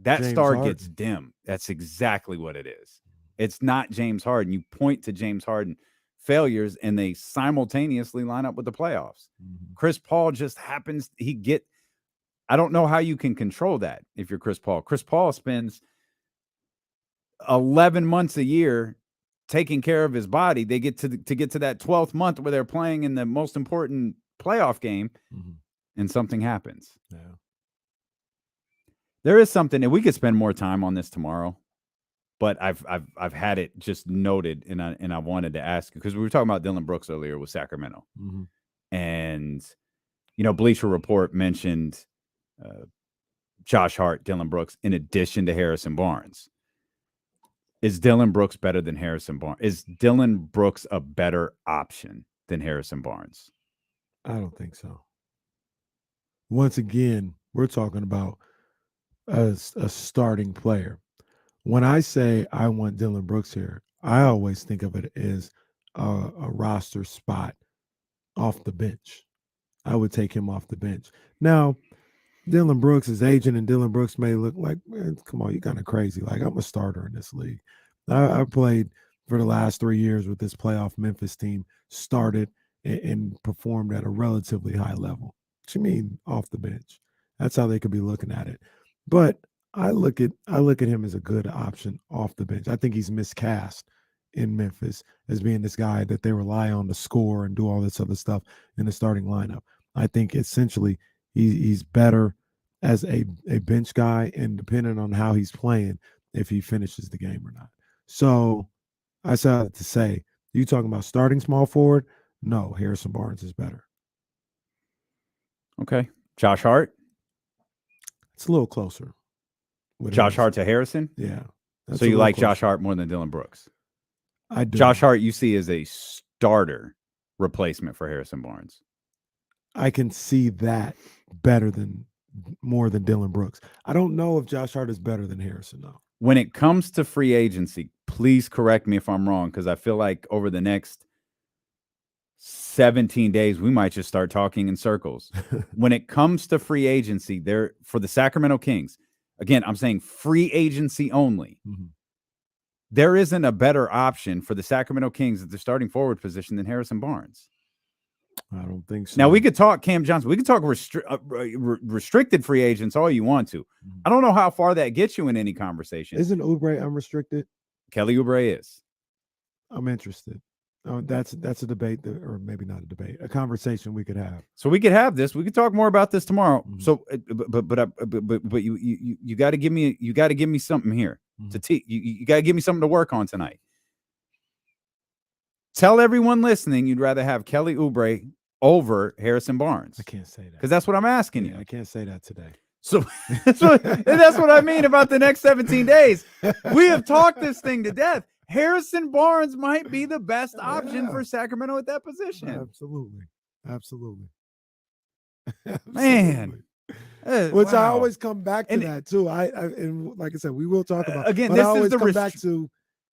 that James star Harden. gets dim. That's exactly what it is. It's not James Harden. You point to James Harden failures and they simultaneously line up with the playoffs. Chris Paul just happens, I don't know how you can control that if you're Chris Paul. Chris Paul spends 11 months a year taking care of his body. They get to that 12th month where they're playing in the most important playoff game, and something happens. Yeah. There is something, and we could spend more time on this tomorrow, but I've had it just noted, and I wanted to ask you because we were talking about Dillon Brooks earlier with Sacramento, and Bleacher Report mentioned Josh Hart, Dillon Brooks, in addition to Harrison Barnes. Is Dillon Brooks better than Harrison Barnes? Is Dillon Brooks a better option than Harrison Barnes? I don't think so. Once again, we're talking about a starting player. When I say I want Dillon Brooks here, I always think of it as a roster spot off the bench. I would take him off the bench. Now, Dillon Brooks is agent, and Dillon Brooks may look like, man, come on, you're kind of crazy. Like, I'm a starter in this league. I played for the last 3 years with this playoff Memphis team, started and performed at a relatively high level. What you mean off the bench? That's how they could be looking at it. But I look at him as a good option off the bench. I think he's miscast in Memphis as being this guy that they rely on to score and do all this other stuff in the starting lineup. I think essentially he's better as a bench guy, and depending on how he's playing, if he finishes the game or not. So I said to say, you talking about starting small forward? No, Harrison Barnes is better. Okay. Josh Hart? It's a little closer. Josh Hart to Harrison? Yeah. So you like Josh Hart more than Dillon Brooks? I do. Josh Hart you see as a starter replacement for Harrison Barnes. I can see that more than Dillon Brooks. I don't know if Josh Hart is better than Harrison, though. When it comes to free agency, please correct me if I'm wrong, because I feel like over the next 17 days, we might just start talking in circles. When it comes to free agency, for the Sacramento Kings, again, I'm saying free agency only. There isn't a better option for the Sacramento Kings at the starting forward position than Harrison Barnes. I don't think so. Now, we could talk Cam Johnson. We could talk restricted free agents all you want to. I don't know how far that gets you in any conversation. Isn't Oubre unrestricted? Kelly Oubre is. I'm interested. That's a debate, or maybe not a debate, a conversation we could have. So we could have this. We could talk more about this tomorrow. So, but you got to give me something here to teach. You got to give me something to work on tonight. Tell everyone listening you'd rather have Kelly Oubre over Harrison Barnes. I can't say that because that's what I'm asking you. I can't say that today. So that's what I mean about the next 17 days. We have talked this thing to death. Harrison Barnes might be the best option for Sacramento at that position. Absolutely. Man. Which I always come back to that too. And like I said, we will talk about again. But This I always is the come back to,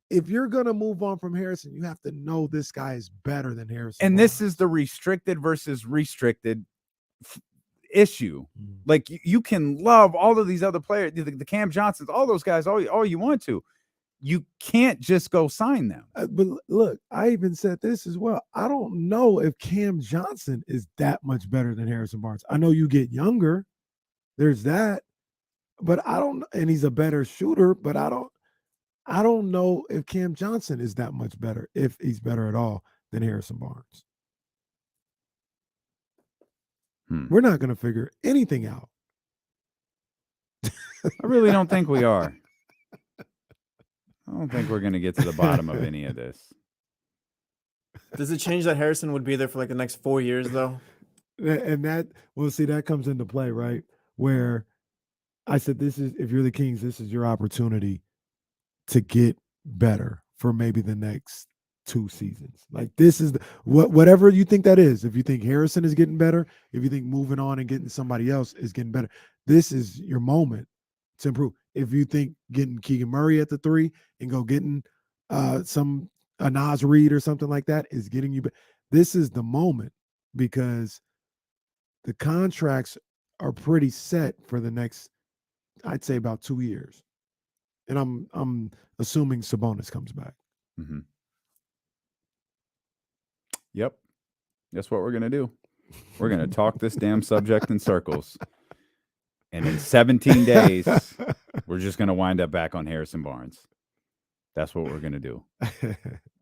if you're gonna move on from Harrison, you have to know this guy is better than Harrison. And Barnes. this is the restricted versus restricted issue. Like you can love all of these other players, the Cam Johnsons, all those guys, all you want to. You can't just go sign them. But look, I even said this as well. I don't know if Cam Johnson is that much better than Harrison Barnes. I know you get younger. There's that. But I don't, and he's a better shooter, but I don't know if Cam Johnson is that much better, if he's better at all, than Harrison Barnes. We're not going to figure anything out. I really don't think we are. I don't think we're going to get to the bottom of any of this. Does it change that Harrison would be there for like the next 4 years, though? And that comes into play, right? Where I said, if you're the Kings, this is your opportunity to get better for maybe the next 2 seasons. Like this is whatever you think that is. If you think Harrison is getting better, if you think moving on and getting somebody else is getting better, this is your moment to improve. If you think getting Keegan Murray at the 3 and go getting a Naz Reid or something like that is getting you, this is the moment, because the contracts are pretty set for the next, I'd say, about 2 years. And I'm assuming Sabonis comes back. Yep. That's what we're going to do. We're going to talk this damn subject in circles. And in 17 days, we're just going to wind up back on Harrison Barnes. That's what we're going to do.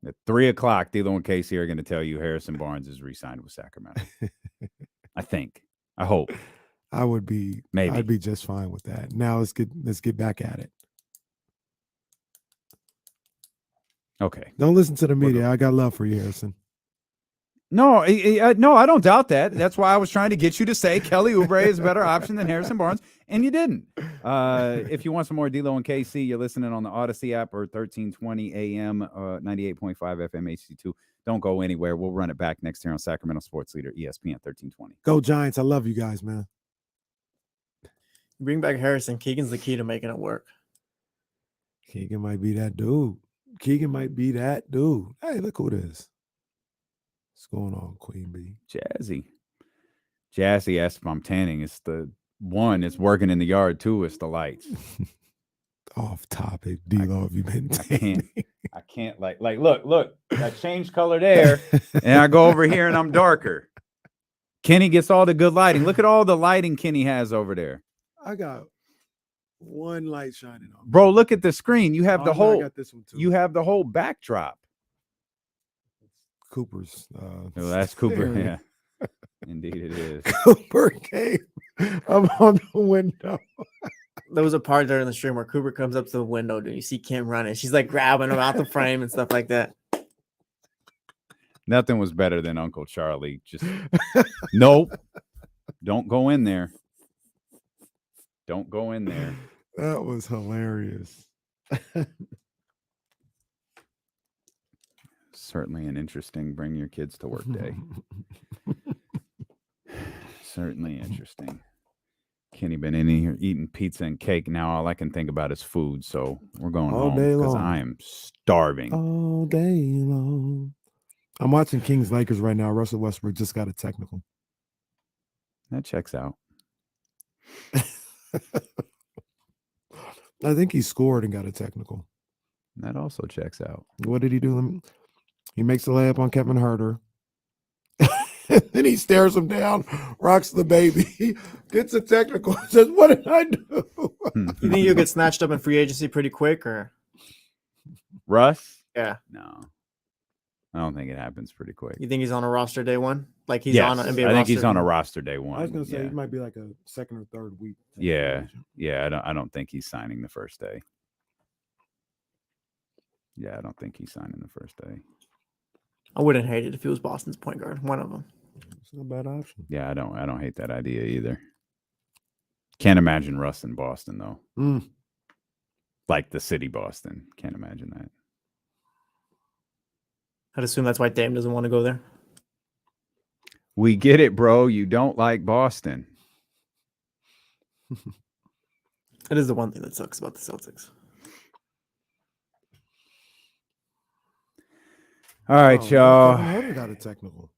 At 3 o'clock, Dillon and Casey are going to tell you Harrison Barnes is re-signed with Sacramento. I think. I hope. I would be. Maybe. I'd be just fine with that. Now let's get back at it. Okay. Don't listen to the media. I got love for you, Harrison. No, no, I don't doubt that. That's why I was trying to get you to say Kelly Oubre is a better option than Harrison Barnes, and you didn't. If you want some more Dillon and KC, you're listening on the Odyssey app or 1320 AM, 98.5 FM HD2. Don't go anywhere. We'll run it back next year on Sacramento Sports Leader, ESPN 1320. Go Giants. I love you guys, man. Bring back Harrison. Keegan's the key to making it work. Keegan might be that dude. Hey, look who it is. What's going on, Queen Bee? Jazzy asked if I'm tanning. It's the one. It's working in the yard too. It's the lights. Off topic, D-Lo. Have you been tanning? I can't like look. I changed color there, and I go over here and I'm darker. Kenny gets all the good lighting. Look at all the lighting Kenny has over there. I got one light shining on. Bro, look at the screen. You have the whole. I got this one too. You have the whole backdrop. Cooper's. Oh, that's Cooper. Yeah, indeed it is. Cooper came. I'm on the window. There was a part there in the stream where Cooper comes up to the window and you see Kim running. She's like grabbing him out the frame and stuff like that. Nothing was better than Uncle Charlie. Just nope. Don't go in there. Don't go in there. That was hilarious. Certainly an interesting bring your kids to work day. Certainly interesting. Kenny been in here eating pizza and cake. Now all I can think about is food. So we're going all home day because long. I am starving. All day long. I'm watching Kings Lakers right now. Russell Westbrook just got a technical. That checks out. I think he scored and got a technical. That also checks out. What did he do? He makes the layup on Kevin Huerter. Then he stares him down, rocks the baby, gets a technical, says, "What did I do?" You think you'll get snatched up in free agency pretty quick, or Russ? Yeah. No. I don't think it happens pretty quick. You think he's on a roster day one? Like he's Yes, on an NBA roster? I think he's on a roster day one. I was going to say yeah. he might be like a second or third week. Yeah. I don't think he's signing the first day. Yeah, I don't think he's signing the first day. I wouldn't hate it if he was Boston's point guard, one of them. It's not a bad option. Yeah, I don't hate that idea either. Can't imagine Russ in Boston though. Like the city Boston. Can't imagine that. I'd assume that's why Dame doesn't want to go there. We get it, bro. You don't like Boston. It is the one thing that sucks about the Celtics. All right, y'all. Huerter got a technical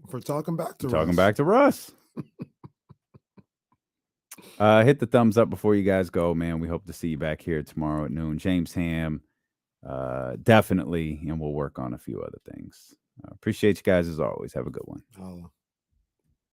for talking back to Talking Russ. back to Russ. Hit the thumbs up before you guys go, man. We hope to see you back here tomorrow at noon. James Ham, definitely, and we'll work on a few other things. Appreciate you guys as always. Have a good one.